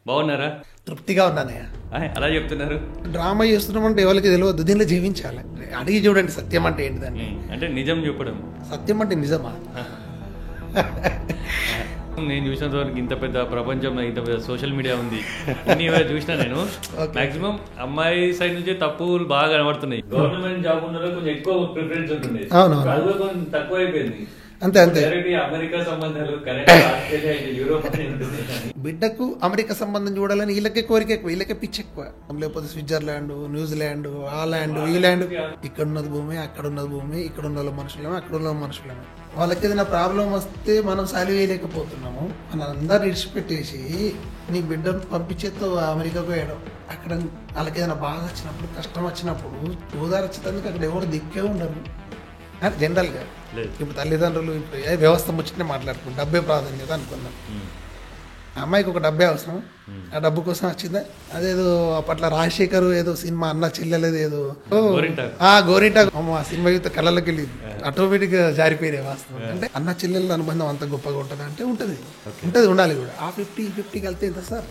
బాగున్నారా? తృప్తిగా ఉన్నానయ్యా. అలా చెప్తున్నారు. డ్రామా చేస్తున్నామంటే ఎవరికి తెలియదు, దీనిలో జీవించాలి. అడిగి చూడండి సత్యం అంటే ఏంటిదని. అంటే నిజం చెప్పడం. సత్యం అంటే నిజమా? నేను చూసినంత వరకు ఇంత పెద్ద ప్రపంచంలో ఇంత పెద్ద సోషల్ మీడియా ఉంది. చూసినా నేను మాక్సిమం అమ్మాయి సైడ్ నుంచి తప్పులు బాగా కనబడుతున్నాయి. గవర్నమెంట్ జాబ్ ఉన్న కొంచెం ఎక్కువ ప్రిఫరెన్స్ ఉంటుంది, కొంచెం తక్కువ అయిపోయింది. అంతే అంతే. అమెరికా సంబంధాలు, యూరోప్ బిడ్డకు అమెరికా సంబంధం చూడాలని వీళ్ళకే కోరిక ఎక్కువ, వీళ్ళకే పిచ్చి ఎక్కువ. లేకపోతే స్విట్జర్లాండ్, న్యూజిలాండ్, ఆ ల్యాండ్ ఈ ల్యాండ్, ఇక్కడ ఉన్నది భూమి, అక్కడ ఉన్నది భూమి, ఇక్కడ ఉన్న మనుషులేమో, అక్కడ ఉన్న మనుషులేమో. వాళ్ళకి ఏదైనా ప్రాబ్లం వస్తే మనం సాల్వ్ చేయలేకపోతున్నాము. మన అందరు విడిచిపెట్టేసి నీ బిడ్డను పంపించేతో అమెరికాకు వేయడం. అక్కడ వాళ్ళకి ఏదైనా బాధ వచ్చినప్పుడు, కష్టం వచ్చినప్పుడు ఓదార్చేందుకు అక్కడ ఎవరు దిక్కే ఉండరు జనరల్గా. ఇప్పుడు తల్లిదండ్రులు ఇప్పుడు వ్యవస్థ ముచ్చటనే మాట్లాడుకుంటాం, డబ్బే ప్రాధాన్యత అనుకున్నాం. అమ్మాయికి ఒక డబ్బే అవసరం, ఆ డబ్బు కోసం వచ్చిందా. అదేదో అప్పట్లో రాజశేఖర్ ఏదో సినిమా అన్న చెల్లెలేదు ఏదో గోరింటాకు ఆ సినిమా యూత్ కళ్ళకి వెళ్ళి ఆటోమేటిక్ గా జారిపోయినాయి వాస్తవం. అంటే అన్న చెల్లెల అనుబంధం అంత గొప్పగా ఉంటుంది అంటే ఉంటుంది, ఉండాలి కూడా. ఆ 50-50 కలిస్తే ఎంత సార్?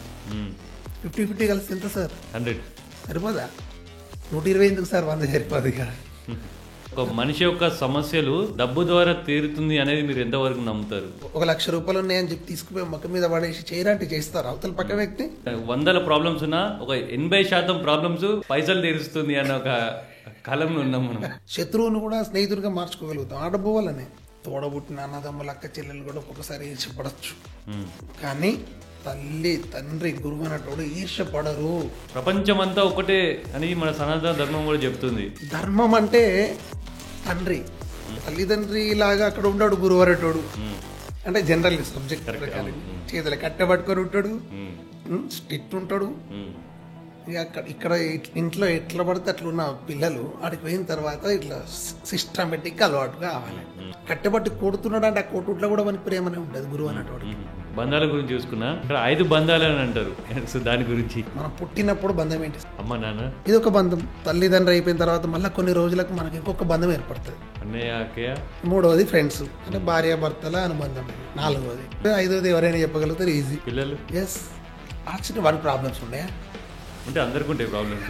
50-50 కలిస్తే ఎంత సార్? 100 సరిపోదా? 120 ఎందుకు సార్? 100 సరిపోదు ఇక. ఒక మనిషి యొక్క సమస్యలు డబ్బు ద్వారా తీరుతుంది అనేది మీరు ఎంతవరకు నమ్ముతారు? 1,00,000 రూపాయలు ఉన్నాయని చెప్పి తీసుకుపోయి మొక్క మీద పడేసి చేయరంటే చేస్తారు అవతల పక్క వ్యక్తి. 100 ప్రాబ్లమ్స్ ఉన్నా ఒక 80% ప్రాబ్లమ్స్ పైసలు తీరుస్తుంది అన్న ఒక కాలంలో ఉన్నాం మనం. శత్రువును కూడా స్నేహితుడిగా మార్చుకోగలుగుతాం ఆ డబ్బు వల్లనే. తోడబుట్టిన అన్నదమ్ముల అక్క చెల్లెలు కూడా ఒక్కొక్కసారి ఈర్ష్యపడచ్చు, కానీ తల్లి తండ్రి గురువు అన్నట్టు ఈర్ష్యపడరు. ప్రపంచం అంతా ఒకటే అని మన సనాతన ధర్మం కూడా చెప్తుంది. ధర్మం అంటే తండ్రి, తల్లిదండ్రి లాగా అక్కడ ఉంటాడు గురువు అనేటోడు. అంటే జనరల్ సబ్జెక్ట్ ప్రకారం చేతులు కట్టబట్టుకొని ఉంటాడు, స్ట్రిక్ట్ ఉంటాడు. ఇక ఇక్కడ ఇంట్లో ఎట్లా పడితే అట్లా ఉన్న పిల్లలు అక్కడికి పోయిన తర్వాత ఇట్లా సిస్టమేటిక్ అలవాటు కావాలి. కట్టబట్టి కొడుతున్నాడు అంటే ఆ కొట్టుట్లో కూడా మనకి ప్రేమనే ఉంటుంది గురువు అనేటోడు. బంధాల గురించి చూసుకున్నా 5 బంధాలు అని అంటారు. సో దాని గురించి మనం పుట్టినప్పుడు బంధం ఏంటి? అమ్మ నాన్న, ఇది ఒక బంధం. తల్లిదండ్రులు అయిపోయిన తర్వాత మళ్ళీ కొన్ని రోజులకు మనకి ఇంకొక బంధం ఏర్పడుతుంది, అన్నయ్య అక్కయ్య. 3వది ఫ్రెండ్స్, అంటే భార్య భర్తల అనుబంధం. 4వది, 5వది ఎవరైనా చెప్పగలుగుతారు ఈజీ, పిల్లలు. ఎస్. యాక్చువల్లీ 1 ప్రాబ్లమ్స్ ఉన్నాయా అంటే అందరికీ ఉంటాయి ప్రాబ్లమ్స్.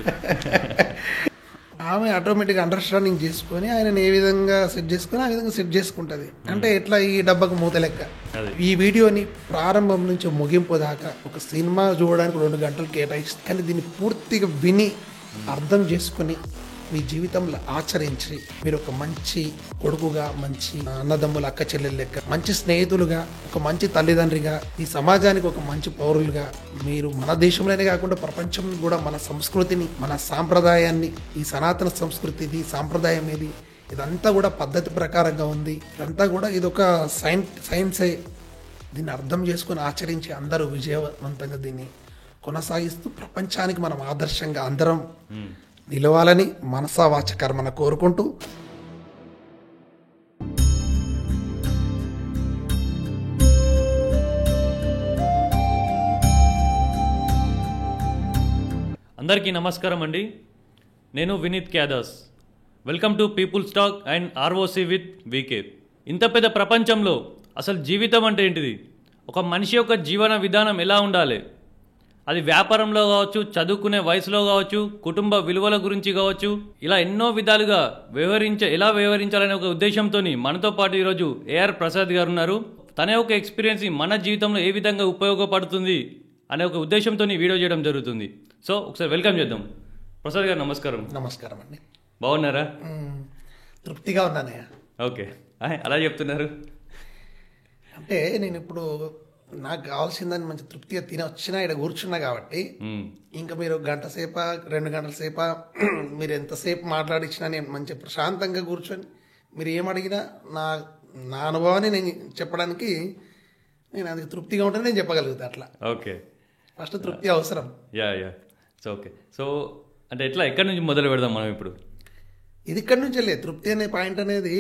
ఆమె ఆటోమేటిక్గా అండర్స్టాండింగ్ చేసుకొని ఆయన ఏ విధంగా సెట్ చేసుకొని ఆ విధంగా సెట్ చేసుకుంటుంది. అంటే ఎట్లా ఈ డబ్బాకు మూత లెక్క. ఈ వీడియోని ప్రారంభం నుంచి ముగింపు దాకా ఒక సినిమా చూడడానికి 2 గంటలు కేటాయిస్తుంది, కానీ దీన్ని పూర్తిగా విని అర్థం చేసుకుని మీ జీవితంలో ఆచరించి మీరు ఒక మంచి కొడుకుగా, మంచి అన్నదమ్ముల అక్క చెల్లెల లెక్క, మంచి స్నేహితులుగా, ఒక మంచి తల్లిదండ్రిగా, ఈ సమాజానికి ఒక మంచి పౌరులుగా మీరు మన దేశంలోనే కాకుండా ప్రపంచంలో కూడా మన సంస్కృతిని, మన సాంప్రదాయాన్ని, ఈ సనాతన సంస్కృతి సాంప్రదాయం ఏది ఇదంతా కూడా పద్ధతి ప్రకారంగా ఉంది. ఇదంతా కూడా ఇది ఒక సైన్సే. దీన్ని అర్థం చేసుకుని ఆచరించి అందరూ విజయవంతంగా దీన్ని కొనసాగిస్తూ ప్రపంచానికి మనం ఆదర్శంగా అందరం నిలవాలని మనసా వాచ కర్మన కోరుకుంటూ అందరికీ నమస్కారం అండి. నేను Vineet Kyadas. Welcome to people's talk and ROC with VK. ఇంత పెద్ద ప్రపంచంలో అసలు జీవితం అంటే ఏంటిది, ఒక మనిషి యొక్క జీవన విధానం ఎలా ఉండాలి, అది వ్యాపారంలో కావచ్చు, చదువుకునే వయసులో కావచ్చు, కుటుంబ విలువల గురించి కావచ్చు, ఇలా ఎన్నో విధాలుగా ఎలా వ్యవహరించాలనే ఒక ఉద్దేశంతో మనతో పాటు ఈరోజు ఏఆర్ ప్రసాద్ గారు ఉన్నారు. తన యొక్క ఎక్స్పీరియన్స్ మన జీవితంలో ఏ విధంగా ఉపయోగపడుతుంది అనే ఒక ఉద్దేశంతో వీడియో చేయడం జరుగుతుంది. సో ఒకసారి వెల్కమ్ చేద్దాం. ప్రసాద్ గారు నమస్కారం. నమస్కారం అండి. బాగున్నారా? తృప్తిగా ఉన్నానయ్యా. ఓకే, అలా చెప్తున్నారు. అంటే నేను ఇప్పుడు నాకు కావాల్సిందని మంచి తృప్తిగా తిని వచ్చినా ఇక్కడ కూర్చున్నా కాబట్టి ఇంకా మీరు 1 గంట సేపా 2 గంటల సేపా మీరు ఎంతసేపు మాట్లాడించినా నేను మంచి ప్రశాంతంగా కూర్చొని మీరు ఏమడిగినా నా అనుభవాన్ని నేను చెప్పడానికి నేను అది తృప్తిగా ఉంటే నేను చెప్పగలుగుతా. అట్లా ఓకే, ఫస్ట్ తృప్తి అవసరం. యా. సో ఓకే, సో అంటే ఎక్కడి నుంచి మొదలు పెడదాం మనం ఇప్పుడు? ఇది ఇక్కడి నుంచి వెళ్ళే తృప్తి అనే పాయింట్ అనేది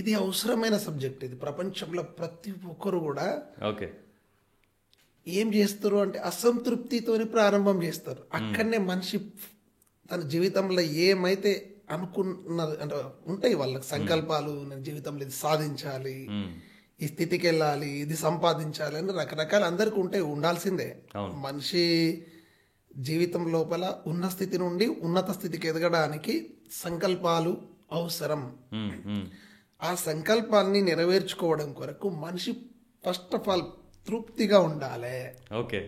ఇది అవసరమైన సబ్జెక్ట్. ఇది ప్రపంచంలో ప్రతి ఒక్కరు కూడా ఓకే ఏం చేస్తారు అంటే అసంతృప్తితోని ప్రారంభం చేస్తారు. అక్కడనే మనిషి తన జీవితంలో ఏమైతే అనుకున్నది అంటే ఉంటాయి వాళ్ళకి సంకల్పాలు, నేను జీవితంలో ఇది సాధించాలి, ఈ స్థితికి వెళ్ళాలి, ఇది సంపాదించాలి అని రకరకాల అందరికీ ఉండాల్సిందే. అవును. మనిషి జీవితం లోపల ఉన్న స్థితి నుండి ఉన్నత స్థితికి ఎదగడానికి సంకల్పాలు అవసరం. ఉమ్, ఉమ్, ఆ సంకల్పాన్ని నెరవేర్చుకోవడం కొరకు మనిషి ఫస్ట్ ఆఫ్ ఆల్ తృప్తిగా ఉండాలి. ఓకే.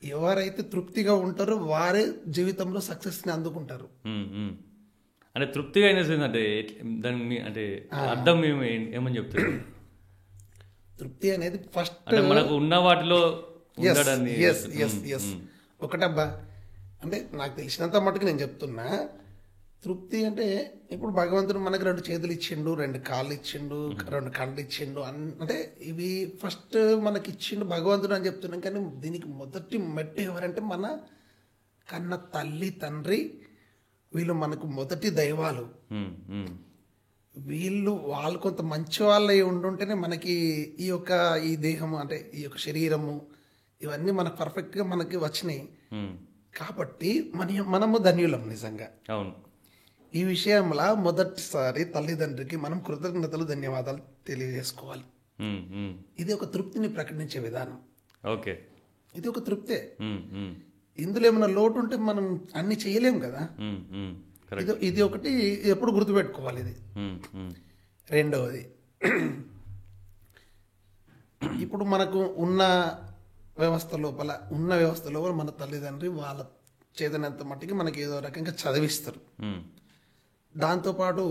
ఎవరైతే తృప్తిగా ఉంటారో వారే జీవితంలో సక్సెస్ని అందుకుంటారు. ఉమ్, ఉమ్. అంటే తృప్తిగా అయినా సరే అంటే దాని అంటే అర్థం ఏమని చెప్తారు? తృప్తి అనేది ఫస్ట్ అంటే మనకు ఉన్న వాటిలో ఉండడాన్ని. ఒకటబ్బా, అంటే నాకు తెలిసినంత మటుకు నేను చెప్తున్నా. తృప్తి అంటే ఇప్పుడు భగవంతుడు మనకు 2 చేతులు ఇచ్చిండు, 2 కాళ్ళు ఇచ్చిండు, 2 కళ్ళు ఇచ్చిండు. అంటే ఇవి ఫస్ట్ మనకి ఇచ్చిండు భగవంతుడు అని చెప్తున్నాం. కానీ దీనికి మొదటి మెట్టు ఎవరంటే మన కన్న తల్లి తండ్రి. వీళ్ళు మనకు మొదటి దైవాలు. ఉమ్, ఉమ్, వాళ్ళు కొంత మంచి వాళ్ళు అయి ఉండుంటేనే మనకి ఈ దేహము అంటే ఈ యొక్క శరీరము ఇవన్నీ మనకు పర్ఫెక్ట్గా మనకి వచ్చినాయి. ఉమ్. కాబట్టి మనము ధన్యులం నిజంగా. అవును. ఈ విషయంలో మొదటిసారి తల్లిదండ్రికి మనం కృతజ్ఞతలు ధన్యవాదాలు తెలియజేసుకోవాలి. ఉమ్, ఉమ్. ఇది ఒక తృప్తిని ప్రకటించే విధానం. ఓకే. ఇది ఒక తృప్తే. ఉమ్, ఉమ్, ఇందులో ఏమైనా లోటు ఉంటే మనం అన్ని చేయలేం కదా. ఉమ్, ఉమ్. కరెక్ట్. ఇది ఒకటి ఎప్పుడు గుర్తుపెట్టుకోవాలి. ఇది ఉమ్, ఉమ్. రెండవది, ఇప్పుడు మనకు ఉన్న వ్యవస్థ లోపల మన తల్లిదండ్రి వాళ్ళ చేతనంత మట్టికి మనకి ఏదో రకంగా చదివిస్తారు. ఉమ్, దాంతోపాటు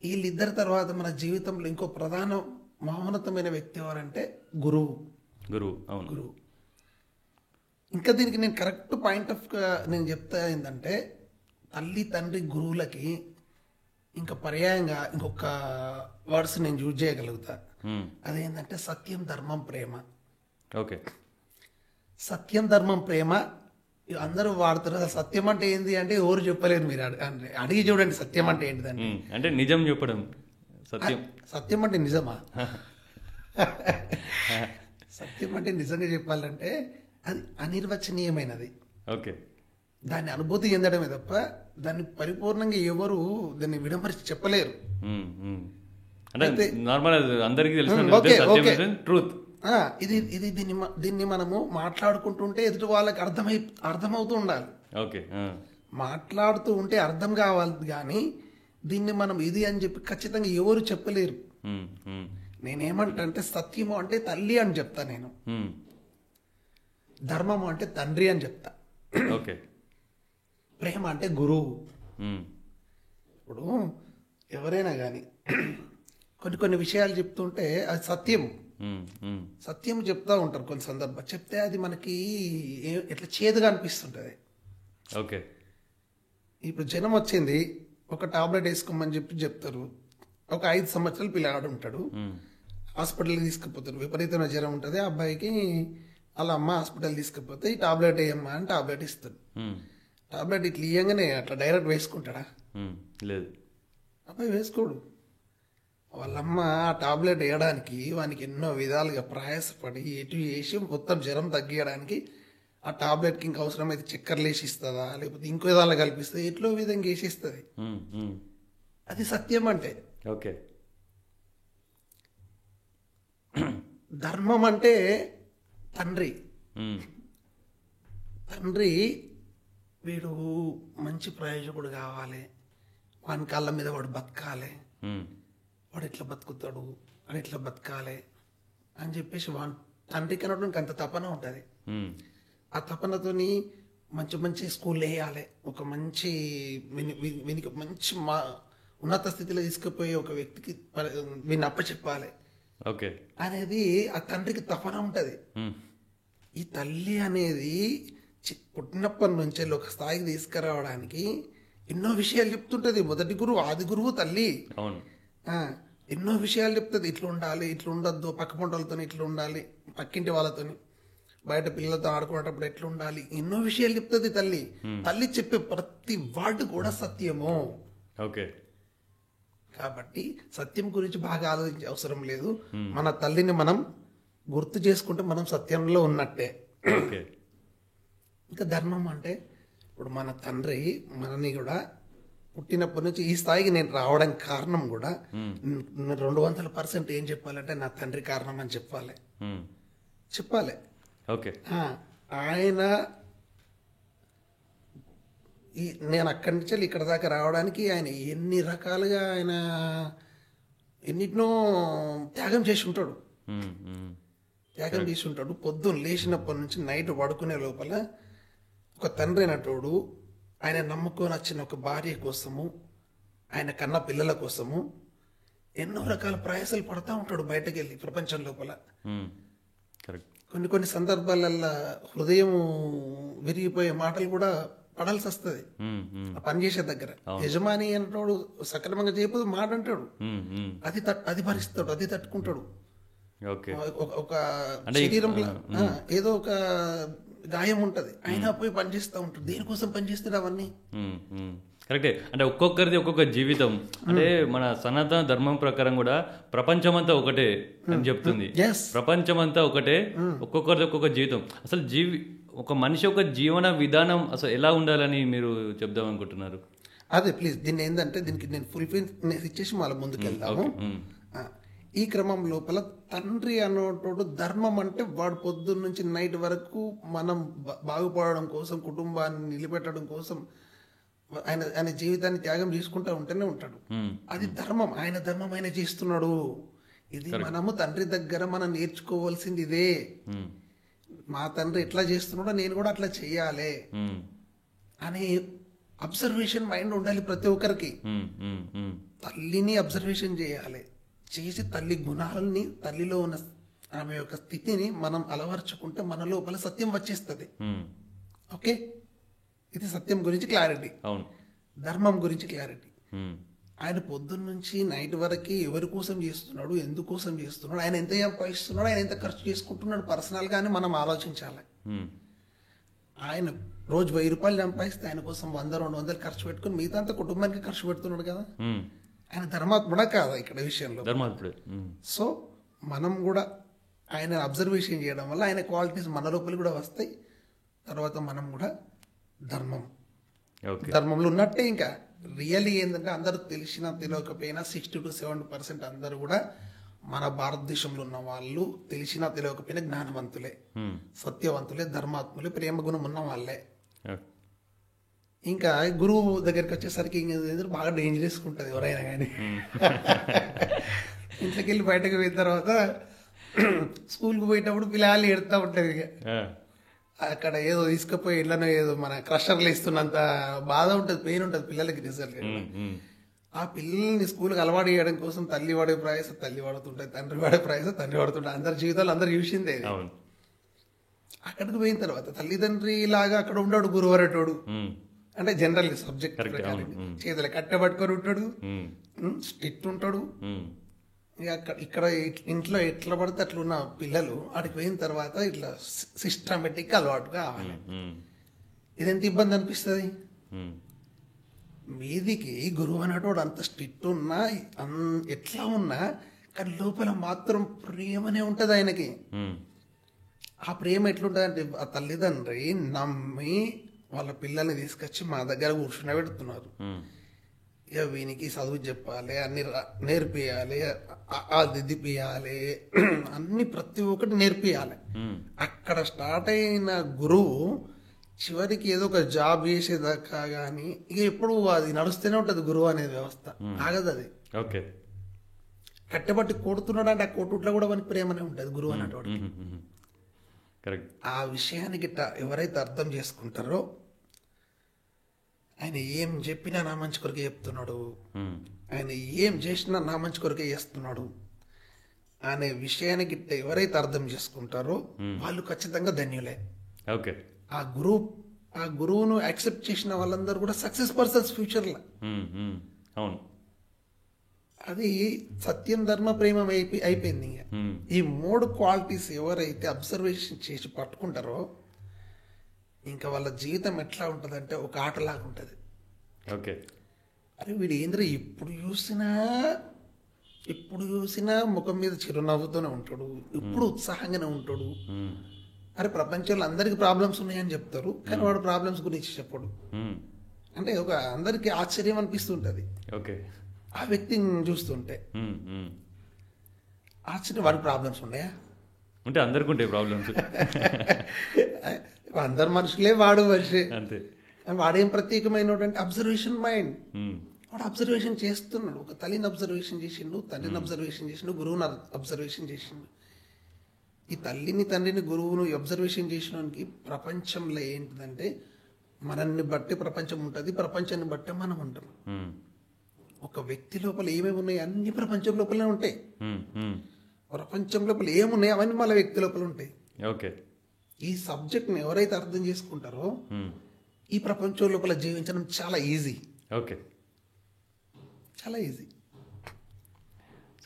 వీళ్ళిద్దరి తర్వాత మన జీవితంలో ఇంకో ప్రధాన మహోన్నతమైన వ్యక్తి ఎవరంటే గురువు. అవును. గురువు. ఇంకా దీనికి నేను కరెక్ట్ పాయింట్ ఆఫ్ నేను చెప్తా ఏంటంటే, తల్లి తండ్రి గురువులకి ఇంకా పర్యాయంగా ఇంకొక వర్డ్స్ నేను యూజ్ చేయగలుగుతా. ఉమ్, అదేంటంటే సత్యం, ధర్మం, ప్రేమ. ఓకే. సత్యం, ధర్మం, ప్రేమ అందరూ వాడతారు. అసలు సత్యం అంటే ఏంది అంటే ఎవరు చెప్పలేరు. మీరు అడిగి చూడండి సత్యం అంటే ఏంటిదండి. ఉమ్, అంటే నిజం చెప్పడం. సత్యం. సత్యం అంటే నిజమా? సత్యం అంటే నిజంగా చెప్పాలంటే అది అనిర్వచనీయమైనది. ఓకే. దాన్ని అనుభూతి చెందడమే తప్ప దాన్ని పరిపూర్ణంగా ఎవరు దాన్ని విడమరిచి చెప్పలేరు. ఉమ్, ఉమ్. అంటే నార్మల్ అందరికీ తెలిసిన ఓకే, ఓకే. ట్రూత్. ఇది దీన్ని మనము మాట్లాడుకుంటుంటే ఎదుటి వాళ్ళకి అర్థమవుతూ ఉండాలి. ఓకే. మాట్లాడుతూ ఉంటే అర్థం కావాలి. కానీ దీన్ని మనం ఇది అని చెప్పి ఖచ్చితంగా ఎవరు చెప్పలేరు. ఉమ్, ఉమ్, నేనేమంటే సత్యము అంటే తల్లి అని చెప్తా నేను. ఉమ్. ధర్మము అంటే తండ్రి అని చెప్తా. ఓకే. ప్రేమ అంటే గురువు. ఉమ్, ఇప్పుడు ఎవరైనా కానీ కొన్ని విషయాలు చెప్తుంటే అది సత్యం. ఉమ్, ఉమ్. సత్యం చెప్తా ఉంటారు కొన్ని సందర్భాలు. చెప్తే అది మనకి ఎట్లా చేదుగా అనిపిస్తుంటుంది. ఓకే. ఇప్పుడు జనం వచ్చింది, ఒక టాబ్లెట్ వేసుకోమని చెప్తారు. ఒక 5 సంవత్సరాలు పిల్లగాడు ఉంటాడు, ఉమ్, హాస్పిటల్కి తీసుకుపోతారు. విపరీతమైన జ్వరం ఉంటుంది ఆ అబ్బాయికి. వాళ్ళ అమ్మ హాస్పిటల్ తీసుకుపోతే ఈ టాబ్లెట్ వేయమ్మా అని టాబ్లెట్ ఇస్తాడు. ఉమ్, టాబ్లెట్ ఇట్లా ఇయ్యంగానే అట్లా డైరెక్ట్ వేసుకుంటాడా? ఉమ్. లేదు. అబ్బాయి వేసుకోడు. వాళ్ళమ్మ ఆ టాబ్లెట్ వేయడానికి వానికి ఎన్నో విధాలుగా ప్రయాసపడి ఎటు వేసి మొత్తం జ్వరం తగ్గియడానికి ఆ టాబ్లెట్కి ఇంకా అవసరమైతే చక్కెరలు వేసి ఇస్తుందా, లేకపోతే ఇంకో విధాలు కల్పిస్తుంది, ఎట్లో విధంగా వేసిస్తుంది. ఉమ్, ఉమ్. అది సత్యం అంటే. ఓకే. ధర్మం అంటే తండ్రి. ఉమ్, తండ్రి వీడు మంచి ప్రయోజకుడు కావాలి, వాని కాళ్ళ మీద వాడు బతకాలి, ఉమ్, వాడు ఎట్లా బతుకుతాడు, వాడు ఎట్లా బతకాలి అని చెప్పేసి తండ్రికి అన్నటువంటి అంత తపన ఉంటుంది. ఉమ్. ఆ తపనతోని మంచి స్కూల్ వేయాలి, ఒక మంచి వీనికి మంచి ఉన్నత స్థితిలో తీసుకుపోయి ఒక వ్యక్తికి వీడిని అప్పచెప్పాలి ఓకే అనేది ఆ తండ్రికి తపన ఉంటుంది. ఈ తల్లి అనేది పుట్టినప్పటి నుంచి ఒక స్థాయికి తీసుకురావడానికి ఎన్నో విషయాలు చెప్తుంటది. మొదటి గురువు, ఆది గురువు తల్లి. అవును. ఎన్నో విషయాలు చెప్తుంది. ఇట్లా ఉండాలి, ఇట్లా ఉండొద్దు, పక్క పంటలతో ఇట్లా ఉండాలి, పక్కింటి వాళ్ళతోని, బయట పిల్లలతో ఆడుకునేటప్పుడు ఎట్లా ఉండాలి, ఎన్నో విషయాలు చెప్తుంది తల్లి. తల్లి చెప్పే ప్రతి వార్డు కూడా సత్యము. ఓకే. కాబట్టి సత్యం గురించి బాగా ఆలోచించే అవసరం లేదు. మన తల్లిని మనం గుర్తు చేసుకుంటే మనం సత్యంలో ఉన్నట్టే. ఇంకా ధర్మం అంటే ఇప్పుడు మన తండ్రి మనని కూడా పుట్టినప్పటి నుంచి ఈ స్థాయికి నేను రావడానికి కారణం కూడా 200% ఏం చెప్పాలంటే నా తండ్రి కారణం అని చెప్పాలి. ఓకే. ఆయన నేను అక్కడి నుంచి ఇక్కడ దాకా రావడానికి ఆయన ఎన్ని రకాలుగా ఆయన ఎన్నిటినో త్యాగం చేసి ఉంటాడు. పొద్దున్న లేచినప్పటి నుంచి నైట్ పడుకునే లోపల ఒక తండ్రి అయినటోడు ఆయన నమ్ముకొని వచ్చిన ఒక భార్య కోసము, ఆయన కన్న పిల్లల కోసము ఎన్నో రకాల ప్రయాసాలు పడతా ఉంటాడు బయటకు వెళ్ళి ప్రపంచం లోపల. కొన్ని సందర్భాలలో హృదయం విరిగిపోయే మాటలు కూడా పడాల్సి వస్తుంది పనిచేసే దగ్గర. యజమాని అంటాడు సక్రమంగా చేయకపోతే మాట అంటాడు, అది భరిస్తాడు, అది తట్టుకుంటాడు. ఒక శరీరంలో ఏదో ఒక గాయం ఉంటది, అయినా పోయి పనిచేస్తూ ఉంటాడు. దేనికోసం పనిచేస్తాడు అవన్నీ. కరెక్టే. అంటే ఒక్కొక్కరిది ఒక్కొక్క జీవితం. అంటే మన సనాతన ధర్మం ప్రకారం కూడా ప్రపంచమంతా ఒకటే అని చెప్తుంది. ప్రపంచమంతా ఒకటే, ఒక్కొక్కరిది ఒక్కొక్క జీవితం. అసలు ఒక మనిషి యొక్క జీవన విధానం అసలు ఎలా ఉండాలని మీరు చెప్దాం అనుకుంటున్నారు? అదే ప్లీజ్ దీన్ని ఏంటంటే దీనికి నేను ఫుల్ఫిల్ ఇచ్చేసి మళ్ళీ ముందుకు వెళ్తాము. ఈ క్రమం లోపల తండ్రి అన్నోటోడు ధర్మం అంటే వాడు పొద్దున్న నుంచి నైట్ వరకు మనం బాగుపడడం కోసం, కుటుంబాన్ని నిలబెట్టడం కోసం ఆయన జీవితాన్ని త్యాగం చేసుకుంటూ ఉంటూనే ఉంటాడు. అది ధర్మం, ఆయన ధర్మం ఆయన చేస్తున్నాడు. ఇది మనము తండ్రి దగ్గర మనం నేర్చుకోవాల్సింది ఇదే. మా తండ్రి ఎట్లా చేస్తున్నాడో నేను కూడా అట్లా చెయ్యాలి అనే అబ్జర్వేషన్ మైండ్ ఉండాలి ప్రతి ఒక్కరికి. తల్లిని అబ్జర్వేషన్ చేయాలి, చేసి తల్లి గుణాలని, తల్లిలో ఉన్న ఆమె యొక్క స్థితిని మనం అలవర్చుకుంటే మన లోపల సత్యం వచ్చేస్తుంది. ఓకే, ఇది సత్యం గురించి క్లారిటీ. ధర్మం గురించి క్లారిటీ. ఆయన పొద్దున్న నుంచి నైట్ వరకు ఎవరి కోసం చేస్తున్నాడు, ఎందుకోసం చేస్తున్నాడు, ఆయన ఎంత సంపాదిస్తున్నాడు, ఆయన ఎంత ఖర్చు చేసుకుంటున్నాడు పర్సనల్ గానే మనం ఆలోచించాలి. ఆయన రోజు 1000 రూపాయలు సంపాదిస్తే ఆయన కోసం 100-200 ఖర్చు పెట్టుకుని మిగతా అంతా కుటుంబానికి ఖర్చు పెడుతున్నాడు కదా. ఆయన ధర్మాత్ముడా కాదా ఇక్కడ విషయంలో? సో మనం కూడా ఆయన అబ్జర్వేషన్ చేయడం వల్ల ఆయన క్వాలిటీస్ మన లోపలి కూడా వస్తాయి. తర్వాత మనం కూడా ధర్మంలో ఉన్నట్టే. ఇంకా రియల్లీ ఏంటంటే అందరూ తెలిసినా తెలియకపోయినా 60-70% అందరూ కూడా మన భారతదేశంలో ఉన్న వాళ్ళు తెలిసినా తెలియకపోయినా జ్ఞానవంతులే, సత్యవంతులే, ధర్మాత్ములే, ప్రేమ గుణం ఉన్న వాళ్ళే. ఇంకా గురువు దగ్గరికి వచ్చేసరికి బాగా డేంజరస్ ఉంటుంది ఎవరైనా కానీ. ఇంట్లోకి వెళ్ళి బయటకు పోయిన తర్వాత స్కూల్కి పోయేటప్పుడు పిల్లలు ఎడుతూ ఉంటుంది. ఇక అక్కడ ఏదో తీసుకుపోయి ఇళ్ళనో ఏదో మన క్రషర్లు ఇస్తున్నంత బాధ ఉంటుంది, పెయిన్ ఉంటుంది పిల్లలకి. రిజల్ట్ ఆ పిల్లల్ని స్కూల్కి అలవాటు చేయడం కోసం తల్లి వాడే ప్రయాస తల్లి పడుతుంటాయి, తండ్రి వాడే ప్రయాస తండ్రి పడుతుంటాయి. అందరి జీవితాలు అందరు చూసిందే. అక్కడికి పోయిన తర్వాత తల్లిదండ్రి లాగా అక్కడ ఉంటాడు గురువరటోడు. అంటే జనరల్ సబ్జెక్ట్ చేతులు కట్టబట్టుకొని ఉంటాడు, స్ట్రిక్ట్ ఉంటాడు. ఇక్కడ ఇంట్లో ఎట్లా పడితే అట్లా ఉన్న పిల్లలు అక్కడికి పోయిన తర్వాత ఇట్లా సిస్టమేటిక్ అలవాటు కావాలి. ఇదెంత ఇబ్బంది అనిపిస్తుంది. మీదికి గురువు అనేటోడు అంత స్ట్రిక్ట్ ఉన్నా ఎట్లా ఉన్నా కానీ లోపల మాత్రం ప్రేమనే ఉంటది ఆయనకి. ఆ ప్రేమ ఎట్లుంటది అంటే ఆ తల్లిదండ్రి నమ్మి వాళ్ళ పిల్లల్ని తీసుకొచ్చి మా దగ్గర కూర్చునబెడుతున్నారు. ఇక వీనికి చదువు చెప్పాలి, అన్ని నేర్పియాలి, దిద్దిపియాలి, అన్ని ప్రతి ఒక్కటి నేర్పియాలి. అక్కడ స్టార్ట్ అయిన గురువు చివరికి ఏదో ఒక జాబ్ చేసేదాకా గానీ ఇక ఎప్పుడు అది నడుస్తూనే ఉంటది. గురువు అనే వ్యవస్థ ఆగదు. అది కట్టబట్టి కొడుతున్నాడు అంటే ఆ కొట్టుట్లో కూడా మనకి ప్రేమనే ఉంటది గురువు అనేటువంటి. ఆ విషయాన్ని గిట్ట ఎవరైతే అర్థం చేసుకుంటారో ఆయన ఏం చెప్పినా నా మంచి కొరకే చెప్తున్నాడు, ఆయన ఏం చేసినా నా మంచి కొరకే చేస్తున్నాడు అనే విషయానికి ఎవరైతే అర్థం చేసుకుంటారో వాళ్ళు ఖచ్చితంగా ధన్యులే. ఆ గురువును యాక్సెప్ట్ చేసిన వాళ్ళందరూ కూడా సక్సెస్ పర్సన్స్ ఫ్యూచర్ లో. అది సత్యం, ధర్మ, ప్రేమ అయిపోయింది. ఈ 3 క్వాలిటీస్ ఎవరైతే అబ్జర్వేషన్ చేసి పట్టుకుంటారో ఇంకా వాళ్ళ జీవితం ఎట్లా ఉంటదంటే ఒక ఆటలాగా ఉంటది. అరే వీడు ఏంద్ర ఎప్పుడు చూసినా ముఖం మీద చిరునవ్వుతూనే ఉంటాడు, ఎప్పుడు ఉత్సాహంగానే ఉంటాడు. అరే ప్రపంచంలో అందరికి ప్రాబ్లమ్స్ ఉన్నాయని చెప్తారు కానీ వాడు ప్రాబ్లమ్స్ గురించి చెప్పడు. అంటే ఒక అందరికీ ఆశ్చర్యం అనిపిస్తుంటది ఓకే. ఆ వ్యక్తిని చూస్తుంటే. ఆశ్చర్యం, వాడి ప్రాబ్లమ్స్ ఉన్నాయా అంటే అందరికి ఉంటాయి ప్రాబ్లమ్స్. అందరు మనుషులే, వాడు మనిషి అంతే. వాడేం ప్రత్యేకమైన అంటే అబ్జర్వేషన్ మైండ్. వాడు అబ్జర్వేషన్ చేస్తున్నాడు. ఒక తల్లిని అబ్జర్వేషన్ చేసిండు, తండ్రిని అబ్జర్వేషన్ చేసిండు, గురువుని అబ్జర్వేషన్ చేసిండు. ఈ తల్లిని, తండ్రిని, గురువును అబ్జర్వేషన్ చేసినానికి ప్రపంచంలో ఏంటిదంటే మనల్ని బట్టి ప్రపంచం ఉంటుంది, ప్రపంచాన్ని బట్టే మనం ఉంటాం. ఒక వ్యక్తి లోపల ఏమేమి ఉన్నాయి అన్ని ప్రపంచం లోపలనే ఉంటాయి. ప్రపంచం లోపల ఏమున్నాయి అవన్నీ మళ్ళీ వ్యక్తి లోపల ఉంటాయి. ఓకే. ఈ సబ్జెక్ట్ని ఎవరైతే అర్థం చేసుకుంటారో ఈ ప్రపంచం లోపల జీవించడం చాలా ఈజీ. ఓకే, చాలా ఈజీ.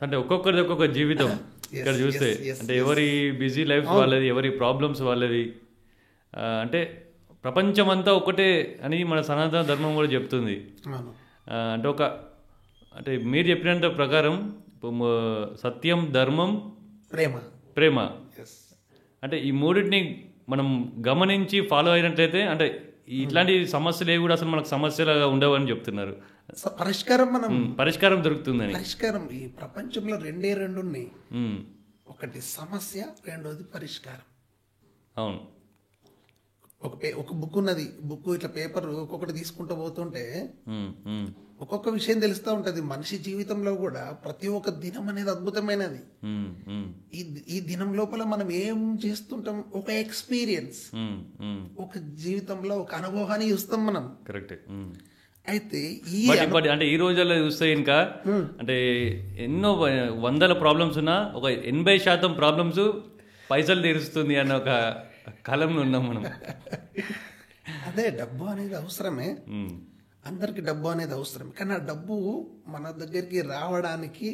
అంటే ఒక్కొక్కరిది ఒక్కొక్క జీవితం ఇక్కడ చూస్తే. అంటే ఎవరి బిజీ లైఫ్ వాళ్ళది, ఎవరి ప్రాబ్లమ్స్ వాళ్ళది. అంటే ప్రపంచం అంతా ఒకటే అని మన సనాతన ధర్మం కూడా చెప్తుంది. అంటే అంటే మీరు చెప్పినంత ప్రకారం సత్యం, ధర్మం, ప్రేమ అంటే ఈ మూడింటిని మనం గమనించి ఫాలో అయినట్లయితే అంటే ఇట్లాంటి సమస్యలు ఏవి కూడా అసలు మనకు సమస్యలుగా ఉండవని చెప్తున్నారు. పరిష్కారం దొరుకుతుందని. పరిష్కారం ఈ ప్రపంచంలో రెండు ఉన్నాయి. ఒకటి సమస్య, రెండోది పరిష్కారం. అవును. ఒక బుక్ ఉన్నది. బుక్ ఇట్లా పేపర్ ఒక్కొక్కటి తీసుకుంటూ పోతుంటే ఒక్కొక్క విషయం తెలుస్తూ ఉంటది. మనిషి జీవితంలో కూడా ప్రతి ఒక్క దినం అనేది అద్భుతమైనది. ఈ దినం లోపల మనం ఏం చేస్తుంటాం, ఒక ఎక్స్పీరియన్స్, ఒక జీవితంలో ఒక అనుభవాన్ని చూస్తాం మనం. కరెక్ట్. అయితే అంటే ఈ రోజుల్లో చూస్తే ఇంకా అంటే ఎన్నో వందల ప్రాబ్లమ్స్ ఉన్నా ఒక 80% ప్రాబ్లమ్స్ పైసలు తీరుస్తుంది అన్న ఒక కాలంలో ఉన్నాం మనం. అదే డబ్బు అనేది అవసరమే, అందరికి డబ్బు అనేది అవసరమే. కానీ ఆ డబ్బు మన దగ్గరికి రావడానికి,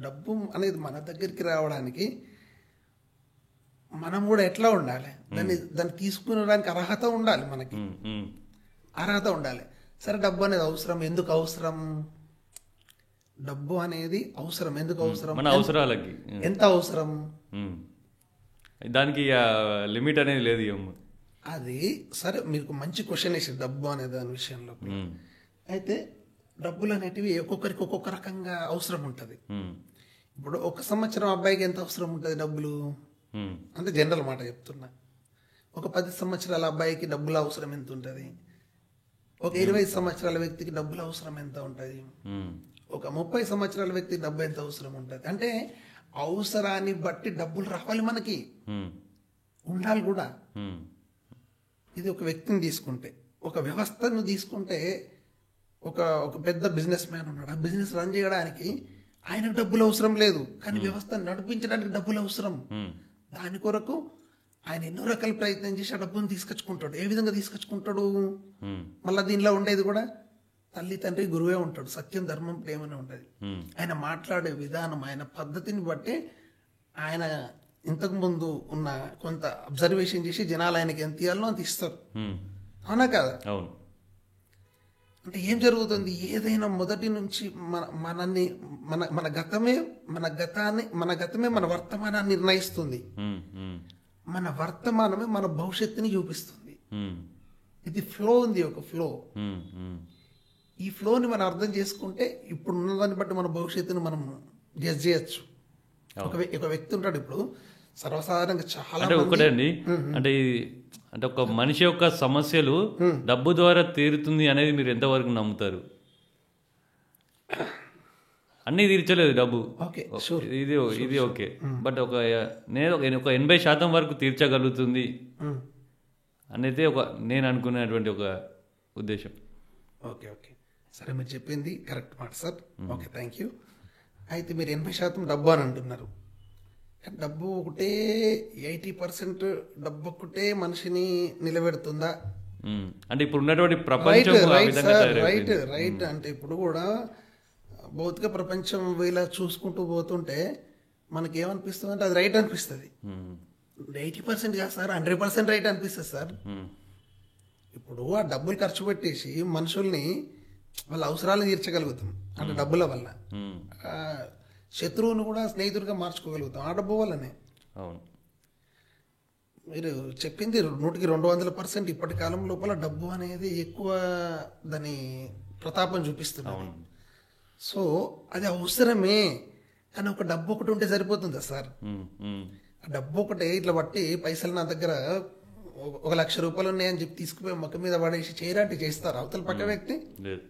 డబ్బు అనేది మన దగ్గరికి రావడానికి మనం కూడా ఎట్లా ఉండాలి, దాన్ని తీసుకునేడానికి అర్హత ఉండాలి. మనకి అర్హత ఉండాలి. సరే, డబ్బు అనేది అవసరం. ఎందుకు అవసరం? డబ్బు అనేది అవసరం. ఎందుకు అవసరం? మన అవసరాలకి. ఎంత అవసరం? దానికి లిమిట్ అనేది లేదు. అది సరే, మీకు మంచి క్వశ్చన్ వేసి డబ్బు అనే దాని విషయంలో. అయితే డబ్బులు అనేటివి ఒక్కొక్కరికి ఒక్కొక్క రకంగా అవసరం ఉంటుంది. ఇప్పుడు 1 సంవత్సరం అబ్బాయికి ఎంత అవసరం ఉంటుంది డబ్బులు అంటే జనరల్ మాట చెప్తున్నా. ఒక 10 సంవత్సరాల అబ్బాయికి డబ్బుల అవసరం ఎంత ఉంటుంది? ఒక 25 సంవత్సరాల వ్యక్తికి డబ్బుల అవసరం ఎంత ఉంటుంది? ఒక 30 సంవత్సరాల వ్యక్తికి డబ్బు ఎంత అవసరం ఉంటుంది? అంటే అవసరాన్ని బట్టి డబ్బులు రావాలి, మనకి ఉండాలి కూడా. ఇది ఒక వ్యక్తిని తీసుకుంటే, ఒక వ్యవస్థను తీసుకుంటే, ఒక పెద్ద బిజినెస్ మ్యాన్ ఉన్నాడు. ఆ బిజినెస్ రన్ చేయడానికి ఆయనకు డబ్బులు అవసరం లేదు, కానీ వ్యవస్థను నడిపించడానికి డబ్బులు అవసరం. దాని కొరకు ఆయన ఎన్నో రకాల ప్రయత్నం చేసి ఆ డబ్బును తీసుకొచ్చుకుంటాడు. ఏ విధంగా తీసుకొచ్చుకుంటాడు? మళ్ళీ దీనిలో ఉండేది కూడా తల్లి, తండ్రి, గురువే ఉంటాడు. సత్యం, ధర్మం, ప్రేమనే ఉంటుంది. ఆయన మాట్లాడే విధానం, ఆయన పద్ధతిని బట్టి ఆయన ఇంతకు ముందు ఉన్న కొంత అబ్జర్వేషన్ చేసి జనాలు ఆయనకి ఎంత ఇవ్వాలో అంత ఇస్తారు. అవునా కదా? అంటే ఏం జరుగుతుంది? ఏదైనా మొదటి నుంచి మన గతమే మన వర్తమానాన్ని నిర్ణయిస్తుంది. మన వర్తమానమే మన భవిష్యత్తుని చూపిస్తుంది. ఇది ఫ్లో ఉంది, ఒక ఫ్లో. ఈ ఫ్లోని మనం అర్థం చేసుకుంటే ఇప్పుడు ఉన్నదాన్ని బట్టి మన భవిష్యత్తుని మనం గెస్ చేయొచ్చు. ఒక వ్యక్తి ఉంటాడు ఇప్పుడు సర్వసాధారణంగా చాలా ఒకటే అండి. అంటే ఒక మనిషి యొక్క సమస్యలు డబ్బు ద్వారా తీరుతుంది అనేది మీరు ఎంతవరకు నమ్ముతారు? అన్నీ తీర్చలేదు డబ్బు, ఇది ఓకే. బట్ నేను ఒక 80% వరకు తీర్చగలుగుతుంది అనేది నేను అనుకునేటువంటి ఒక ఉద్దేశం. ఓకే, సరే, మీరు చెప్పింది కరెక్ట్ మాట సార్. Okay, thank you. అయితే మీరు 80% డబ్బు అని అంటున్నారు. డబ్బు ఒకటే 80% డబ్బు ఒకటే మనిషిని నిలబెడుతుందా? అంటే ఇప్పుడు ఉన్నటువంటి ప్రపంచం రైట్. అంటే ఇప్పుడు కూడా భౌతిక ప్రపంచం ఇలా చూసుకుంటూ పోతుంటే మనకి ఏమనిపిస్తుంది అంటే అది రైట్ అనిపిస్తుంది. 80% కాదు సార్, 100% రైట్ అనిపిస్తుంది సార్. ఇప్పుడు ఆ డబ్బులు ఖర్చు పెట్టేసి మనుషుల్ని వాళ్ళ అవసరాలను తీర్చగలుగుతాం అంటే డబ్బుల వల్ల. శత్రువును కూడా స్నేహితుడిగా మార్చుకోగలుగుతాం ఆ డబ్బు వల్లనే. మీరు చెప్పింది 100% ఇప్పటి కాలం లోపల డబ్బు అనేది ఎక్కువ దాని ప్రతాపం చూపిస్తుంది. అవును. సో అది అవసరమే, కానీ ఒక డబ్బు ఒకటి ఉంటే సరిపోతుందా సార్? ఉమ్, ఉమ్, ఆ డబ్బు ఒకటే ఇట్లా బట్టి పైసలు నా దగ్గర 1,00,000 ఉన్నాయని చెప్పి తీసుకుపోయి మొక్క మీద పడేసి చేయరాంటి చేస్తారు అవతల పక్క వ్యక్తి. లేదు.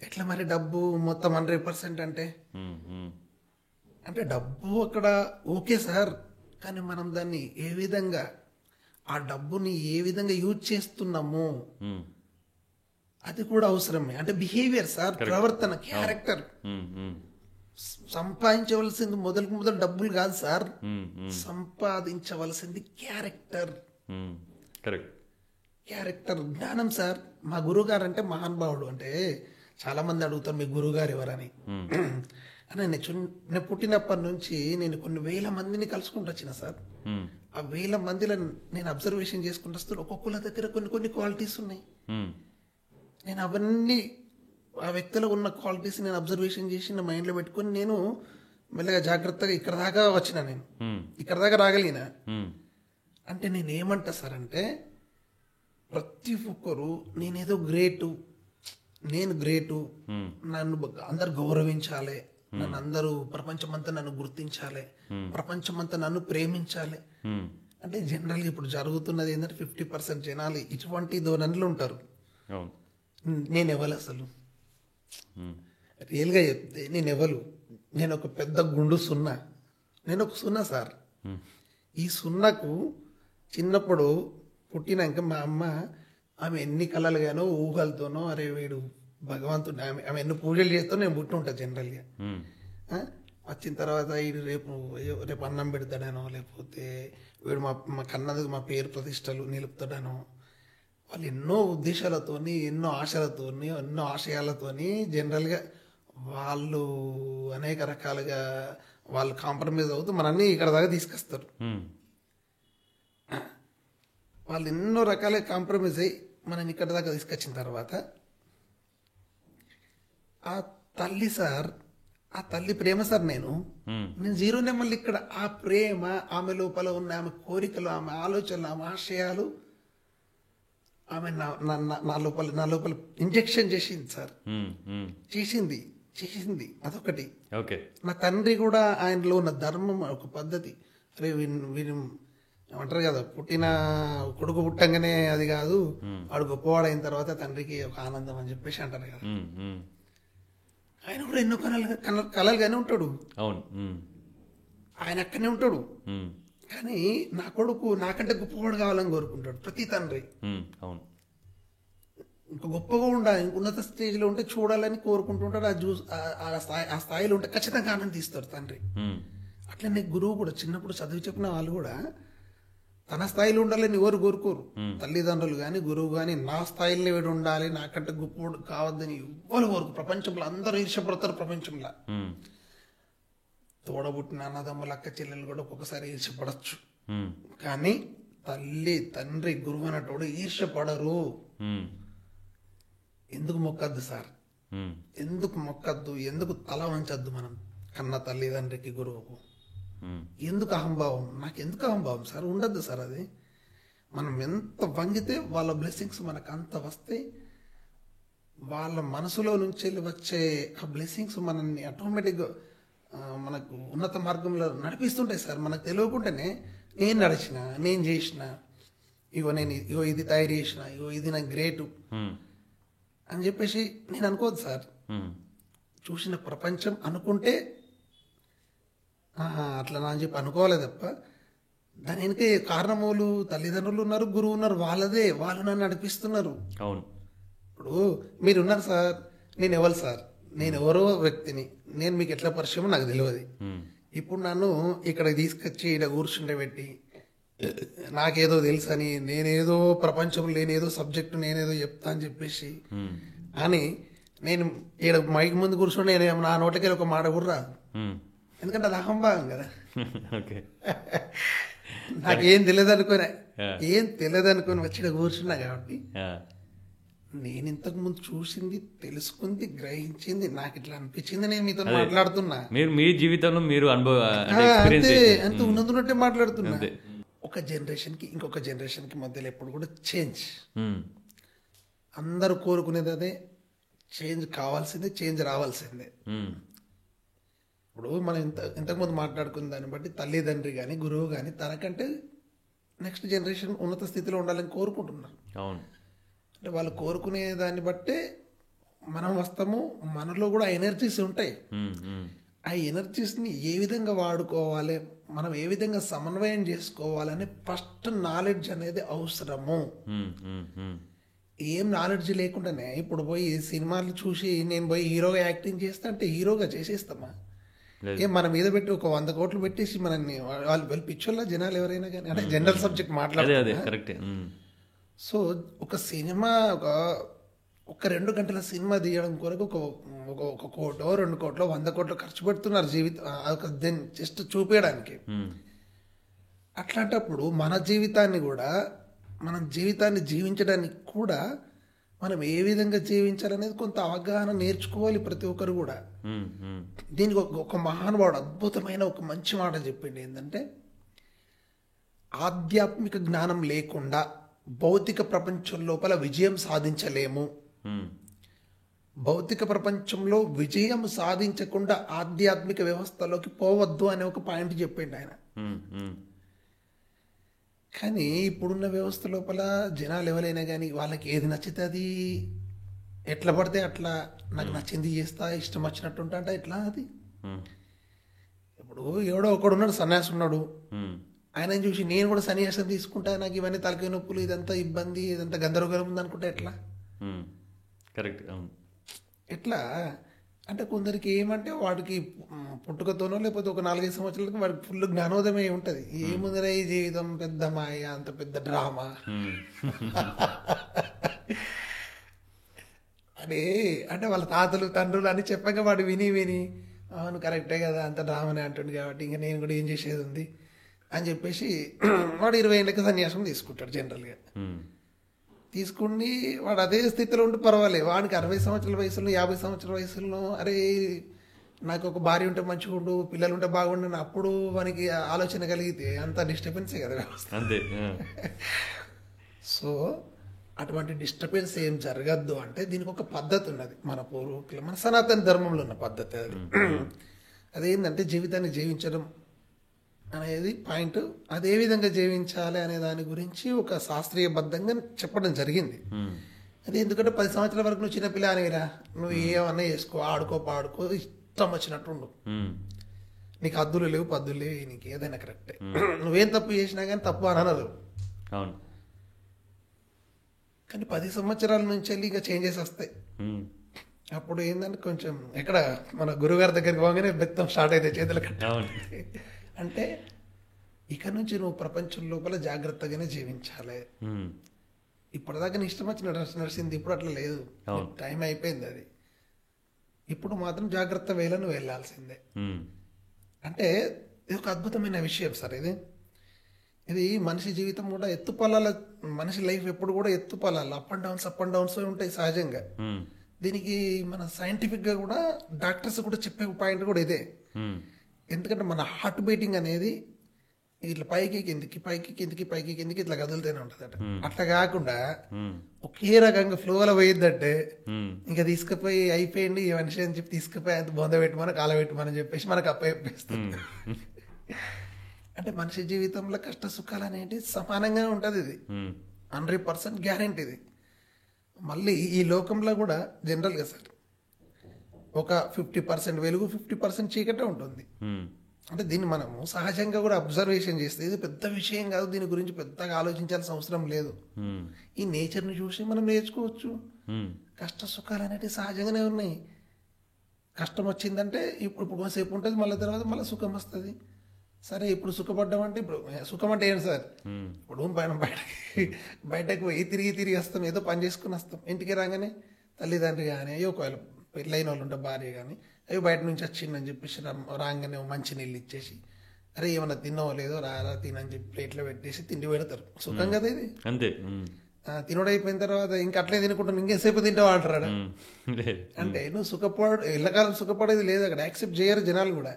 ఎట్లా మరి డబ్బు మొత్తం 100% అంటే? ఉమ్, ఉమ్, అంటే డబ్బు అక్కడ ఓకే సార్, కానీ మనం దాన్ని ఏ విధంగా, ఆ డబ్బుని ఏ విధంగా యూజ్ చేస్తున్నాము ఉమ్, అది కూడా అవసరమే. అంటే బిహేవియర్ సార్, ప్రవర్తన, క్యారెక్టర్. ఉమ్, ఉమ్, సంపాదించవలసింది మొదలు డబ్బులు కాదు సార్, ఉమ్, ఉమ్, సంపాదించవలసింది క్యారెక్టర్. ఉమ్, కరెక్ట్. క్యారెక్టర్ జ్ఞానం సార్. మా గురువుగారు అంటే మహానుభావుడు. అంటే చాలా మంది అడుగుతారు మీ గురువుగారు ఎవరని. ఉమ్, అని నేను పుట్టినప్పటి నుంచి నేను కొన్ని వేల మందిని కలుసుకుంటూ వచ్చిన సార్. ఉమ్, ఆ వేల మందిలో నేను అబ్జర్వేషన్ చేసుకుంటూ వస్తూ ఒక్కొక్కళ్ళ దగ్గర కొన్ని క్వాలిటీస్ ఉన్నాయి. ఉమ్, నేను అవన్నీ ఆ వ్యక్తిలో ఉన్న క్వాలిటీస్ నేను అబ్జర్వేషన్ చేసి నా మైండ్లో పెట్టుకొని నేను మెల్లగా జాగ్రత్తగా ఇక్కడ దాకా వచ్చిన. నేను ఉమ్, ఇక్కడ దాకా రాగలిగిన. ఉమ్, అంటే నేను ఏమంటా సార్ అంటే, ప్రతి ఒక్కరు నేనేదో గ్రేటు, నేను గ్రేటు, ఉమ్, నన్ను అందరు గౌరవించాలి, నన్ను అందరూ ప్రపంచమంతా నన్ను గుర్తించాలి, ప్రపంచమంతా నన్ను ప్రేమించాలి. ఉమ్, అంటే జనరల్గా ఇప్పుడు జరుగుతున్నది ఏంటంటే 50% జనాలు ఇటువంటి ధోరణిలో ఉంటారు. అవును. నేను ఎవరు అసలు ఉమ్, రియల్గా చెప్తే నేను ఎవరు? నేను ఒక పెద్ద గుండు సున్నా. నేను ఒక సున్నా సార్. ఉమ్, ఈ సున్నకు చిన్నప్పుడు పుట్టినాక మా అమ్మ, ఆమె ఎన్ని కళలుగానో ఊహలతోనో, అరే వీడు భగవంతుడు, ఆమె ఎన్ని పూజలు చేస్తో నేను పుట్టి ఉంటాను జనరల్గా. ఉమ్, వచ్చిన తర్వాత వీడు రేపు అన్నం పెడతాడనో, లేకపోతే వీడు మా కన్నది మా పేరు ప్రతిష్టలు నిలుపుతాడనో, వాళ్ళు ఎన్నో ఉద్దేశాలతోని, ఎన్నో ఆశలతోని, ఎన్నో ఆశయాలతోని జనరల్గా వాళ్ళు అనేక రకాలుగా వాళ్ళు కాంప్రమైజ్ అవుతూ మనల్ని ఇక్కడ దాకా తీసుకొస్తారు. ఉమ్, వాళ్ళు ఎన్నో రకాలుగా కాంప్రమైజ్ అయ్యి మనని ఇక్కడ దాకా తీసుకొచ్చిన తర్వాత ఆ తల్లి సార్, ఆ తల్లి ప్రేమ సార్, నేను ఉమ్, జీరోనే. మళ్ళీ ఇక్కడ ఆ ప్రేమ, ఆమె లోపల ఉన్న ఆమె కోరికలు, ఆమె ఆలోచనలు, ఆమె ఆశయాలు, ఆమె నా లోపల ఇంజెక్షన్ చేసింది సార్. ఉమ్, ఉమ్, చేసింది అదొకటి. ఓకే. నా తండ్రి కూడా ఆయనలో ఉన్న ధర్మం, ఒక పద్ధతి. అరే వీరు ఏమంటారు కదా, పుట్టిన కొడుకు పుట్టంగానే అది కాదు, వాడు గొప్పవాడైన తర్వాత తండ్రికి ఒక ఆనందం అని చెప్పేసి అంటారు కదా. ఉమ్, ఉమ్, ఆయన కూడా ఎన్నో కళలుగానే ఉంటాడు. అవును. ఉమ్, ఆయన అక్కడనే ఉంటాడు, ఉమ్, కానీ నా కొడుకు నాకంటే గొప్పవాడు కావాలని కోరుకుంటాడు ప్రతి తండ్రి. ఉమ్, అవును. ఇంకా గొప్పగా ఉండాలి, ఇంక ఉన్నత స్టేజ్లో ఉంటే చూడాలని కోరుకుంటుంటాడు. ఆ స్థాయిలో ఉంటే ఖచ్చితంగా ఆనందిస్తాడు తండ్రి. ఉమ్, అట్లనే గురువు కూడా చిన్నప్పుడు చదివి చెప్పిన వాళ్ళు కూడా తన స్థాయిలో ఉండాలని ఎవరు కోరుకోరు. తల్లిదండ్రులు కానీ గురువు కానీ నా స్థాయిలో వీడు ఉండాలి, నాకంటే గొప్పవాడు కావద్దని ఎవ్వరు కోరుకు. ప్రపంచంలో అందరూ ఈర్ష్యపడతారు. ప్రపంచంలో ఉమ్, తోడబుట్టిన అన్నదమ్ముల అక్క చెల్లెలు కూడా ఒక్కొక్కసారి ఈర్ష్యపడచ్చు, ఉమ్, కానీ తల్లి తండ్రి గురువు అన్నట్టు ఈర్ష్యపడరు. ఉమ్, ఎందుకు మొక్కద్దు సార్? ఉమ్, ఎందుకు మొక్కద్దు? ఎందుకు తల వంచద్దు మనం కన్న తల్లిదండ్రికి, గురువుకు? ఉమ్, ఎందుకు అహంభావం? నాకు ఎందుకు అహంభావం సార్? ఉండద్దు సార్. అది మనం ఎంత వంగితే వాళ్ళ బ్లెస్సింగ్స్ మనకు అంత వస్తే, వాళ్ళ మనసులో నుంచి వచ్చే ఆ బ్లెస్సింగ్స్ మనల్ని ఆటోమేటిక్గా మనకు ఉన్నత మార్గంలో నడిపిస్తుంటాయి సార్. మనకు తెలియకుండానే నేను నడిచిన, నేను చేసిన, ఇగో ఇది తయారు చేసిన, ఇగో ఇది నాకు గ్రేటు ఉమ్, అని చెప్పేసి నేను అనుకోదు సార్. ఉమ్, చూసిన ప్రపంచం అనుకుంటే అట్లా నా అని చెప్పి అనుకోవాలి తప్ప, దాని వెనక కారణములు తల్లిదండ్రులు ఉన్నారు, గురువు ఉన్నారు, వాళ్ళు నన్ను నడిపిస్తున్నారు. అవును. ఇప్పుడు మీరున్నారు సార్, నేను ఎవరు సార్? నేను ఎవరో వ్యక్తిని, నేను మీకు ఎట్లా పరిచయమో నాకు తెలియదు. ఉమ్, ఇప్పుడు నన్ను ఇక్కడ తీసుకొచ్చి ఇక్కడ కూర్చుంటే పెట్టి నాకేదో తెలుసని, నేనేదో ప్రపంచంలో నేనేదో సబ్జెక్టు నేనేదో చెప్తా అని చెప్పేసి ఉమ్, అని నేను ఇక్కడ మైక్ ముందు కూర్చొని నేను నా నోటికి ఒక మాట కూడా రాదు. ఉమ్, ఎందుకంటే అది అహంభావం కదా. ఓకే. నాకు ఏం తెలియదు అనుకుని వచ్చి ఇక్కడ కూర్చున్నా కాబట్టి, నేను ఇంతకు ముందు చూసింది, తెలుసుకుంది, గ్రహించింది, నాకు ఇట్లా అనిపించింది, నేను మీతో మాట్లాడుతున్నా. మీరు మీ జీవితంలో మీరు అనుభవం అంతే ఉన్నట్టే మాట్లాడుతున్నా. ఒక జనరేషన్కి ఇంకొక జనరేషన్కి మధ్యలో ఎప్పుడు కూడా చేంజ్. ఉమ్, అందరూ కోరుకునేది అదే, చేంజ్ కావాల్సిందే, చేంజ్ రావాల్సిందే. ఉమ్, ఇప్పుడు మనం ఇంతకుముందు మాట్లాడుకున్న దాన్ని బట్టి తల్లిదండ్రి కానీ గురువు కానీ తనకంటే నెక్స్ట్ జనరేషన్ ఉన్నత స్థితిలో ఉండాలని కోరుకుంటున్నారు. అవును. అంటే వాళ్ళు కోరుకునే దాన్ని బట్టే మనం వస్తాము. మనలో కూడా ఎనర్జీస్ ఉంటాయి. ఉమ్, ఉమ్, ఆ ఎనర్జీస్ని ఏ విధంగా వాడుకోవాలి, మనం ఏ విధంగా సమన్వయం చేసుకోవాలని ఫస్ట్ నాలెడ్జ్ అనేది అవసరము. ఉమ్, ఉమ్, ఉమ్, ఏం నాలెడ్జ్ లేకుండానే ఇప్పుడు పోయి సినిమాలు చూసి నేను పోయి హీరోగా యాక్టింగ్ చేస్తా అంటే హీరోగా చేసేస్తామా? లేదు. ఏం మన మీద పెట్టి ఒక 100 కోట్లు పెట్టేసి మనల్ని వాళ్ళు పిచ్చోళ్ళ జనాలు ఎవరైనా కానీ, అంటే జనరల్ సబ్జెక్ట్ అదే అదే మాట్లాడుతున్నా. కరెక్టే. ఉమ్, సో ఒక సినిమా ఒక 2 గంటల సినిమా తీయడం కొరకు ఒక కోటో 2 కోట్లో 100 కోట్లు ఖర్చు పెడుతున్నారు జీవితం జస్ట్ చూపించడానికి. ఉమ్, అట్లాంటప్పుడు మన జీవితాన్ని కూడా, మనం జీవితాన్ని జీవించడానికి కూడా మనం ఏ విధంగా జీవించాలనేది కొంత అవగాహన నేర్చుకోవాలి ప్రతి ఒక్కరు కూడా. ఉమ్, ఉమ్, దీనికి ఒక మహానుభావుడు అద్భుతమైన ఒక మంచి మాట చెప్పింది ఏంటంటే, ఆధ్యాత్మిక జ్ఞానం లేకుండా భౌతిక ప్రపంచం లోపల విజయం సాధించలేము. ఉమ్, భౌతిక ప్రపంచంలో విజయం సాధించకుండా ఆధ్యాత్మిక వ్యవస్థలోకి పోవద్దు అనే ఒక పాయింట్ చెప్పిండు ఆయన. ఉమ్, ఉమ్, కానీ ఇప్పుడున్న వ్యవస్థ లోపల జనాలు ఎవరైనా కానీ వాళ్ళకి ఏది నచ్చితే అది ఎట్లా పడితే అట్లా, నాకు నచ్చింది చేస్తా, ఇష్టం వచ్చినట్టు ఉంటా అంటే ఎట్లా అది? ఉమ్, ఇప్పుడు ఎవడో ఒకడు ఉన్నాడు, సన్యాసి ఉన్నాడు, ఉమ్, ఆయన చూసి నేను కూడా సన్యాసం తీసుకుంటా, నాకు ఇవన్నీ తలకాయ నొప్పులు, ఇదంతా ఇబ్బంది, ఇదంతా గందరగోళం ఉంది అనుకుంటే ఎట్లా? ఉమ్, కరెక్ట్. అవును. ఎట్లా అంటే కొందరికి ఏమంటే వాడికి పుట్టుకతోనో లేకపోతే ఒక 4-5 సంవత్సరాలకి వాడికి ఫుల్ జ్ఞానోదయం ఉంటుంది. ఏముందిరా ఈ జీవితం, పెద్ద మాయ, అంత పెద్ద డ్రామా ఉమ్, అని, అంటే వాళ్ళ తాతలు తండ్రులు అని చెప్పాక వాడు విని విని అవును కరెక్టే కదా, అంత డ్రామానే అంటుంది కాబట్టి ఇంకా నేను కూడా ఏం చేసేది ఉంది అని చెప్పేసి వాడు 20 ఏళ్ళకి సన్యాసం తీసుకుంటాడు జనరల్గా. ఉమ్, తీసుకుని వాడు అదే స్థితిలో ఉంటే పర్వాలేదు. వాడికి 60 సంవత్సరాల వయసులో, 50 సంవత్సరాల వయసులో అరే నాకు ఒక భార్య ఉంటే మంచిగా ఉండు, పిల్లలు ఉంటే బాగుండు అని అప్పుడు వానికి ఆలోచన కలిగితే అంత డిస్టర్బెన్సే కదా వ్యవస్థ. అంతే. సో అటువంటి డిస్టర్బెన్స్ ఏం జరగద్దు అంటే దీనికి ఒక పద్ధతి ఉన్నది. మన పూర్వీకులు, మన సనాతన ధర్మంలో ఉన్న పద్ధతి అది. అదేంటంటే జీవితాన్ని జీవించడం అనేది పాయింట్. అదే విధంగా జీవించాలి అనే దాని గురించి ఒక శాస్త్రీయబద్ధంగా చెప్పడం జరిగింది. అది ఎందుకంటే 10 సంవత్సరాల వరకు నువ్వు చిన్నపిల్ల అనేవిరా, నువ్వు ఏమన్నా చేసుకో, ఆడుకో పాడుకో, ఇష్టం వచ్చినట్టు ఉండు, నీకు హద్దులు లేవు పద్దులు లేవు, నీకు ఏదైనా కరెక్టే, నువ్వేం తప్పు చేసినా కానీ తప్పు అనరు. అవును. కానీ 10 సంవత్సరాల నుంచి వెళ్ళి ఇంకా చేంజెస్ వస్తాయి. అప్పుడు ఏంటంటే కొంచెం ఎక్కడ మన గురుగారి దగ్గరికి పోగానే బెత్తం స్టార్ట్ అయితే చేతులు కట్ట. అంటే ఇక నుంచి నువ్వు ప్రపంచం లోపల జాగ్రత్తగానే జీవించాలి. ఇప్పటిదాకా నీ ఇష్టం వచ్చిన నడిచింది, ఇప్పుడు అట్లా లేదు, టైం అయిపోయింది అది. ఇప్పుడు మాత్రం జాగ్రత్త వేళ నువ్వు వెళ్ళాల్సిందే. అంటే ఇది ఒక అద్భుతమైన విషయం సార్. ఇది మనిషి జీవితం కూడా ఎత్తుపల్లాల, మనిషి లైఫ్ ఎప్పుడు కూడా ఎత్తుపల్లాలి, అప్ అండ్ డౌన్స్ ఉంటాయి సహజంగా. దీనికి మన సైంటిఫిక్ గా కూడా డాక్టర్స్ కూడా చెప్పే పాయింట్ కూడా ఇదే. ఎందుకంటే మన హార్ట్ బీటింగ్ అనేది ఇట్లా పైకి కిందికి పైకి కిందికి పైకి కిందికి ఇట్లా కదులుతూనే ఉంటుందట. అట్లా కాకుండా ఒకే రకంగా ఫ్లోలో పోయిద్దంటే ఇంకా తీసుకుపోయి అయిపోయింది ఈ మనిషి అని చెప్పి తీసుకుపోయి అంత బొంద పెట్టమని కాల పెట్టమని చెప్పేసి మనకు అప్పయిస్తుంది. అంటే మనిషి జీవితంలో కష్ట సుఖాలు అనేవి సమానంగా ఉంటుంది. ఇది 100% గ్యారెంటీ. ఇది మళ్ళీ ఈ లోకంలో కూడా జనరల్గా సార్ ఒక 50% వెలుగు 50% చీకటే ఉంటుంది. అంటే దీన్ని మనము సహజంగా కూడా అబ్జర్వేషన్ చేస్తే ఇది పెద్ద విషయం కాదు, దీని గురించి పెద్దగా ఆలోచించాల్సిన అవసరం లేదు. ఈ నేచర్ని చూసి మనం నేర్చుకోవచ్చు. కష్ట సుఖాలు అనేవి సహజంగానే ఉన్నాయి. కష్టం వచ్చిందంటే ఇప్పుడు కొంతసేపు ఉంటుంది, మళ్ళీ తర్వాత మళ్ళీ సుఖం వస్తుంది. సరే ఇప్పుడు సుఖపడ్డామంటే, ఇప్పుడు సుఖం అంటే ఏంటి సార్, ఇప్పుడు బయటకు పోయి తిరిగి వస్తాం, ఏదో పని చేసుకుని వస్తాం, ఇంటికి రాగానే తల్లిదండ్రి కానీ అయ్యో ఒకవేళ పెళ్ళైన వాళ్ళు ఉంటే భార్య కానీ అయ్యో బయట నుంచి వచ్చిందని చెప్పేసి రాగానే మంచి నీళ్ళు ఇచ్చేసి అరే ఏమన్నా తిన్నావో లేదో రా తినని చెప్పి ప్లేట్లో పెట్టేసి తిండి పెడతారు. సుఖం కదా ఇది. అంతే. తినడం అయిపోయిన తర్వాత ఇంకా అట్లే తినుకుంటాను, ఇంకేసేపు తింటావు అంటారా? అంటే నువ్వు ఎల్లకాలం సుఖపడేది లేదు అక్కడ, యాక్సెప్ట్ చేయరు జనాలు కూడా.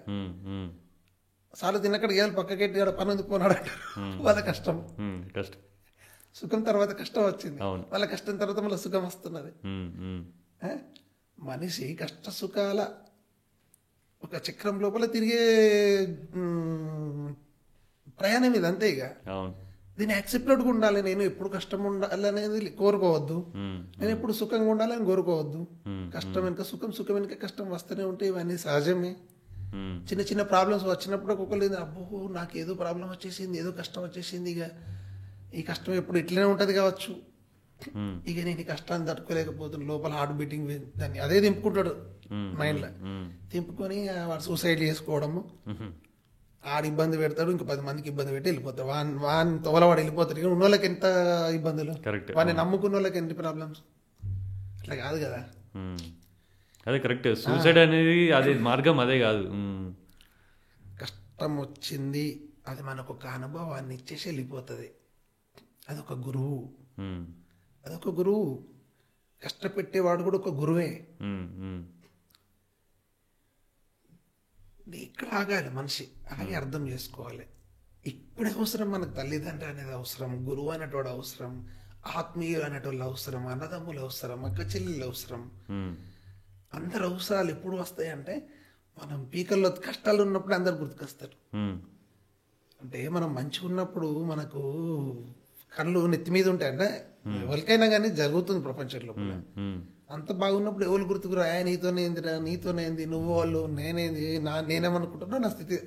సార్లు తిన్నక్కడ ఏళ్ళు పక్కకెట్టి పని ఉంది పోనాడు అంటారు. వాళ్ళ కష్టం కష్టం. సుఖం తర్వాత కష్టం వచ్చింది, అవును. వాళ్ళ కష్టం తర్వాత మళ్ళీ సుఖం వస్తున్నది. ఆ? మనిషి కష్ట సుఖాల ఒక చక్రం లోపల తిరిగే ప్రయాణం ఇది, అంతే. ఇక అవును. దీన్ని యాక్సెప్టెడ్గా ఉండాలి. నేను ఎప్పుడు కష్టం ఉండాలనేది కోరుకోవద్దు, నేను ఎప్పుడు సుఖంగా ఉండాలని కోరుకోవద్దు. కష్టం వెనుక సుఖం, సుఖం వెనుక కష్టం వస్తూనే ఉంటే ఇవన్నీ సహజమే. చిన్న చిన్న ప్రాబ్లమ్స్ వచ్చినప్పుడు ఒక్కొక్కరు అబ్బో నాకు ఏదో ప్రాబ్లం వచ్చేసింది, ఏదో కష్టం వచ్చేసింది, ఇక ఈ కష్టం ఎప్పుడు ఇట్లనే ఉంటుంది కావచ్చు, ఇక నేను ఈ కష్టాన్ని తట్టుకోలేకపోతున్నాను, లోపల హార్ట్ బీటింగ్ దాన్ని అదే దింపుకుంటాడు మైండ్లో. దింపుకొని వాడు సూసైడ్ చేసుకోవడము, ఆడు ఇబ్బంది పెడతాడు, ఇంక 10 మందికి ఇబ్బంది పెట్టి వెళ్ళిపోతాడు. వాని తోలవాడు వెళ్ళిపోతాడు. ఇక ఉన్న వాళ్ళకి ఎంత ఇబ్బందులు, వాడిని నమ్ముకున్న వాళ్ళకి ఎన్ని ప్రాబ్లమ్స్. అట్లా కాదు కదా. అదే కరెక్ట్. సూసైడ్ అనేది అది మార్గం అదే కాదు. కష్టం వచ్చింది, అది మనకు ఒక అనుభవాన్ని ఇచ్చేసి వెళ్ళిపోతుంది. అదొక గురువు, అదొక గురువు. కష్టపెట్టేవాడు కూడా ఒక గురువే. ఇక్కడ ఆగాలి మనిషి, ఆగి అర్థం చేసుకోవాలి. ఇప్పుడే అవసరం మనకు తల్లిదండ్రి అనేది అవసరం, గురువు అనేటోడు అవసరం, ఆత్మీయులు అనేటోళ్ళు అవసరం, అన్నదమ్ములు అవసరం, అక్క చెల్లెళ్ళు అవసరం. అందరు అవసరాలు ఎప్పుడు వస్తాయంటే మనం పీకల్లో కష్టాలు ఉన్నప్పుడు అందరు గుర్తుకొస్తారు. అంటే మనం మంచిగా ఉన్నప్పుడు మనకు కళ్ళు నెత్తి మీద ఉంటాయి. అంటే ఎవరికైనా కానీ జరుగుతుంది ప్రపంచంలో. అంత బాగున్నప్పుడు ఎవరు గుర్తుకురా, నీతోనేందిరా, నీతోనేంది, నువ్వు వాళ్ళు, నేనేంది, నేనేమనుకుంటున్నా, నా స్థితి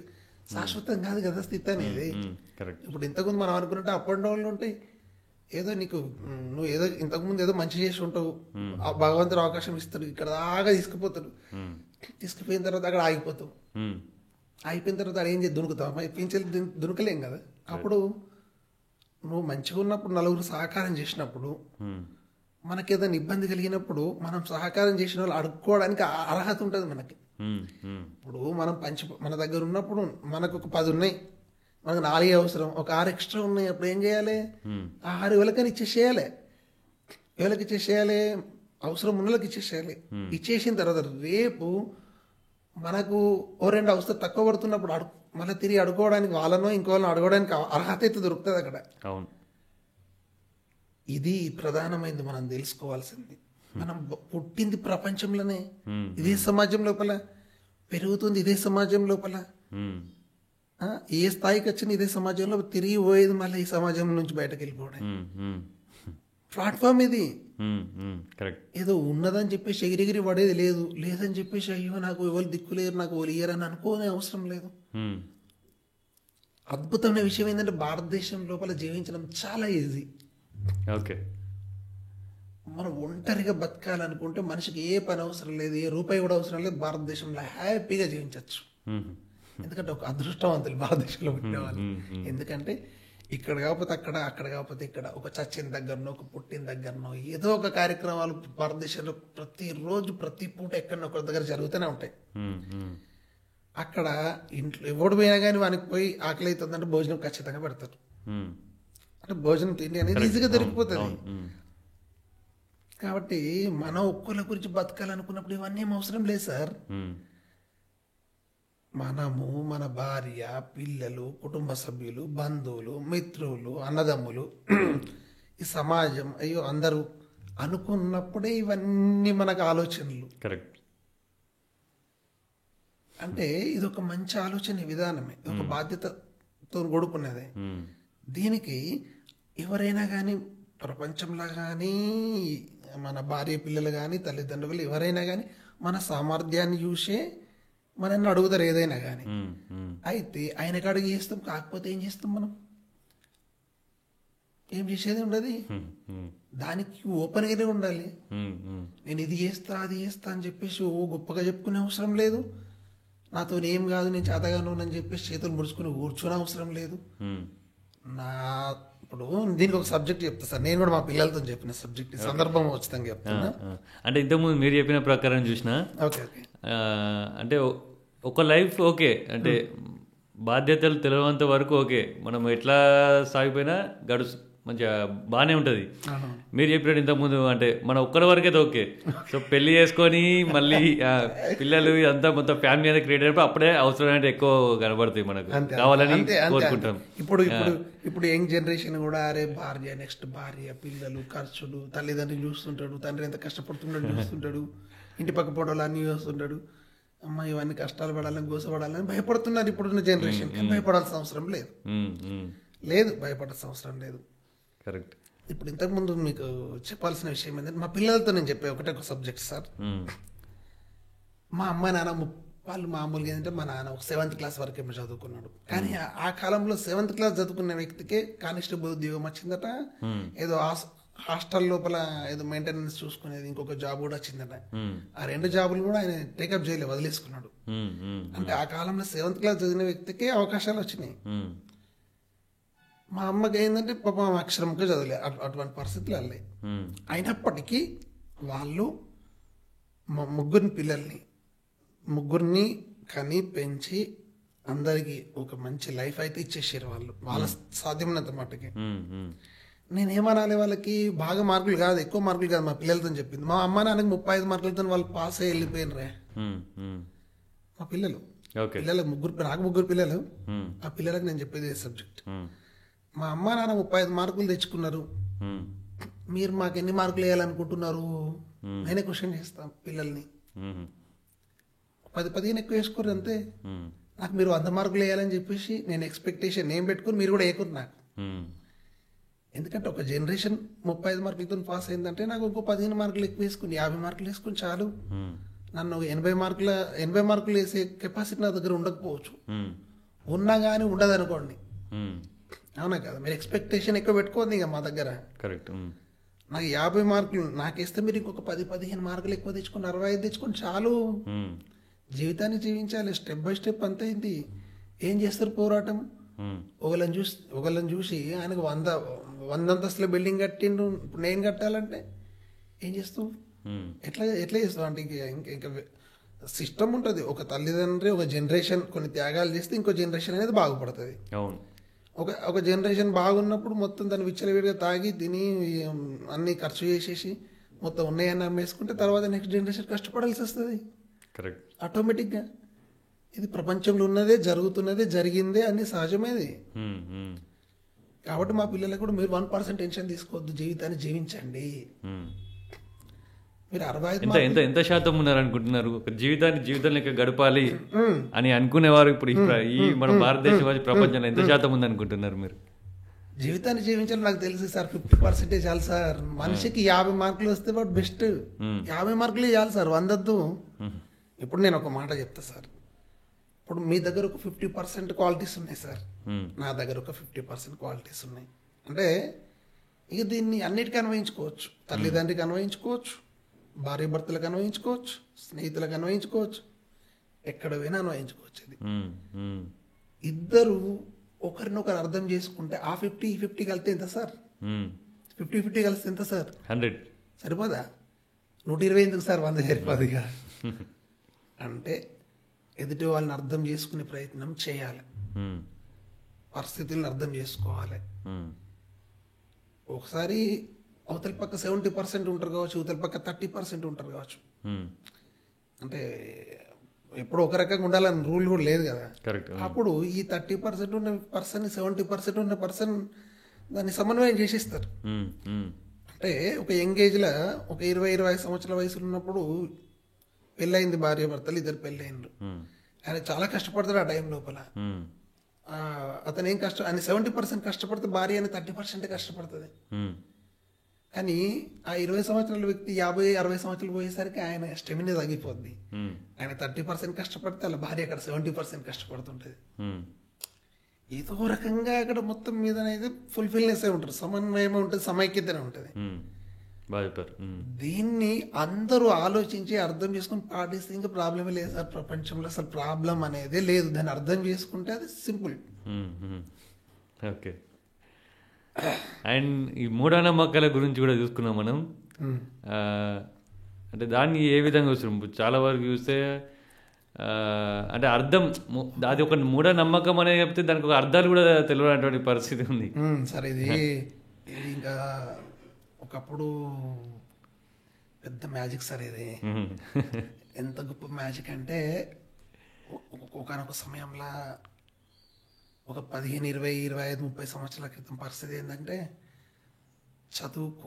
శాశ్వతం కాదు కదా స్థితి అనేది. ఇప్పుడు ఇంతకుముందు మనం అనుకున్నట్టు అప్ అండ్ డౌన్లు ఉంటాయి. ఏదో నీకు నువ్వు ఏదో ఇంతకుముందు ఏదో మంచి చేసి ఉంటావు, భగవంతుడు అవకాశం ఇస్తాడు, ఇక్కడ దాకా తీసుకుపోతాడు. తీసుకుపోయిన తర్వాత అక్కడ ఆగిపోతావు. ఆగిపోయిన తర్వాత అక్కడ ఏం చేసి దునుకుతావు, పెంచి దునకలేం కదా. అప్పుడు నువ్వు మంచిగా ఉన్నప్పుడు నలుగురు సహకారం చేసినప్పుడు, మనకి ఏదైనా ఇబ్బంది కలిగినప్పుడు మనం సహకారం చేసిన వాళ్ళు అడుక్కోవడానికి అర్హత ఉంటుంది మనకి. ఇప్పుడు మనం మన దగ్గర ఉన్నప్పుడు మనకు ఒక 10 ఉన్నాయి, మనకు 4 అవసరం, ఒక 6 ఎక్స్ట్రా ఉన్నాయి. అప్పుడు ఏం చేయాలి, ఆ 6 ఎవరికైనా ఇచ్చేసేయాలి. ఎవరికి ఇచ్చేసేయాలి, అవసరం ఉన్న వాళ్ళకి ఇచ్చేసేయాలి. ఇచ్చేసిన తర్వాత రేపు మనకు ఓ 2 అవసరం తక్కువ పడుతున్నప్పుడు మళ్ళీ తిరిగి అడుకోవడానికి వాళ్ళనో ఇంకోళ్ళని అడగడానికి అర్హత అయితే దొరుకుతుంది అక్కడ. ఇది ప్రధానమైనది మనం తెలుసుకోవాల్సింది. మనం పుట్టింది ప్రపంచంలోనే, ఇదే సమాజం లోపల పెరుగుతుంది, ఇదే సమాజం లోపల ఏ స్థాయికి వచ్చిన ఇదే సమాజంలో తిరిగి పోయేది మళ్ళీ ఈ సమాజం నుంచి బయటకు వెళ్ళిపోవడం. ప్లాట్ఫామ్ ఇది. ఏదో ఉన్నదని చెప్పేసి ఎగిరిగిరి పడేది లేదు, లేదని చెప్పేసి అయ్యో నాకు ఎవరు దిక్కులేరు, నాకు ఎవరు ఇయ్యరని అనుకోనే అవసరం లేదు. అద్భుతమైన విషయం ఏంటంటే భారతదేశం లోపల జీవించడం చాలా ఈజీ. ఓకే, మనం ఒంటరిగా బతకాలనుకుంటే మనిషికి ఏ పని అవసరం లేదు, ఏ రూపాయి కూడా అవసరం లేదు, భారతదేశంలో హ్యాపీగా జీవించవచ్చు. ఎందుకంటే ఒక అదృష్టవంతులు భారతదేశంలో ఉండేవాళ్ళు. ఎందుకంటే ఇక్కడ కాకపోతే అక్కడ, అక్కడ కాకపోతే ఇక్కడ, ఒక చచ్చిన దగ్గరనో ఒక పుట్టిన దగ్గరనో ఏదో ఒక కార్యక్రమాలు భారతదేశంలో ప్రతిరోజు ప్రతి పూట ఎక్కడో ఒక దగ్గర జరుగుతూనే ఉంటాయి. అక్కడ ఇంట్లో ఎవడు పోయినా కానీ వానికి పోయి ఆకలి అవుతుందంటే భోజనం ఖచ్చితంగా పెడతారు. అంటే భోజనం తిండి అనేది ఈజీగా దొరికిపోతుంది. కాబట్టి మనం ఒక్కళ్ళ గురించి బతకాలనుకున్నప్పుడు ఇవన్నీ ఏం అవసరం లేదు సార్. మనము, మన భార్య, పిల్లలు, కుటుంబ సభ్యులు, బంధువులు, మిత్రులు, అన్నదమ్ములు, ఈ సమాజం, అయ్యో అందరూ అనుకున్నప్పుడే ఇవన్నీ మనకు ఆలోచనలు. కరెక్ట్. అంటే ఇది ఒక మంచి ఆలోచన విధానమే, ఒక బాధ్యతతో కూడుకున్నదే. దీనికి ఎవరైనా కానీ ప్రపంచంలో కానీ మన భార్య పిల్లలు కానీ తల్లిదండ్రులు ఎవరైనా కానీ మన సామర్థ్యాన్ని చూసే మనల్ని అడుగుతారు ఏదైనా కానీ. అయితే ఆయనకు అడుగు చేస్తాం, కాకపోతే ఏం చేస్తాం, మనం ఏం చేసేది ఉండదు. దానికి ఓపెన్గానే ఉండాలి. నేను ఇది చేస్తా అది చేస్తా అని చెప్పేసి ఓ గొప్పగా చెప్పుకునే అవసరం లేదు. నాతో ఏం కాదు, నేను చేతగాను అని చెప్పేసి చేతులు ముడుచుకుని కూర్చునే అవసరం లేదు. ఇప్పుడు దీనికి ఒక సబ్జెక్ట్ చెప్తా సార్, నేను కూడా మా పిల్లలతో చెప్పిన సబ్జెక్ట్ సందర్భం ఖచ్చితంగా చెప్తున్నా. అంటే ఇంతకుముందు మీరు చెప్పిన ప్రకారం చూసిన, అంటే ఒక లైఫ్ ఓకే, అంటే బాధ్యతలు తెలియనంత వరకు ఓకే, మనం ఎట్లా సాగిపోయినా మంచిగా బాగానే ఉంటుంది. అవును. మీరు చెప్పినట్టు ఇంతకుముందు అంటే మన ఒక్కరి వరకైతే ఓకే. సో పెళ్లి చేసుకొని మళ్ళీ పిల్లలు అంతా మొత్తం ఫ్యామిలీ అనేది క్రియేట్ అయినప్పుడు అప్పుడే అవసరం అంటే ఎక్కువ కనబడుతాయి మనకు, అంతే కావాలని అంతే అంతే కోరుకుంటాం. ఇప్పుడు ఇప్పుడు ఇప్పుడు యంగ్ జనరేషన్ కూడా అరే భార్య నెక్స్ట్ భార్య పిల్లలు ఖర్చులు తల్లిదండ్రులు చూస్తుంటాడు, తండ్రి ఎంత కష్టపడుతున్నాడు చూస్తుంటాడు, ఇంటి పక్క పొడవలు అన్ని చూస్తుంటాడు, అమ్మ ఇవన్నీ కష్టాలు పడాలని గోసపడాలని భయపడుతున్నారు ఇప్పుడున్న జనరేషన్. భయపడాల్సిన అవసరం లేదు, లేదు భయపడాల్సిన అవసరం లేదు. కరెక్ట్. ఇప్పుడు ఇంతకుముందు మీకు చెప్పాల్సిన విషయం ఏంటంటే మా పిల్లలతో నేను చెప్పే ఒకటే ఒక సబ్జెక్ట్ సార్. మా అమ్మ నాన్న వాళ్ళు మామూలుగా ఏంటంటే మా నాన్న ఒక 7th క్లాస్ వరకు ఏమో చదువుకున్నాడు, కానీ ఆ కాలంలో 7th క్లాస్ చదువుకున్న వ్యక్తికే కానిస్టేబుల్ ఉద్యోగం వచ్చిందట, ఏదో హాస్టల్ లోపల ఏదో మెయింటెనెన్స్ చూసుకునేది ఇంకొక జాబ్ కూడా వచ్చిందట. ఆ 2 జాబులు కూడా ఆయన టేకప్ చేయలే, వదిలేసుకున్నాడు. అంటే ఆ కాలంలో 7th క్లాస్ చదివిన వ్యక్తికే అవకాశాలు వచ్చినాయి. మా అమ్మకి ఏంటంటే పాపం అక్షరంగా చదవలే, అటువంటి పరిస్థితులు వెళ్ళాయి. అయినప్పటికీ వాళ్ళు ముగ్గురిని కని పెంచి అందరికి ఒక మంచి లైఫ్ అయితే ఇచ్చేసారు వాళ్ళు, వాళ్ళ సాధ్యమైనంత మట్టుకి. నేనేమనాలి, వాళ్ళకి బాగా మార్కులు కాదు, ఎక్కువ మార్కులు కాదు, మా పిల్లలతో చెప్పింది. మా అమ్మ నాన్నకి 35 మార్కులతో వాళ్ళు పాస్ అయ్యి వెళ్ళిపోయినరే మా పిల్లలు. పిల్లలకు నాకు ముగ్గురు పిల్లలు. ఆ పిల్లలకు నేను చెప్పేది సబ్జెక్ట్. మా అమ్మ నాన్న 35 మార్కులు తెచ్చుకున్నారు, మీరు మాకు ఎన్ని మార్కులు వేయాలనుకుంటున్నారు? నేనే క్వశ్చన్ చేస్తాను పిల్లల్ని. 10-15 ఎక్కువ వేసుకోరు అంతే. నాకు మీరు 100 మార్కులు వేయాలని చెప్పేసి నేను ఎక్స్పెక్టేషన్ ఏం పెట్టుకుని మీరు కూడా వేయకూరు నాకు. ఎందుకంటే ఒక జనరేషన్ 35 మార్కులతో పాస్ అయిందంటే నాకు ఇంకో 15 మార్కులు ఎక్కువ వేసుకుని 50 మార్కులు వేసుకుని చాలు. నన్ను 80 మార్కులు వేసే కెపాసిటీ నా దగ్గర ఉండకపోవచ్చు, ఉన్నా కానీ ఉండదు అనుకోండి. అవునా కదా? మీరు ఎక్స్పెక్టేషన్ ఎక్కువ పెట్టుకోండి ఇక మా దగ్గర. కరెక్ట్. నాకు 50 మార్కులు నాకేస్తే మీరు ఇంకొక 10-15 మార్కులు ఎక్కువ తెచ్చుకొని 65 తెచ్చుకొని చాలు. జీవితాన్ని జీవించాలి, స్టెప్ బై స్టెప్. అంతే. ఇది ఏం చేస్తారు పోరాటం? ఒకళ్ళని చూసి ఆయనకు 100 అంతస్తుల బిల్డింగ్ కట్టిండు, ఇప్పుడు నేను కట్టాలంటే ఏం చేస్తావు? ఎట్లా చేస్తావు? అంటే ఇంకా సిస్టమ్ ఉంటుంది. ఒక తల్లిదండ్రి ఒక జనరేషన్ కొన్ని త్యాగాలు చేస్తే ఇంకో జనరేషన్ అనేది బాగుపడుతుంది. ఒక జనరేషన్ బాగున్నప్పుడు మొత్తం దాన్ని విచ్చలవిడిగా తాగి తిని అన్ని ఖర్చు చేసేసి మొత్తం ఉన్నాయని అమ్మేసుకుంటే తర్వాత నెక్స్ట్ జనరేషన్ కష్టపడాల్సి వస్తుంది ఆటోమేటిక్గా. ఇది ప్రపంచంలో ఉన్నదే, జరుగుతున్నదే, జరిగిందే, అన్ని సహజమేది. కాబట్టి మా పిల్లలకు కూడా మీరు 1% టెన్షన్ తీసుకోవద్దు, జీవితాన్ని జీవించండి. మీరు 65 ఎంత శాతం ఉన్నారు అనుకుంటున్నారు జీవితం లెక్క గడపాలి అని అనుకునేవారు ఇప్పుడు ఈ మన భారతదేశం ప్రపంచంలో ఎంత శాతం ఉంది అనుకుంటున్నారు మీరు? జీవితాన్ని జీవించాలి నాకు తెలుసు సార్, 50% చాలు సార్. మనిషికి 50 మార్కులు వస్తే వాడు బెస్ట్. 50 మార్కులే చాలు సార్, 100. ఇప్పుడు నేను ఒక మాట చెప్తా సార్. ఇప్పుడు మీ దగ్గర ఒక 50% క్వాలిటీస్ ఉన్నాయి సార్, నా దగ్గర ఒక 50% క్వాలిటీస్ ఉన్నాయి. అంటే ఇక దీన్ని అన్నిటికీ అన్వయించుకోవచ్చు. తల్లిదండ్రికి అన్వయించుకోవచ్చు, భార్య భర్తలకు అన్వయించుకోవచ్చు, స్నేహితులకు అన్వయించుకోవచ్చు, ఎక్కడ పోయినా అన్వయించుకోవచ్చు. ఇది ఇద్దరు ఒకరినొకరు అర్థం చేసుకుంటే ఆ 50-50 కలిస్తే ఎంత సార్? 50-50 కలిస్తే ఎంత సార్? 100 సరిపోదా? 120 ఎందుకు సార్? 100 సరిపోదు. ఇక అంటే ఎదుటి వాళ్ళని అర్థం చేసుకునే ప్రయత్నం చేయాలి, పరిస్థితులను అర్థం చేసుకోవాలి. ఒకసారి అవతల పక్క 70% ఉంటారు కావచ్చు, అవతల పక్క 30% ఉంటారు కావచ్చు. అంటే ఎప్పుడు ఒక రకంగా ఉండాలని రూల్ కూడా లేదు కదా. అప్పుడు ఈ 30% ఉన్న పర్సన్ 70% ఉన్న పర్సన్ దాన్ని సమన్వయం చేసేస్తారు. అంటే ఒక యంగ్ ఏజ్లో ఒక 20-25 సంవత్సరాల వయసులో ఉన్నప్పుడు పెళ్ళయింది, భార్య భర్తలు ఇద్దరు పెళ్ళయిండ్రు. ఆయన చాలా కష్టపడతాడు ఆ టైం లోపల. అతను ఏం ఆయన 70% కష్టపడితే భార్య అని 30% కష్టపడుతుంది. కానీ ఆ 20 సంవత్సరాల వ్యక్తి 50-60 సంవత్సరాలు పోయేసరికి ఆయన స్టెమినా తగ్గిపోద్ది. ఆయన 30% కష్టపడితే అలా భార్య అక్కడ 70% కష్టపడుతుంటది. ఏదో రకంగా అక్కడ మొత్తం మీద అనేది ఫుల్ఫిల్నెస్ ఉంటుంది, సమన్వయం ఉంటుంది, సమైక్యతనే ఉంటుంది. దీన్ని అందరూ ఆలోచించి అర్థం చేసుకుని పాటిస్తే ఇంకా ప్రాబ్లమే లేదు సార్. ప్రపంచంలో అసలు ప్రాబ్లం అనేదే లేదు. దాన్ని అర్థం చేసుకుంటే అది సింపుల్. ఓకే. అండ్ ఈ మూఢనమ్మకాల గురించి కూడా చూసుకున్నాం మనం. అంటే దాన్ని ఏ విధంగా చూస్తున్నాం? చాలా వరకు చూస్తే అంటే అర్థం, అది ఒక మూఢనమ్మకం అనేది చెప్తే దానికి ఒక అర్థాలు కూడా తెలియనటువంటి పరిస్థితి ఉంది. సార్ ఇది ఇది ఇంకా ఒకప్పుడు పెద్ద మ్యాజిక్ సార్ ఇది. ఎంత గొప్ప మ్యాజిక్ అంటే ఒకనొక సమయంలో ఒక 15, 20, 25, 30 సంవత్సరాల క్రితం పరిస్థితి ఏంటంటే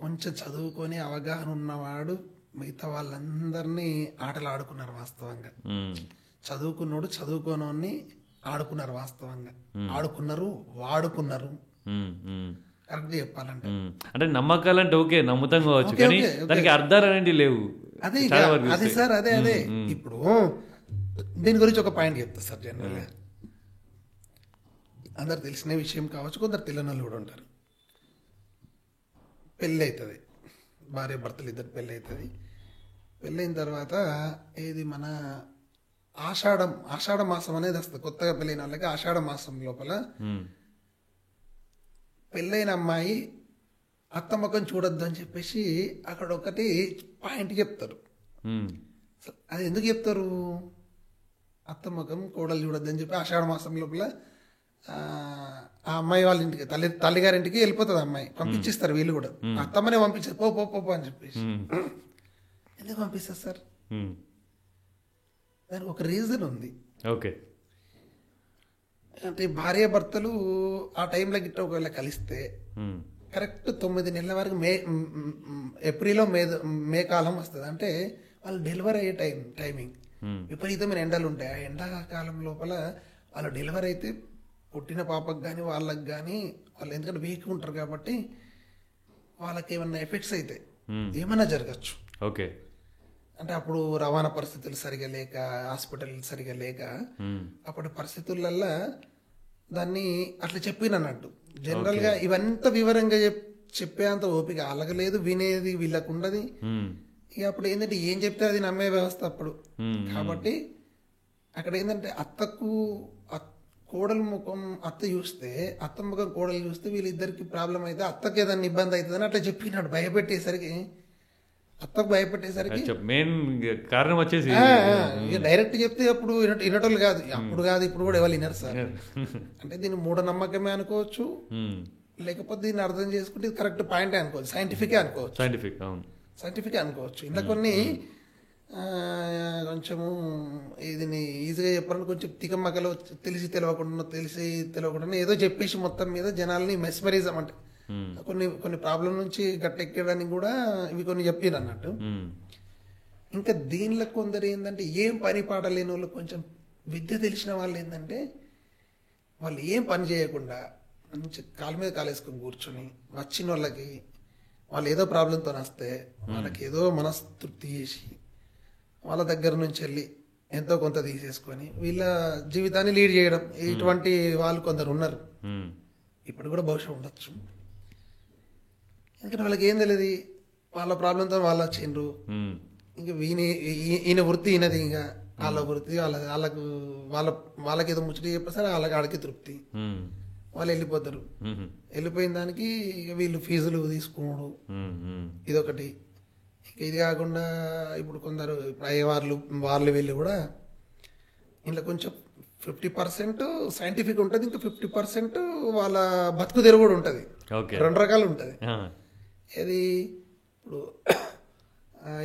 కొంచెం చదువుకొని అవగాహన ఉన్నవాడు మిగతా వాళ్ళందరినీ ఆటలు ఆడుకున్నారు వాస్తవంగా. చదువుకున్నాడు చదువుకోనోని ఆడుకున్నారు వాస్తవంగా. ఆడుకున్నారు, వాడుకున్నారు. కరెక్ట్ చెప్పాలంటే అంటే నమ్మకాలంటే ఓకే నమ్ముతాం కావచ్చు, కానీ దానికి అర్థాలు అనేవి లేవు. అదే అదే సార్, అదే అదే. ఇప్పుడు దీని గురించి ఒక పాయింట్ చెప్తా సార్. జనరల్గా అందరు తెలిసిన విషయం కావచ్చు, కొందరు తెలియని వాళ్ళు కూడా ఉంటారు. పెళ్ళి అవుతుంది, భార్య భర్తలు ఇద్దరు పెళ్ళి అవుతుంది. పెళ్ళైన తర్వాత ఏది మన ఆషాఢ మాసం అనేది వస్తుంది. కొత్తగా పెళ్ళైన వాళ్ళకి ఆషాఢ మాసం లోపల పెళ్ళైన అమ్మాయి అత్తమ్మకం చూడొద్దు అని చెప్పేసి అక్కడ ఒకటి పాయింట్ చెప్తారు. అది ఎందుకు చెప్తారు? అత్తమ్మకం కోడలు చూడొద్దు అని చెప్పి ఆషాఢ మాసం లోపల ఆ అమ్మాయి వాళ్ళ ఇంటికి తల్లిగారింటికి వెళ్ళిపోతుంది అమ్మాయి. పంపించేస్తారు వీళ్ళు కూడా. అత్తమ్మనే పంపించారు, పో పో పో అని చెప్పేసి. ఎందుకు పంపిస్తారు సార్? దానికి ఒక రీజన్ ఉంది. ఓకే, అంటే భార్య భర్తలు ఆ టైంలో గిట్ట ఒకవేళ కలిస్తే కరెక్ట్ 9 నెలల వరకు ఏప్రిల్లో మే కాలం వస్తుంది. అంటే వాళ్ళు డెలివరీ అయ్యే టైమింగ్ విపరీతమైన ఎండలు ఉంటాయి. ఆ ఎండాకాలం లోపల వాళ్ళు డెలివరీ అయితే పుట్టిన పాపకు కానీ వాళ్ళకి కానీ వాళ్ళు ఎందుకంటే వీక్ ఉంటారు కాబట్టి వాళ్ళకి ఏమన్నా ఎఫెక్ట్స్ అయితే ఏమన్నా జరగచ్చు. ఓకే, అంటే అప్పుడు రవాణా పరిస్థితులు సరిగా లేక, హాస్పిటల్ సరిగా లేక, అప్పటి పరిస్థితులల్లో దాన్ని అట్లా చెప్పినట్టు. జనరల్గా ఇవంతా వివరంగా చెప్పేంత ఓపిక అలగలేదు, వినేది వీళ్ళకు ఉండదు. ఇక అప్పుడు ఏంటంటే ఏం చెప్తే అది నమ్మే వ్యవస్థ అప్పుడు. కాబట్టి అక్కడ ఏంటంటే అత్తకు కోడలు ముఖం అత్త చూస్తే, అత్త ముఖం కోడలు చూస్తే వీళ్ళిద్దరికి ప్రాబ్లం అయితే అత్తకి ఏదైనా ఇబ్బంది అవుతుందని అట్లా చెప్పినాడు. భయపెట్టేసరికి అత్తకు భయపెట్టేసరికి మెయిన్ కారణం వచ్చేసి డైరెక్ట్ చెప్తే అప్పుడు వినటోళ్ళు కాదు. అప్పుడు కాదు, ఇప్పుడు కూడా ఎవరు వినరు సార్. అంటే దీన్ని మూఢనమ్మకమే అనుకోవచ్చు, లేకపోతే దీన్ని అర్థం చేసుకుంటే ఇది కరెక్ట్ పాయింటే అనుకోవచ్చు, సైంటిఫికే అనుకోవచ్చు. సైంటిఫికే అనుకోవచ్చు. ఇలా కొన్ని కొంచెము ఇది ఈజీగా చెప్పాలని కొంచెం తికమ్మకలో తెలిసి తెలియకుండా ఏదో చెప్పేసి మొత్తం మీద జనాల్ని మెస్మరిజం అంటే కొన్ని ప్రాబ్లం నుంచి గట్టెక్కడానికి కూడా ఇవి కొన్ని చెప్పారు అన్నట్టు. ఇంకా దీనిలో కొందరు ఏంటంటే ఏం పని పాడలేని వాళ్ళు, కొంచెం విద్య తెలిసిన వాళ్ళు ఏంటంటే వాళ్ళు ఏం పని చేయకుండా మంచి కాలు మీద కాలేసుకొని కూర్చొని వచ్చిన వాళ్ళకి వాళ్ళు ఏదో ప్రాబ్లంతో వస్తే వాళ్ళకి ఏదో మనస్తృప్తి చేసి వాళ్ళ దగ్గర నుంచి వెళ్ళి ఎంతో కొంత తీసేసుకొని వీళ్ళ జీవితాన్ని లీడ్ చేయడం, ఇటువంటి వాళ్ళు కొందరు ఉన్నారు. ఇప్పుడు కూడా బహుశా ఉండొచ్చు. ఎందుకంటే వాళ్ళకి ఏం తెలియదు, వాళ్ళ ప్రాబ్లంతో వాళ్ళు వచ్చిండ్రు. ఇంకా ఈయన వృత్తి ఈయనది, ఇంకా వాళ్ళ వృత్తి వాళ్ళకి ఏదో ముచ్చట చెప్పేసరి వాళ్ళకి ఆడికి తృప్తి, వాళ్ళు వెళ్ళిపోతారు. వెళ్ళిపోయిన దానికి ఇక వీళ్ళు ఫీజులు తీసుకోవడం ఇదొకటి. ఇంకా ఇది కాకుండా ఇప్పుడు కొందరు వాళ్ళు వీళ్ళు కూడా ఇంట్లో కొంచెం 50% సైంటిఫిక్ ఉంటుంది, ఇంకా 50% వాళ్ళ బతుకు తెరువు కూడా ఉంటుంది. 2 రకాలు ఉంటుంది. ఇది ఇప్పుడు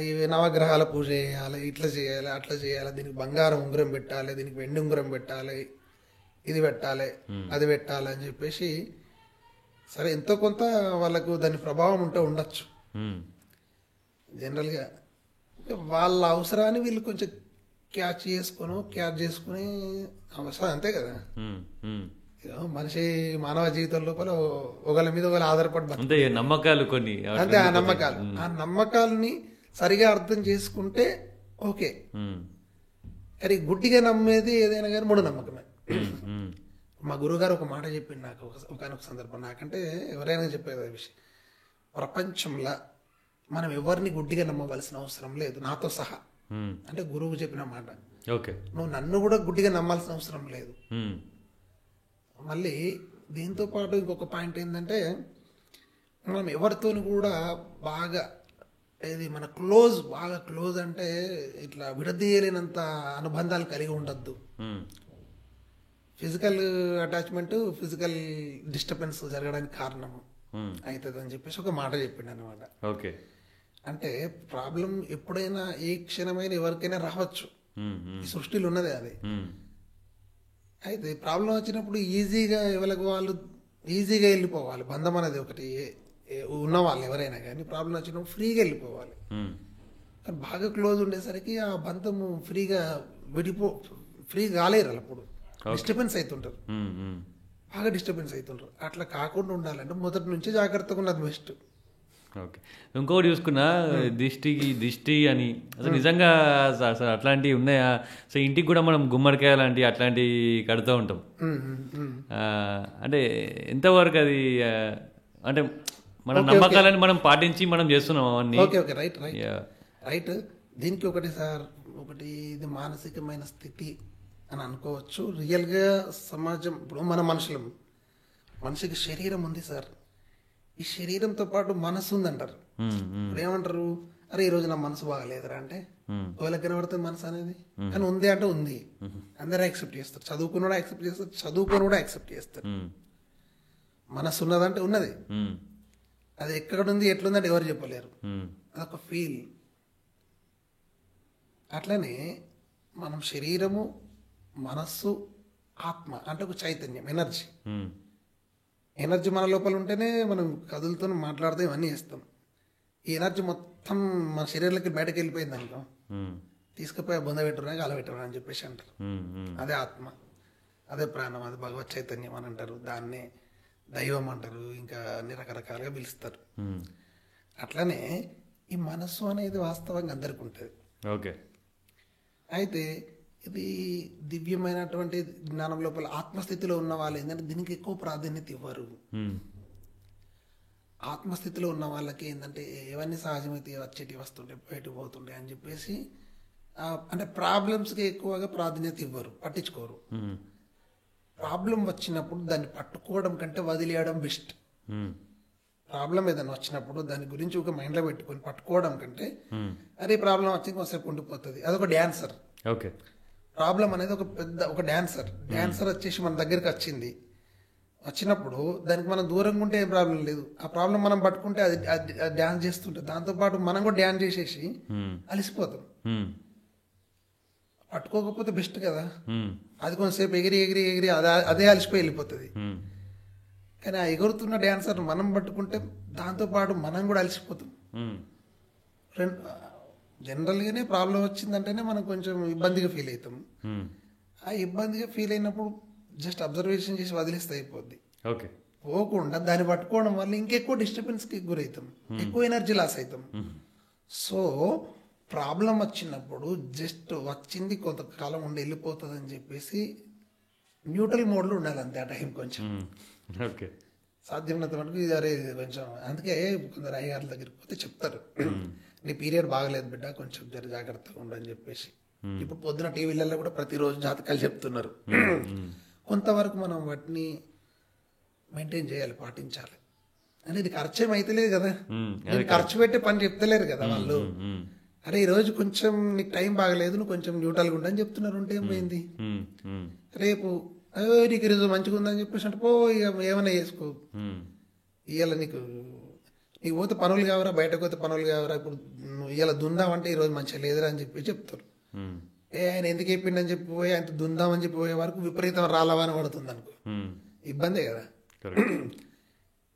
ఇవి నవగ్రహాల పూజ చేయాలి, ఇట్లా చేయాలి, అట్లా చేయాలి, దీనికి బంగారం ఉంగరం పెట్టాలి, దీనికి వెండి ఉంగరం పెట్టాలి, ఇది పెట్టాలి, అది పెట్టాలి అని చెప్పేసి సరే ఎంతో కొంత వాళ్ళకు దాని ప్రభావం ఉంటే ఉండొచ్చు. జనరల్గా వాళ్ళ అవసరాన్ని వీళ్ళు కొంచెం క్యాచ్ చేసుకుని అవసరం అంతే కదా. మనిషి మానవ జీవితం లోపల ఒకళ్ళ మీద ఒకళ్ళు ఆధారపడి నమ్మకాలు కొన్ని అంతే. ఆ నమ్మకాలని సరిగా అర్థం చేసుకుంటే ఓకే. కానీ గుడ్డిగా నమ్మేది ఏదైనా కానీ మూఢనమ్మకమే. మా గురువుగారు ఒక మాట చెప్పింది నాకు ఒకనొక సందర్భం. నాకంటే ఎవరైనా చెప్పేది విషయం, ప్రపంచంలో మనం ఎవరిని గుడ్డిగా నమ్మవలసిన అవసరం లేదు, నాతో సహా. అంటే గురువు చెప్పిన మాట. నువ్వు నన్ను కూడా గుడ్డిగా నమ్మాల్సిన అవసరం లేదు. మళ్ళీ దీంతో పాటు ఇంకొక పాయింట్ ఏంటంటే మనం ఎవరితోని కూడా బాగా మన బాగా క్లోజ్ అంటే ఇట్లా విడదీయలేనంత అనుబంధాలు కలిగి ఉండద్దు. ఫిజికల్ అటాచ్మెంట్ ఫిజికల్ డిస్టర్బెన్స్ జరగడానికి కారణము. అవుతుంది అని చెప్పేసి ఒక మాట చెప్పిండు అనమాట. ఓకే. అంటే ప్రాబ్లం ఎప్పుడైనా ఏ క్షణమైనా ఎవరికైనా రావచ్చు, ఈ సృష్టిలో ఉన్నదే అది. అయితే ప్రాబ్లం వచ్చినప్పుడు ఈజీగా ఎవరికి వాళ్ళు ఈజీగా వెళ్ళిపోవాలి. బంధం అనేది ఒకటి ఉన్న వాళ్ళు ఎవరైనా కానీ ప్రాబ్లం వచ్చినప్పుడు ఫ్రీగా వెళ్ళిపోవాలి. కానీ బాగా క్లోజ్ ఉండేసరికి ఆ బంధము ఫ్రీగా ఫ్రీగా కాలేరు. అప్పుడు డిస్టర్బెన్స్ అవుతుంటారు, బాగా డిస్టర్బెన్స్ అవుతుంటారు. అట్లా కాకుండా ఉండాలంటే మొదటి నుంచి జాగ్రత్తగా ఉన్నది బెస్ట్. ఓకే. ఇంకోటి చూసుకున్నా, దిష్టి అని అసలు నిజంగా అసలు అట్లాంటివి ఉన్నాయా? సో ఇంటికి కూడా మనం గుమ్మడికాయ లాంటివి అట్లాంటివి కడుతూ ఉంటాం. అంటే ఎంతవరకు అది అంటే మన నమ్మకాలని మనం పాటించి మనం చేస్తున్నాం అవన్నీ. Okay okay right right right. దీనికి ఒకటి సార్, ఒకటి ఇది మానసికమైన స్థితి అని అనుకోవచ్చు. రియల్గా సమాజం ఇప్పుడు మన మనిషికి శరీరం ఉంది సార్, ఈ శరీరంతో పాటు మనసు ఉందంటారు. ఇప్పుడు ఏమంటారు, అరే ఈ రోజు నా మనసు బాగాలేదురా అంటే వాళ్ళకి కనబడుతుంది మనసు అనేది. కానీ ఉంది అంటే ఉంది, అందరూ యాక్సెప్ట్ చేస్తారు. చదువుకుని కూడా యాక్సెప్ట్ చేస్తారు, చదువుకొని కూడా యాక్సెప్ట్ చేస్తారు. మనసు ఉన్నదంటే ఉన్నది, అది ఎక్కడుంది ఎట్లుందంటే ఎవరు చెప్పలేరు, అదొక ఫీల్. అట్లనే మనం శరీరము, మనస్సు, ఆత్మ అంటే ఒక చైతన్యం, ఎనర్జీ మన లోపల ఉంటేనే మనం కదులుతూ మాట్లాడుతూ ఇవన్నీ చేస్తాం. ఈ ఎనర్జీ మొత్తం మన శరీరంలోకి బయటకు వెళ్ళిపోయింది అనుకో, తీసుకుపోయి బొంద పెట్టురా కాలబెట్టురా అని చెప్పేసి అంటారు. అదే ఆత్మ, అదే ప్రాణం, అది భగవత్ చైతన్యం అని అంటారు. దాన్నే దైవం అంటారు, ఇంకా అన్ని రకరకాలుగా పిలుస్తారు. అట్లనే ఈ మనస్సు అనేది వాస్తవంగా అందరికి ఉంటుంది. ఓకే. అయితే ఇది దివ్యమైనటువంటి జ్ఞానం లోపల ఆత్మస్థితిలో ఉన్న వాళ్ళు ఏంటంటే దీనికి ఎక్కువ ప్రాధాన్యత ఇవ్వరు. ఆత్మస్థితిలో ఉన్న వాళ్ళకి ఏంటంటే ఇవన్నీ సహజమైతే వచ్చేటి వస్తుండే బయటకు పోతుండే అని చెప్పేసి అంటే ప్రాబ్లమ్స్కి ఎక్కువగా ప్రాధాన్యత ఇవ్వరు, పట్టించుకోరు. ప్రాబ్లం వచ్చినప్పుడు దాన్ని పట్టుకోవడం కంటే వదిలేయడం బెస్ట్. ప్రాబ్లం ఏదైనా వచ్చినప్పుడు దాని గురించి ఒక మైండ్లో పెట్టుకొని పట్టుకోవడం కంటే అరే ప్రాబ్లం వచ్చి కొంతసేపు ఉండిపోతుంది, అదొక డాన్సర్. ఓకే. ప్రాబ్లం అనేది ఒక డాన్సర్ వచ్చేసి మన దగ్గరికి వచ్చినప్పుడు దానికి మనం దూరంగా ఉంటే ఏం ప్రాబ్లం లేదు. ఆ ప్రాబ్లం మనం పట్టుకుంటే అది డాన్స్ చేస్తుంటుంది, దాంతోపాటు మనం కూడా డాన్స్ చేసేసి అలసిపోతాం. పట్టుకోకపోతే బెస్ట్ కదా, అది కొంతసేపు ఎగిరి ఎగిరి ఎగిరి అదే అలసిపోయి వెళ్ళిపోతుంది. కానీ ఆ ఎగురుతున్న డాన్సర్ మనం పట్టుకుంటే దాంతోపాటు మనం కూడా అలసిపోతాం. జనరల్గానే ప్రాబ్లం వచ్చిందంటేనే మనం కొంచెం ఇబ్బందిగా ఫీల్ అవుతాం. ఆ ఇబ్బందిగా ఫీల్ అయినప్పుడు జస్ట్ అబ్జర్వేషన్ చేసి వదిలేస్తే అయిపోద్ది. ఓకే. పోకుండా దాన్ని పట్టుకోవడం వల్ల ఇంకెక్కువ డిస్టర్బెన్స్కి గురవుతాం, ఎక్కువ ఎనర్జీ లాస్ అవుతాం. సో ప్రాబ్లం వచ్చినప్పుడు జస్ట్ వచ్చింది కొంతకాలం ఉండి వెళ్ళిపోతుంది అని చెప్పేసి న్యూట్రల్ మోడ్లో ఉండాలి అంతే ఆ టైం కొంచెం. ఓకే. సాధ్యమైనంత వరకు ఇది అరే కొంచెం, అందుకే కొందరు అయ్యగారుల దగ్గరికి పోతే చెప్తారు, నీ పీరియడ్ బాగలేదు బిడ్డ, కొంచెం జాగ్రత్తగా ఉండని చెప్పేసి. ఇప్పుడు పొద్దున టీవీలలో కూడా ప్రతిరోజు జాతకాలు చెప్తున్నారు. కొంతవరకు మనం వాటిని మెయింటైన్ చేయాలి, పాటించాలి. అంటే ఇది ఖర్చు అయితలేదు కదా, ఖర్చు పెట్టే పని చెప్తలేరు కదా వాళ్ళు. అరే ఈ రోజు కొంచెం నీకు టైం బాగలేదు, నువ్వు కొంచెం న్యూట్రల్గా ఉండని చెప్తున్నారు. ఉంటే ఏమైంది, రేపు నీకు ఈరోజు మంచిగా ఉందని చెప్పేసి అంటే పో ఇక ఏమైనా చేసుకో. ఇవాళ నీకు పోతే పనులు కావరా, బయటకు పోతే పనులు కావరా, ఇప్పుడు ఇవాళ దుందామంటే ఈరోజు మంచిగా లేదురా అని చెప్పి చెప్తారు. ఆయన ఎందుకు చెప్పిండని చెప్పిపోయి ఆయన దుందామని చెప్పిపోయే వరకు విపరీతం రాలవాని పడుతుంది అనుకో, ఇబ్బందే కదా.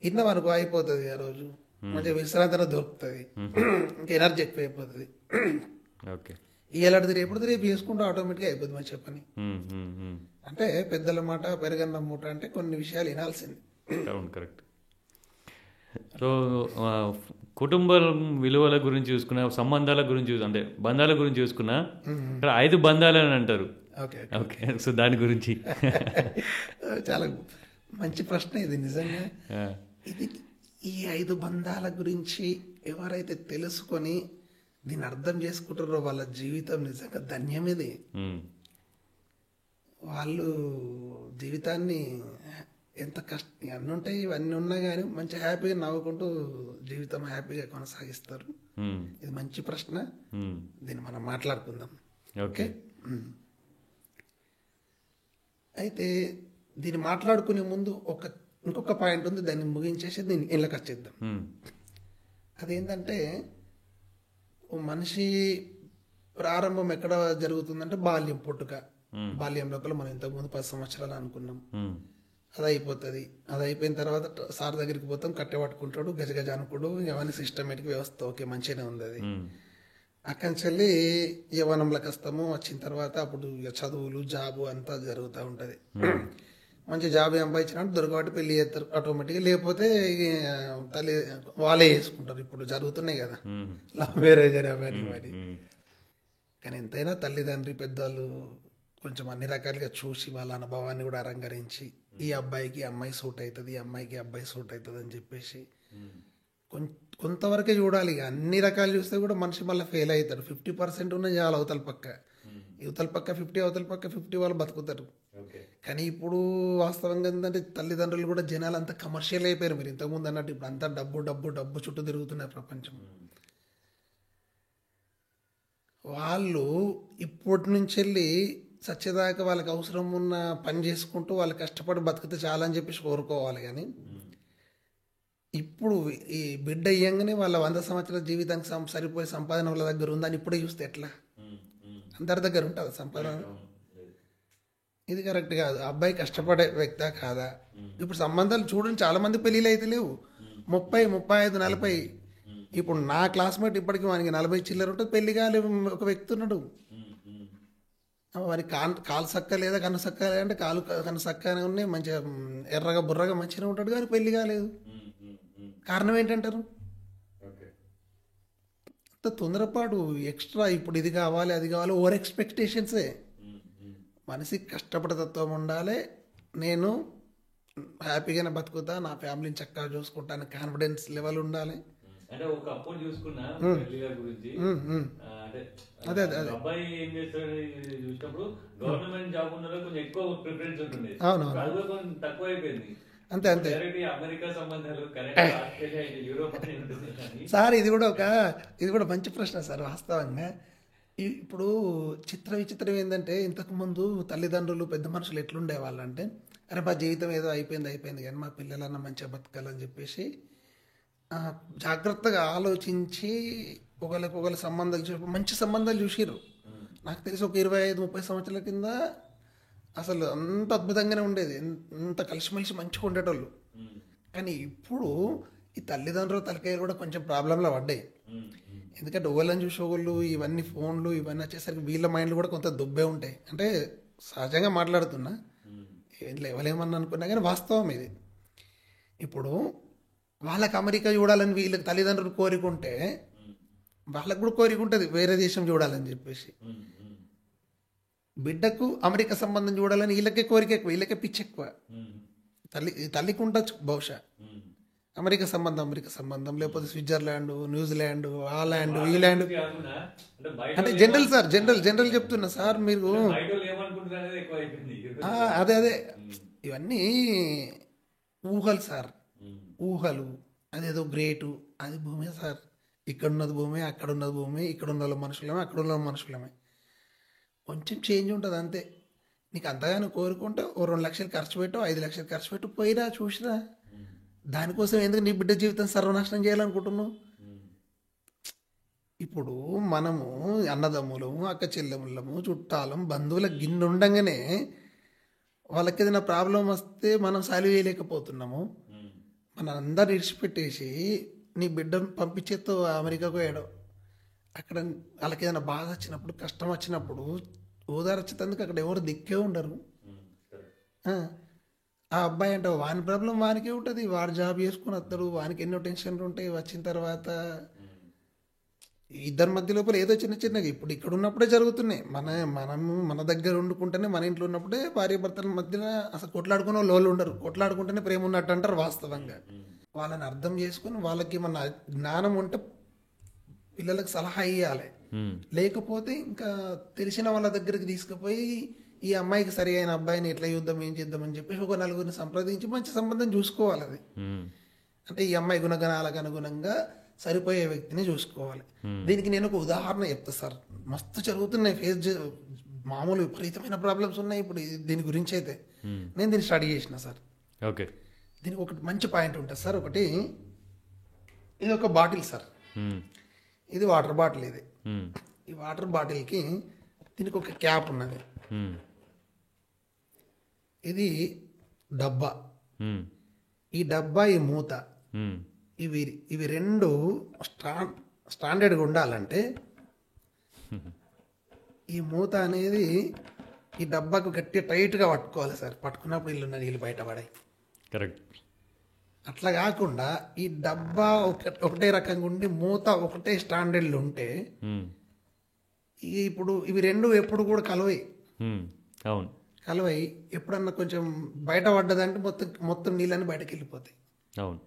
ఇన్నవనుకో అయిపోతుంది, ఆ రోజు మంచిగా విశ్రాంతి దొరుకుతుంది, ఇంకా ఎనర్జీ ఎక్కువ అయిపోతుంది. ఇలాంటిది రేపు చేసుకుంటూ ఆటోమేటిక్గా అయిపోతుంది మంచి పని. అంటే పెద్దల మాట పెరగన్న మూట అంటే కొన్ని విషయాలు వినాల్సింది. కరెక్ట్. సో కుటుంబ విలువల గురించి చూసుకున్నా, సంబంధాల గురించి అంటే బంధాల గురించి చూసుకున్నా, ఇక్కడ 5 బంధాలు అని అంటారు. ఓకే. సో దాని గురించి చాలా మంచి ప్రశ్న ఇది నిజంగా. ఇది ఈ 5 బంధాల గురించి ఎవరైతే తెలుసుకొని దీన్ని అర్థం చేసుకుంటారో వాళ్ళ జీవితం నిజంగా ధన్యమిది. వాళ్ళు జీవితాన్ని ఎంత అన్నీ ఉంటాయి, ఇవన్నీ ఉన్నా కానీ మంచి హ్యాపీగా నవ్వుకుంటూ జీవితం హ్యాపీగా కొనసాగిస్తారు. ఇది మంచి ప్రశ్న, దీన్ని మనం మాట్లాడుకుందాం. ఓకే. అయితే దీన్ని మాట్లాడుకునే ముందు ఒక ఇంకొక పాయింట్ ఉంది, దాన్ని ముగించేసి దీన్ని ఇళ్ళకి వచ్చేద్దాం. మ్మ్. అదేంటంటే ఓ మనిషి ప్రారంభం ఎక్కడ జరుగుతుందంటే బాల్యం, పుట్టుక. బాల్యం లోపల మనం ఇంతకుముందు 10 సంవత్సరాలు అనుకున్నాం, మ్మ్. అది అయిపోతుంది. అది అయిపోయిన తర్వాత సార్ దగ్గరికి పోతాం, కట్టె పట్టుకుంటాడు, గజగజ అనుకోడు, ఇవన్నీ సిస్టమేటిక్ వ్యవస్థ, ఓకే మంచిగానే ఉంది అది. మ్మ్. అక్కడి నుంచి వెళ్ళి యవ్వనంలోకి వస్తాము. వచ్చిన తర్వాత అప్పుడు ఇక చదువులు, జాబు అంతా జరుగుతూ ఉంటుంది. మంచి జాబ్ సంపాదించినట్టు దొరకబట్టి పెళ్లి చేస్తారు ఆటోమేటిక్గా, లేకపోతే ఇక తల్లి వాళ్ళే చేసుకుంటారు. ఇప్పుడు జరుగుతున్నాయి కదా మ్మ్. లవ్ మ్యారేజ్ అవన్నీ మరి. మ్మ్. కానీ ఎంతైనా తల్లిదండ్రి పెద్దలు కొంచెం అన్ని రకాలుగా చూసి వాళ్ళ అనుభవాన్ని కూడా అలంకరించి ఈ అబ్బాయికి అమ్మాయి సూట్ అవుతుంది, ఈ అమ్మాయికి అబ్బాయి సూట్ అవుతుంది అని చెప్పేసి కొంతవరకే చూడాలి. ఇక అన్ని రకాలు చూస్తే కూడా మనిషి మళ్ళీ ఫెయిల్ అవుతాడు. 50% ఉన్న చాలా అవతల పక్క, యువతల పక్క 50, అవతల పక్క 50 వాళ్ళు బతుకుతారు. ఓకే. కానీ ఇప్పుడు వాస్తవంగా ఏంటంటే తల్లిదండ్రులు కూడా జనాలు అంతా కమర్షియల్ అయిపోయారు. మీరు ఇంతకుముందు అన్నట్టు ఇప్పుడు అంతా డబ్బు డబ్బు డబ్బు చుట్టూ తిరుగుతున్నారు ప్రపంచం. వాళ్ళు ఇప్పటి నుంచి వెళ్ళి సచ్చేదాకా వాళ్ళకి అవసరం ఉన్న పని చేసుకుంటూ వాళ్ళు కష్టపడి బతికితే చాలా అని చెప్పేసి కోరుకోవాలి. కానీ ఇప్పుడు ఈ బిడ్డ ఇయ్యంగానే వాళ్ళ 100 సంవత్సరాల జీవితానికి సరిపోయే సంపాదన వాళ్ళ దగ్గర ఉందని ఇప్పుడే చూస్తే ఎట్లా? అందరి దగ్గర ఉంటుంది సంపాదన. ఇది కరెక్ట్ కాదు. అబ్బాయి కష్టపడే వ్యక్తా కాదా? ఇప్పుడు సంబంధాలు చూడండి, చాలా మంది పెళ్ళిళ్ళు అయితే లేవు. 30, 35, 40. ఇప్పుడు నా క్లాస్మేట్ ఇప్పటికి వానికి 40 చిల్లర ఉంటుంది, పెళ్లి కాలే ఒక వ్యక్తి ఉన్నాడు. వానికి కాలు సక్క లేదా కన్ను సక్క లేదంటే కాలు కన్ను సక్కనే ఉన్నాయి, మంచిగా ఎర్రగా బుర్రగా మంచిగా ఉంటాడు, కానీ పెళ్లి కాలేదు. కారణం ఏంటంటారు? అంత తొందరపాటు, ఎక్స్ట్రా ఇప్పుడు ఇది కావాలి అది కావాలి, ఓవర్ ఎక్స్పెక్టేషన్సే. మనిషికి కష్టపడే తత్వం ఉండాలి. నేను హ్యాపీగానే బతుకుతా, నా ఫ్యామిలీని చక్కగా చూసుకుంటాను, కాన్ఫిడెన్స్ లెవెల్ ఉండాలి. అంటే ఒక అప్పుడు చూసుకున్నా పెళ్లిళ్ళ గురించి, అంటే అదే అదే అదే అబ్బాయి ఏం చేస్తాడు చూసినప్పుడు గవర్నమెంట్ జాబ్ ఉన్న కొంచెం ఎక్కువ ప్రిఫరెన్స్ ఉంటుంది. అవునవును. అది కూడా కొంచెం తక్కువ అయిపోయింది. అంతే అంతే డైరెక్ట్ అమెరికా సంబంధాలు, కరెక్ట్ ఆస్ట్రేలియా, యూరోప్ అని ఉంటుంది. కానీ సార్ ఇది కూడా మంచి ప్రశ్న సార్. వాస్తవంగా ఇప్పుడు చిత్ర విచిత్రం ఏంటంటే, ఇంతకుముందు తల్లిదండ్రులు పెద్ద మనుషులు ఎట్లుండే వాళ్ళంటే, అరే మా జీవితం ఏదో అయిపోయింది కానీ మా పిల్లలన్నా మంచిగా బతకాలని చెప్పేసి జాగ్రత్తగా ఆలోచించి ఒకరికి సంబంధాలు చూసి మంచి సంబంధాలు చూసిర్రు. నాకు తెలిసి ఒక 25, 30 సంవత్సరాల కింద అసలు అంత అద్భుతంగానే ఉండేది, అంత కలిసిమెలిసి మంచిగా ఉండేటోళ్ళు. కానీ ఇప్పుడు ఈ తల్లిదండ్రుల తలకాయలు కూడా కొంచెం ప్రాబ్లంలో పడ్డాయి. ఎందుకంటే ఓళ్ళని చూసేవాళ్ళు, ఇవన్నీ ఫోన్లు ఇవన్నీ వచ్చేసరికి వీళ్ళ మైండ్లు కూడా కొంత దుబ్బే ఉంటాయి. అంటే సహజంగా మాట్లాడుతున్నా, లేవలేమని అనుకున్నా కానీ వాస్తవం ఇది. ఇప్పుడు వాళ్ళకి అమెరికా చూడాలని వీళ్ళకి తల్లిదండ్రులు కోరికుంటే వాళ్ళకు కూడా కోరిక ఉంటుంది వేరే దేశం చూడాలని చెప్పేసి. బిడ్డకు అమెరికా సంబంధం చూడాలని వీళ్ళకే కోరిక ఎక్కువ, వీళ్ళకే పిచ్చి ఎక్కువ. తల్లికి ఉండొచ్చు బహుశా అమెరికా సంబంధం, లేకపోతే స్విట్జర్లాండ్, న్యూజిలాండ్, ఆ ల్యాండ్, ఈ ల్యాండ్. అంటే జనరల్ సార్, జనరల్ చెప్తున్నా సార్. మీరు అదే ఇవన్నీ ఊహలు సార్, ఊహలు. అదేదో గ్రేటు, అది భూమే సార్. ఇక్కడున్నది భూమి, అక్కడున్నది భూమి, ఇక్కడున్న వాళ్ళ మనుషులమే, అక్కడున్న మనుషులమే. కొంచెం చేంజ్ ఉంటుంది అంతే. నీకు అంతగానో కోరుకుంటే ఓ 2 లక్షలు ఖర్చు పెట్టు, 5 లక్షలు ఖర్చు పెట్టు, పోయిరా చూసిరా. దానికోసం ఎందుకు నీ బిడ్డ జీవితం సర్వనాశనం చేయాలనుకుంటున్నావు? ఇప్పుడు మనము అన్నదమ్ములము, అక్క చెల్లెములము, చుట్టాలం, బంధువుల గిన్నె ఉండగానే వాళ్ళకి ఏదైనా ప్రాబ్లం వస్తే మనం సాల్వ్ చేయలేకపోతున్నాము. మన అందరు ఇడిచిపెట్టేసి నీ బిడ్డను పంపించేతో అమెరికాకు వేయడం, అక్కడ వాళ్ళకి ఏదైనా బాధ వచ్చినప్పుడు, కష్టం వచ్చినప్పుడు ఓదార్చేందుకు అక్కడ ఎవరు దిక్కే ఉండరు. ఆ అబ్బాయి అంటే వాని ప్రాబ్లం వానికే ఉంటుంది, వాడు జాబ్ చేసుకుని వస్తాడు, వానికి ఎన్నో టెన్షన్లు ఉంటాయి. వచ్చిన తర్వాత ఇద్దరి మధ్య లోపల ఏదో చిన్నగా ఇప్పుడు ఇక్కడ ఉన్నప్పుడే జరుగుతున్నాయి. మన దగ్గర వండుకుంటేనే, మన ఇంట్లో ఉన్నప్పుడే భార్య భర్తల మధ్యన అసలు కొట్లాడుకునే వాళ్ళు ఉండరు. కొట్లాడుకుంటేనే ప్రేమ ఉన్నట్టు అంటారు. వాస్తవంగా వాళ్ళని అర్థం చేసుకుని వాళ్ళకి మన జ్ఞానం ఉంటే పిల్లలకు సలహా ఇవ్వాలి. లేకపోతే ఇంకా తెలిసిన వాళ్ళ దగ్గరికి తీసుకుపోయి ఈ అమ్మాయికి సరి అయిన అబ్బాయిని ఎట్లా చూద్దాం, ఏం చేద్దామని చెప్పేసి ఒక 4 సంప్రదించి మంచి సంబంధం చూసుకోవాలి. అది అంటే ఈ అమ్మాయి గుణగణాలకు అనుగుణంగా సరిపోయే వ్యక్తిని చూసుకోవాలి. దీనికి నేను ఒక ఉదాహరణ చెప్తా సార్. మస్తు జరుగుతున్నాయి, మామూలు విపరీతమైన ప్రాబ్లమ్స్ ఉన్నాయి ఇప్పుడు దీని గురించి. అయితే నేను దీన్ని స్టడీ చేసిన సార్. ఓకే. దీనికి ఒకటి మంచి పాయింట్ ఉంటుంది సార్. ఒకటి, ఇది ఒక బాటిల్ సార్, ఉమ్, ఇది వాటర్ బాటిల్. ఇది ఉమ్, ఈ వాటర్ బాటిల్కి దీనికి ఒక క్యాప్ ఉన్నది. ఉమ్, ఇది డబ్బా, ఉమ్, ఈ డబ్బా, ఈ మూత, ఉమ్, ఇవి ఇవి రెండు స్టాండర్డ్గా ఉండాలంటే ఈ మూత అనేది ఈ డబ్బాకు గట్టిగా టైట్గా పట్టుకోవాలి సార్. పట్టుకున్నప్పుడు ఇల్లు నీళ్ళు బయటపడాయి. కరెక్ట్. అట్లా కాకుండా ఈ డబ్బా ఒకటే రకంగా ఉండి మూత ఒకటే స్టాండర్డ్లో ఉంటే ఉమ్, ఇప్పుడు ఇవి రెండు ఎప్పుడు కూడా కలవయి. ఉమ్, అవును. కలవై ఎప్పుడన్నా కొంచెం బయట పడ్డదంటే మొత్తం మొత్తం నీళ్ళని బయటకు వెళ్ళిపోతాయి. అవును.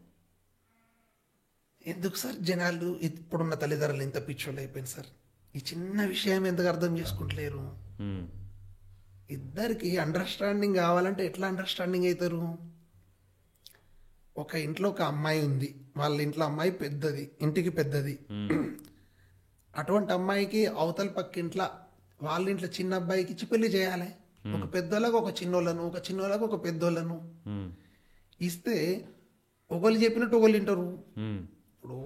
ఎందుకు సార్ జనాలు ఇప్పుడున్న తల్లిదండ్రులు ఇంత పిచ్చోళ్ళు అయిపోయింది సార్? ఈ చిన్న విషయం ఎందుకు అర్థం చేసుకుంటలేరు? ఉమ్, ఇద్దరికి అండర్స్టాండింగ్ కావాలంటే ఎట్లా అండర్స్టాండింగ్ అవుతారు? ఒక ఇంట్లో ఒక అమ్మాయి ఉంది, వాళ్ళ ఇంట్లో అమ్మాయి పెద్దది, ఇంటికి పెద్దది. అటువంటి అమ్మాయికి అవతల పక్క ఇంట్లో వాళ్ళ ఇంట్లో చిన్న అబ్బాయికి ఇచ్చి పెళ్లి చేయాలి. ఒక పెద్దోళ్ళకు ఒక చిన్నోళ్ళను, ఒక చిన్నోళ్ళకు ఒక పెద్దోళ్ళను ఉమ్, ఇస్తే ఒకళ్ళు చెప్పినట్టు ఒకళ్ళు వింటారు. ఉమ్, ఇప్పుడు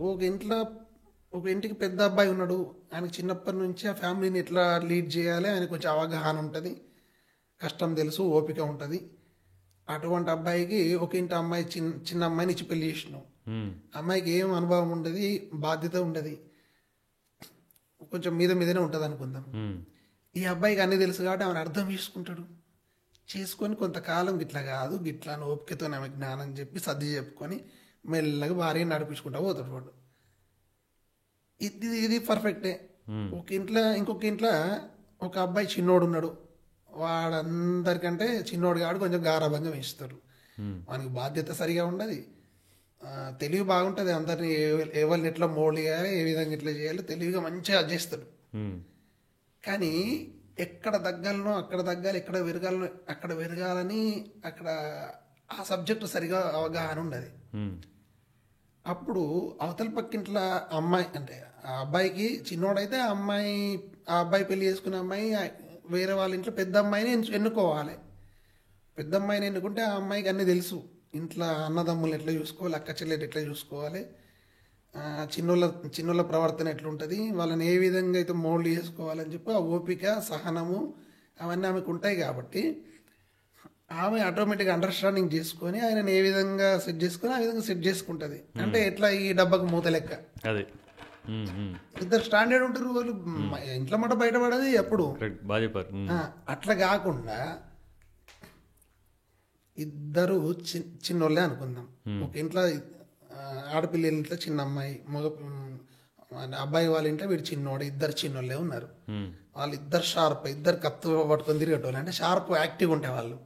ఒక ఇంటికి పెద్ద అబ్బాయి ఉన్నాడు, ఆయనకు చిన్నప్పటి నుంచి ఆ ఫ్యామిలీని ఎట్లా లీడ్ చేయాలి ఆయన కొంచెం అవగాహన ఉంటుంది, కష్టం తెలుసు, ఓపిక ఉంటుంది. అటువంటి అబ్బాయికి ఒక ఇంటి అమ్మాయి చిన్న అమ్మాయిని ఇచ్చి పెళ్లి చేసినాం. ఉమ్, అమ్మాయికి ఏం అనుభవం ఉండదు, బాధ్యత ఉండదు, కొంచెం మీదనే ఉంటుంది అనుకుందాం. ఉమ్, ఈ అబ్బాయికి అన్నీ తెలుసు కాబట్టి ఆమెను అర్థం చేసుకుంటాడు. చేసుకొని కొంతకాలం గిట్లా కాదు గిట్లా అని ఓపికతో ఆమె జ్ఞానం చెప్పి సర్ది చెప్పుకొని మెల్లగా భార్యని నడిపించుకుంటా పోతాడు వాడు. ఇది పర్ఫెక్టే. ఇంకొక ఇంట్లో ఒక అబ్బాయి చిన్నోడు ఉన్నాడు, వాడందరికంటే చిన్నోడు కాడు కొంచెం గారాభంగా పెంచుతారు. వానికి బాధ్యత సరిగా ఉండదు, తెలివి బాగుంటుంది, అందరినీ ఎవరిని ఎట్లా మోల్డ్ చేయాలి, ఏ విధంగా ఎట్లా చేయాలి తెలివిగా మంచిగా చేస్తాడు. కానీ ఎక్కడ తగ్గాలనో అక్కడ తగ్గాలి, ఎక్కడ పెరగాలనో అక్కడ పెరగాలని అక్కడ ఆ సబ్జెక్టు సరిగా అవగాహన ఉండదు. అప్పుడు అవతల పక్కింట్లో అమ్మాయి అంటే ఆ అబ్బాయికి చిన్నోడైతే ఆ అబ్బాయి పెళ్లి చేసుకునే అమ్మాయి వేరే వాళ్ళ ఇంట్లో పెద్ద అమ్మాయిని ఎన్నుకోవాలి. పెద్ద అమ్మాయిని ఎన్నుకుంటే ఆ అమ్మాయికి అన్నీ తెలుసు, ఇంట్లో అన్నదమ్ములు ఎట్లా చూసుకోవాలి, అక్క చెల్లెలు ఎట్లా చూసుకోవాలి, చిన్నోళ్ళ ప్రవర్తన ఎట్లుంటుంది, వాళ్ళని ఏ విధంగా అయితే మోల్డ్ చేసుకోవాలని చెప్పి ఆ ఓపిక సహనము అవన్నీ ఆమెకు ఉంటాయి. కాబట్టి ఆమె ఆటోమేటిక్గా అండర్స్టాండింగ్ చేసుకొని ఆయనను ఏ విధంగా సెట్ చేసుకొని ఆ విధంగా సెట్ చేసుకుంటుంది. అంటే ఎట్లా ఈ డబ్బాకు మూత లెక్క అదే ఇద్దరు స్టాండర్డ్ ఉంటారు, వాళ్ళు ఇంట్లో మాట బయటపడది ఎప్పుడు. అట్లా కాకుండా ఇద్దరు చిన్నోళ్ళే అనుకుందాం. ఒక ఇంట్లో ఆడపిల్ల ఇంట్లో చిన్న అమ్మాయి, అబ్బాయి వాళ్ళ ఇంట్లో వీడు చిన్నోడు, ఇద్దరు చిన్నోళ్ళే ఉన్నారు. వాళ్ళు ఇద్దరు షార్ప్, ఇద్దరు కత్తు పట్టుకొని తిరిగేటోళ్ళు, అంటే షార్ప్ యాక్టివ్ ఉంటే వాళ్ళు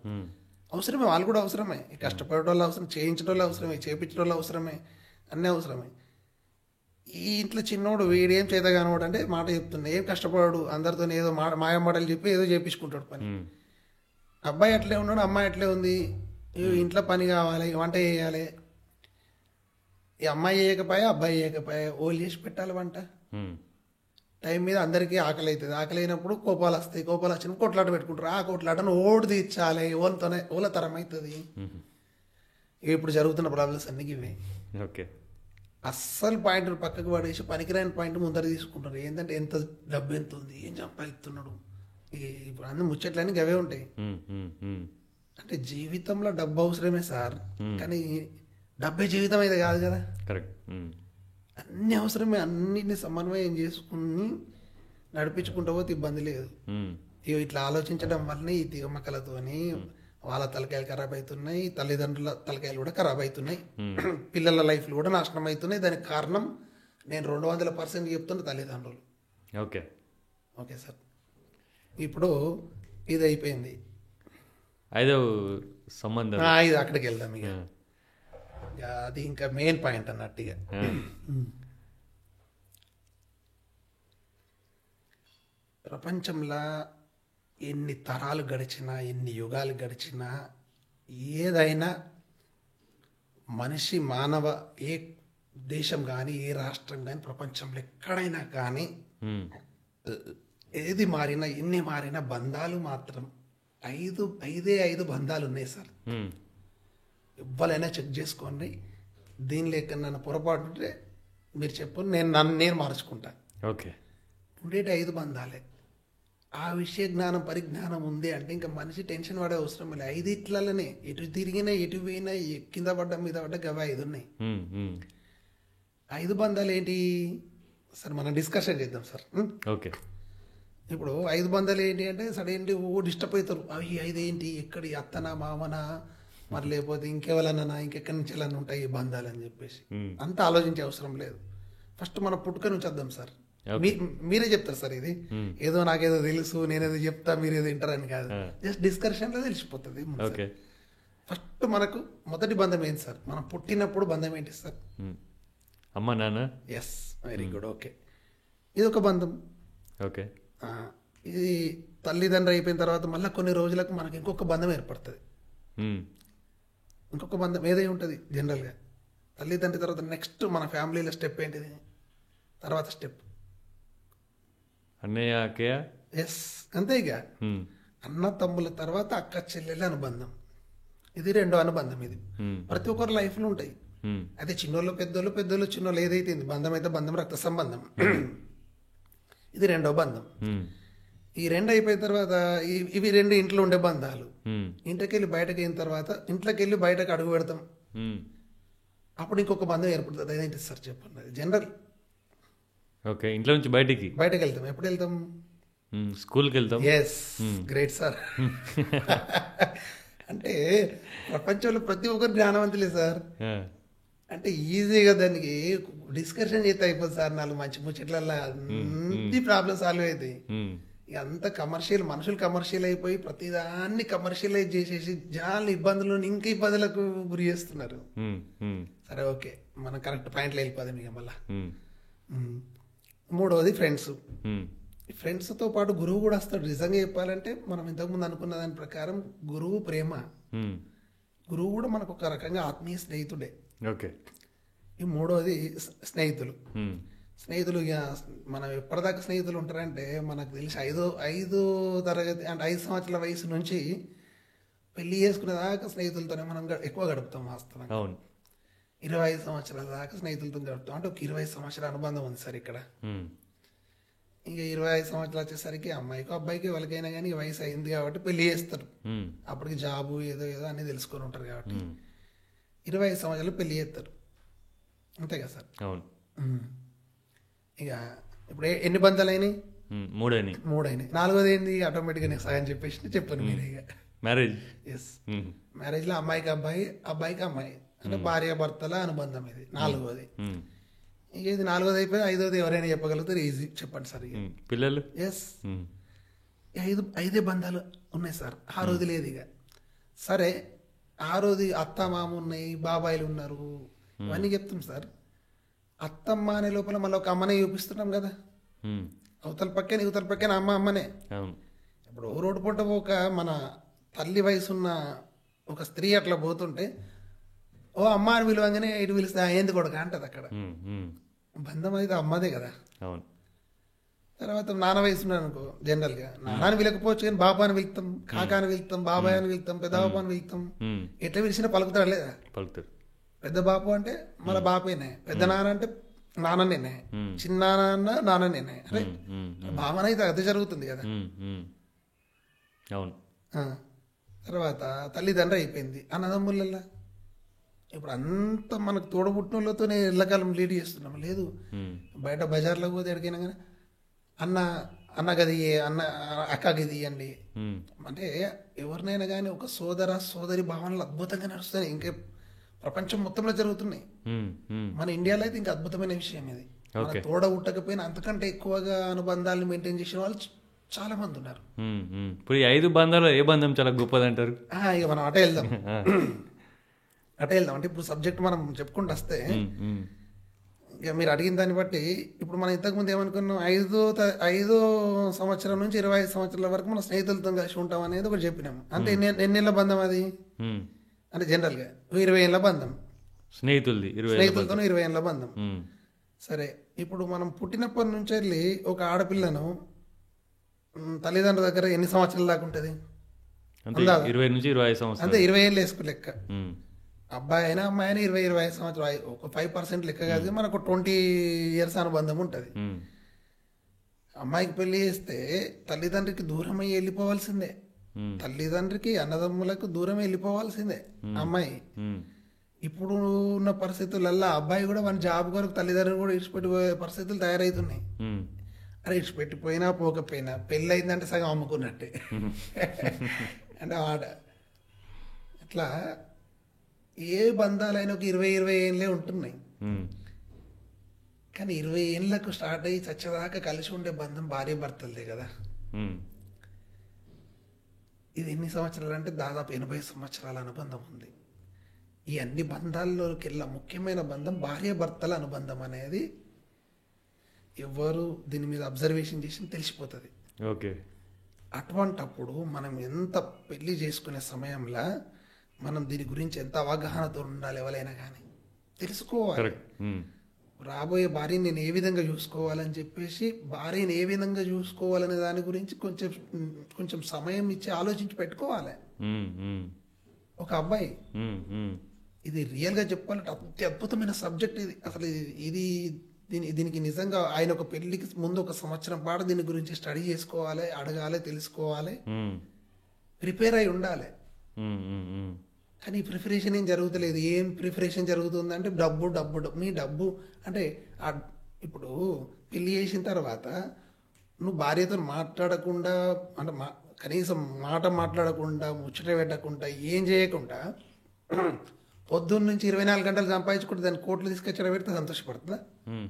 అవసరమే, వాళ్ళు కూడా అవసరమే, కష్టపడేటోళ్ళు అవసరం, చేయించడం అవసరమే, చేయించడం అవసరమే, అన్నీ అవసరమే. ఈ ఇంట్లో చిన్నోడు వీడేం చేత కానివాడు అంటే మాట చెప్తున్నా, ఏం కష్టపడాడు, అందరితో ఏదో మాయ మాటలు చెప్పి ఏదో చేపించుకుంటాడు పని. అబ్బాయి అట్లే ఉన్నాడు, అమ్మాయి అట్లే ఉంది, ఇంట్లో పని కావాలి, వంట చేయాలి. ఈ అమ్మాయి చేయకపోయా అబ్బాయి చేయకపోయా ఓళ్ళు చేసి పెట్టాలి వంట. టైం మీద అందరికీ ఆకలి అవుతుంది, ఆకలి అయినప్పుడు కోపాలు వస్తాయి, కోపాలు వచ్చినప్పుడు కొట్లాట పెట్టుకుంటారు. ఆ కొట్లాటను ఓడి తీర్చాలి, ఓల తరం అవుతుంది. ఇప్పుడు జరుగుతున్న ప్రాబ్లమ్స్ అన్నీ ఇవే. ఓకే, అస్సలు పాయింట్ పక్కకు పడేసి పనికిరాని పాయింట్ ముందర తీసుకుంటారు. ఏంటంటే ఎంత డబ్బు ఎంత ఉంది, ఏం సంపాదిస్తున్నాడు, ఇప్పుడు అన్ని ముచ్చట్లన్నీ అవే ఉంటాయి. అంటే జీవితంలో డబ్బు అవసరమే సార్, కానీ డబ్బే జీవితం అయితే కాదు కదా. కరెక్ట్. అన్ని అవసరమే, అన్నిటిని సమన్వయం చేసుకుని నడిపించుకుంటూ పోతే ఇబ్బంది లేదు. ఇట్లా ఆలోచించడం వల్లనే ఈ తిగమకలతోని వాళ్ళ తలకాయలు ఖరాబ్ అవుతున్నాయి, తల్లిదండ్రుల తలకాయలు కూడా ఖరాబ్ అవుతున్నాయి, పిల్లల లైఫ్లు కూడా నాశనం అవుతున్నాయి. దానికి కారణం నేను 200% చెప్తున్న తల్లిదండ్రులు. ఓకే ఓకే సార్, ఇప్పుడు ఇది అయిపోయింది, ఐదో సంబంధం, ఇది అక్కడికి వెళ్దాం. ఇక అది ఇంకా మెయిన్ పాయింట్ అన్నట్టుగా. ప్రపంచంలో ఎన్ని తరాలు గడిచినా, ఎన్ని యుగాలు గడిచినా, ఏదైనా మనిషి మానవ ఏ దేశం కానీ ఏ రాష్ట్రం కానీ ప్రపంచంలో ఎక్కడైనా కానీ ఏది మారినా ఎన్ని మారినా బంధాలు మాత్రం ఐదు బంధాలు ఉన్నాయి సార్. ఎవ్వరైనా చెక్ చేసుకోండి. దీనిలో ఎక్కడైనా పొరపాటు ఉంటే మీరు చెప్పు, నేను మార్చుకుంటా. ఓకే. ఉండేటి 5 బంధాలే. ఆ విషయ జ్ఞానం పరిజ్ఞానం ఉంది అంటే ఇంకా మనిషి టెన్షన్ పడే అవసరం లేదు. 5 ఇట్లనే ఎటు తిరిగినా ఎటు పోయినా కింద పడ్డ మీద పడ్డ గవ 5 ఉన్నాయి. 5 బంధాలు ఏంటి సార్, మనం డిస్కషన్ చేద్దాం సార్. ఓకే. ఇప్పుడు 5 బంధాలు ఏంటి అంటే సడన్లీ డిస్టర్బ్ అవుతారు. అవి 5 ఏంటి, ఎక్కడి అత్తనా మామనా మరి లేకపోతే ఇంకెవరన్నా ఇంకెక్కడి నుంచి ఎలా ఉంటాయి ఈ బంధాలు అని చెప్పేసి అంత ఆలోచించే అవసరం లేదు. ఫస్ట్ మనం పుట్టుక నుంచి వద్దాం సార్. మీరే చెప్తారు సార్, ఇది ఏదో నాకేదో తెలుసు నేనేదో చెప్తా మీరేదో వింటారని కాదు, జస్ట్ డిస్కషన్లో తెలిసిపోతుంది. ఫస్ట్ మనకు మొదటి బంధం ఏంటి సార్, మనం పుట్టినప్పుడు బంధం ఏంటి సార్? అమ్మ నాన్న. Yes, very good. ఓకే, ఇది ఒక బంధం. ఓకే. ఇది తల్లిదండ్రులు అయిపోయిన తర్వాత మళ్ళీ కొన్ని రోజులకు మనకి ఇంకొక బంధం ఏర్పడుతుంది. ఇంకొక బంధం ఏదై ఉంటుంది జనరల్గా తల్లిదండ్రి తర్వాత నెక్స్ట్ మన ఫ్యామిలీలో స్టెప్ ఏంటిది, తర్వాత స్టెప్ అన్నయ్య అక్కయ్య. ఎస్, అంతే. ఇక అన్న తమ్ముల తర్వాత అక్క చెల్లెల అనుబంధం, ఇది రెండో అనుబంధం. ఇది ప్రతి ఒక్కరు లైఫ్లో ఉంటాయి. అయితే చిన్నోళ్ళు పెద్దోళ్ళు, పెద్దోళ్ళు చిన్నోళ్ళు, ఏదైతే బంధం అయితే బంధం రక్త సంబంధం. ఇది రెండో బంధం. ఈ 2 అయిపోయిన తర్వాత ఇవి 2 ఇంట్లో ఉండే బంధాలు. ఇంట్లోకి వెళ్ళి బయటకు అయిన తర్వాత ఇంట్లోకి వెళ్ళి బయటకు అడుగు పెడతాం, అప్పుడు ఇంకొక బంధం ఏర్పడుతుంది. అదేంటి సార్ చెప్పండి, జనరల్. ఓకే, ఇంట్లో నుంచి బయటకు వెళ్తాం. ఎప్పుడు వెళ్తాం? స్కూల్కి వెళ్తాం. Yes, great sir. అంటే ప్రపంచంలో ప్రతి ఒక్కరు జ్ఞానవంతులే సార్. అంటే ఈజీగా దానికి డిస్కషన్ చేస్తే అయిపోతుంది సార్. 4 మంచి ముచ్చట్లలో అన్ని ప్రాబ్లమ్ సాల్వ్ అవుతాయి. అంత కమర్షియల్, మనుషులు కమర్షియల్ అయిపోయి ప్రతిదాన్ని కమర్షియలైజ్ చేసేసి జనాలను ఇబ్బందులను ఇంకా ఇబ్బందులకు గురి చేస్తున్నారు. సరే, ఓకే, మనం కరెక్ట్ పాయింట్లో వెళ్ళిపోదాం ఇక మళ్ళా. మూడవది ఫ్రెండ్స్. ఫ్రెండ్స్తో పాటు గురువు కూడా వస్తాడు. నిజంగా చెప్పాలంటే మనం ఇంతకుముందు అనుకున్న దాని ప్రకారం గురువు ప్రేమ, గురువు కూడా మనకు ఒక రకంగా ఆత్మీయ స్నేహితుడే. ఓకే. ఈ మూడవది స్నేహితులు. స్నేహితులు ఇక మనం ఎప్పటిదాకా స్నేహితులు ఉంటారంటే మనకు తెలిసి 5వ తరగతి అంటే 5 సంవత్సరాల వయసు నుంచి పెళ్లి చేసుకునే దాకా స్నేహితులతోనే మనం ఎక్కువ గడుపుతాం. వాస్తవంగా 25 సంవత్సరాల దాకా స్నేహితులతో గడుపుతాం. అంటే ఒక 20 సంవత్సరాల అనుబంధం ఉంది సార్ ఇక్కడ. ఇంకా 25 సంవత్సరాలు వచ్చేసరికి అమ్మాయికి అబ్బాయికి వాళ్ళకైనా కానీ వయసు అయింది కాబట్టి పెళ్లి చేస్తారు. అప్పటికి జాబు ఏదో ఏదో అన్నీ తెలుసుకొని ఉంటారు కాబట్టి 25 సంవత్సరాలు పెళ్లి చేస్తారు. అంతే కదా సార్? అవును. ఇక ఇప్పుడు ఎన్ని బంధాలు అయినాయి? 3 అయినాయి. 4వది ఏంది? ఆటోమేటిక్గా నేను సహాయం చెప్పేసి చెప్పాను మీరు. ఇక మ్యారేజ్. ఎస్, మ్యారేజ్లో అమ్మాయికి అబ్బాయి, అబ్బాయికి అమ్మాయి అంటే భార్య భర్తల అనుబంధం. ఇది 4వది. ఇక ఇది 4వది అయిపోయి 5వది ఎవరైనా చెప్పగలుగుతారు. ఈజీ, చెప్పండి సార్. ఇక పిల్లలు. ఎస్, 5 బంధాలు ఉన్నాయి సార్. 6వది లేదు. ఇక సరే, 6వది అత్త మామ ఉన్నాయి, బాబాయిలు ఉన్నారు, ఇవన్నీ చెప్తాం సార్. అత్తమ్మ అనే లోపల మళ్ళీ ఒక అమ్మనే చూపిస్తున్నాం కదా. అవతల పక్కన అమ్మనే. ఇప్పుడు రోడ్డు పూట ఒక మన తల్లి వయసున్న ఒక స్త్రీ అట్లా పోతుంటే ఓ అమ్మ అని పిలవంగానే ఇటు పిలిస్తే ఏంది కొడుక అంటది. అక్కడ బంధం అయితే అమ్మదే కదా. తర్వాత నాన్న వయసున్నాను అనుకో, జనరల్గా నాన్నని పిలకపోవచ్చు కానీ బాబా అని పిలుస్తాం, కాకా అని పిలుస్తాం, బాబాయ్ అని పిలుస్తాం, పెద్ద బాబు అని పిలుస్తాం. ఎట్లా పిలిచినా పలుకుతాడు లేదా? పలుకుతాడు. పెద్ద బాపు అంటే మన బాపేనే, పెద్ద నాన్న అంటే నాన్ననేనే, చిన్న నాన్న నాన్ననేనే. అరే భావన అయితే అదే జరుగుతుంది కదా. అవును. తర్వాత తల్లిదండ్రి అయిపోయింది. అన్నదమ్ములల్లా ఇప్పుడు అంతా మనకు తోడబుట్టినోళ్ళతోనే ఎల్లకాలం లీడ్ చేస్తున్నాం. లేదు, బయట బజార్లో పోతే ఎడికైనా కానీ అన్న గది, అక్క గది అండి అంటే ఎవరినైనా కానీ ఒక సోదరి భావనలు అద్భుతంగా నడుస్తున్నాయి. ఇంకా ప్రపంచం మొత్తంలో జరుగుతున్నాయి. మన ఇండియాలో అయితే ఇంకా అద్భుతమైన విషయం ఇది. తోడ ఉట్టకపోయినా అంతకంటే ఎక్కువగా అనుబంధాలను మెయింటైన్ చేసిన వాళ్ళు చాలా మంది ఉన్నారు. ఇప్పుడు 5 బంధాలు ఏ బంధం చాలా గొప్పది అంటారు? ఇక మనం అటే వెళ్దాం. అంటే ఇప్పుడు సబ్జెక్ట్ మనం చెప్పుకుంటూ వస్తే ఇక మీరు అడిగిన దాన్ని బట్టి ఇప్పుడు మనం ఇంతకుముందు ఏమనుకున్నాం, 5వ సంవత్సరం నుంచి 25 సంవత్సరాల వరకు మన స్నేహితులతో కలిసి ఉంటాం అనేది ఒకటి చెప్పినాము. అంటే ఎన్నేళ్ళ బంధం అది? అంటే జనరల్గా 20 ఏళ్ళ బంధం. స్నేహితులతో 20 ఏళ్ళ బంధం. సరే, ఇప్పుడు మనం పుట్టినప్పటి నుంచి వెళ్ళి ఒక ఆడపిల్లను తల్లిదండ్రుల దగ్గర ఎన్ని సంవత్సరాల దాకా ఉంటుంది? అంతే 20 నుంచి 25 సంవత్సరాలు. అంతే 20 ఏళ్ళు వేసుకు లెక్క. అబ్బాయి అయినా అమ్మాయి అయినా 20-25 సంవత్సరాలు ఒక 5% లెక్క కాదు, మనకు 20 years అనుబంధం ఉంటుంది. ఉమ్, అమ్మాయికి పెళ్లి చేస్తే తల్లిదండ్రికి దూరమై వెళ్ళిపోవాల్సిందే, ఉమ్, తల్లిదండ్రికి అన్నదమ్ములకు దూరమై వెళ్ళిపోవాల్సిందే అమ్మాయి. ఉమ్, ఇప్పుడు ఉన్న పరిస్థితులల్లో అబ్బాయి కూడా మన జాబ్ కొరకు తల్లిదండ్రులు కూడా ఇడిచిపెట్టిపోయే పరిస్థితులు తయారవుతున్నాయి. ఉమ్, అరే ఇడిచిపెట్టిపోయినా పోకపోయినా పెళ్ళి అయిందంటే సగం అమ్ముకున్నట్టే. అంటే ఆడ అట్లా ఏ బంధాలైనా ఒక 20-20 ఏళ్ళే ఉంటున్నాయి. ఉమ్, కానీ 20 ఏళ్ళకు స్టార్ట్ అయ్యి చచ్చేదాకా కలిసి ఉండే బంధం భార్య భర్తలదే కదా. ఉమ్, ఇది ఎన్ని సంవత్సరాలు అంటే దాదాపు 80 సంవత్సరాల అనుబంధం ఉంది. ఈ అన్ని బంధాల్లోకెల్లా ముఖ్యమైన బంధం భార్య భర్తల అనుబంధం అనేది ఎవరు దీని మీద అబ్జర్వేషన్ చేసి తెలిసిపోతుంది. ఓకే. అటువంటప్పుడు మనం ఎంత పెళ్లి చేసుకునే సమయంలో మనం దీని గురించి ఎంత అవగాహనతో ఉండాలి, ఎవరైనా కానీ తెలుసుకోవాలి. కరెక్ట్. ఉమ్, రాబోయే భార్యని నేను ఏ విధంగా చూసుకోవాలని చెప్పేసి, భార్యని ఏ విధంగా చూసుకోవాలనే దాని గురించి కొంచెం సమయం ఇచ్చి ఆలోచించి పెట్టుకోవాలి. ఉమ్, ఉమ్, ఒక అబ్బాయి ఉమ్, ఉమ్, ఇది రియల్గా చెప్పాలంటే అద్భుతమైన సబ్జెక్ట్ ఇది. అసలు ఇది దీనికి నిజంగా ఆయన ఒక పెళ్లికి ముందు 1 సంవత్సరం పాటు దీని గురించి స్టడీ చేసుకోవాలి, అడగాలి, తెలుసుకోవాలి, ఉమ్, ప్రిపేర్ అయి ఉండాలి. ఉమ్, ఉమ్, ఉమ్, కానీ ప్రిపరేషన్ ఏం జరుగుతలేదు. ఏం ప్రిపరేషన్ జరుగుతుంది అంటే డబ్బు డబ్బు డబ్బు. మీ డబ్బు అంటే ఇప్పుడు పెళ్లి చేసిన తర్వాత నువ్వు భార్యతో మాట్లాడకుండా అంటే కనీసం మాట మాట్లాడకుండా, ముచ్చట పెట్టకుండా, ఏం చేయకుండా పొద్దున్న నుంచి 24 గంటలు సంపాదించుకుంటే దాన్ని కోట్లు తీసుకొచ్చిన పెడితే సంతోషపడుతుందా? ఉమ్,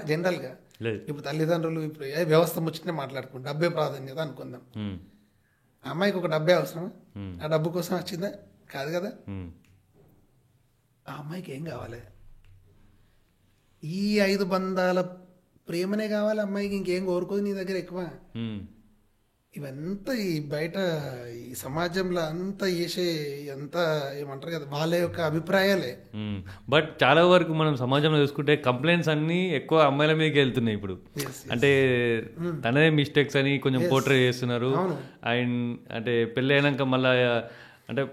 జనరల్గా లేదు. ఇప్పుడు తల్లిదండ్రులు ఇప్పుడు ఏ వ్యవస్థ ముచ్చటనే మాట్లాడుకుంటే డబ్బే ప్రాధాన్యత అనుకుందాం. ఉమ్, ఆ అమ్మాయికి ఒక డబ్బే అవసరమా? ఉమ్, ఆ డబ్బు కోసం వచ్చిందా? కాదు కదా. ఉమ్, ఆ అమ్మాయికి ఏం కావాలి? ఈ 5 బంధాల ప్రేమనే కావాలి అమ్మాయికి, ఇంకేం కోరుకోదు నీ దగ్గర ఎక్కువ. ఉమ్, ఇవంతా ఈ బయట ఈ సమాజంలో అంతా చేసే అంతా ఏమంటారు కదా వాళ్ళ యొక్క అభిప్రాయాలే. ఉమ్. బట్ చాలా వరకు మనం సమాజంలో చూసుకుంటే కంప్లైంట్స్ అన్నీ ఎక్కువ అమ్మాయిల మీదకి వెళ్తున్నాయి ఇప్పుడు. Yes, yes. అంటే తనదే మిస్టేక్స్ అని కొంచెం పోర్ట్రే చేస్తున్నారు. అవును. అండ్ అంటే పెళ్ళి అయినాక మళ్ళీ అంటే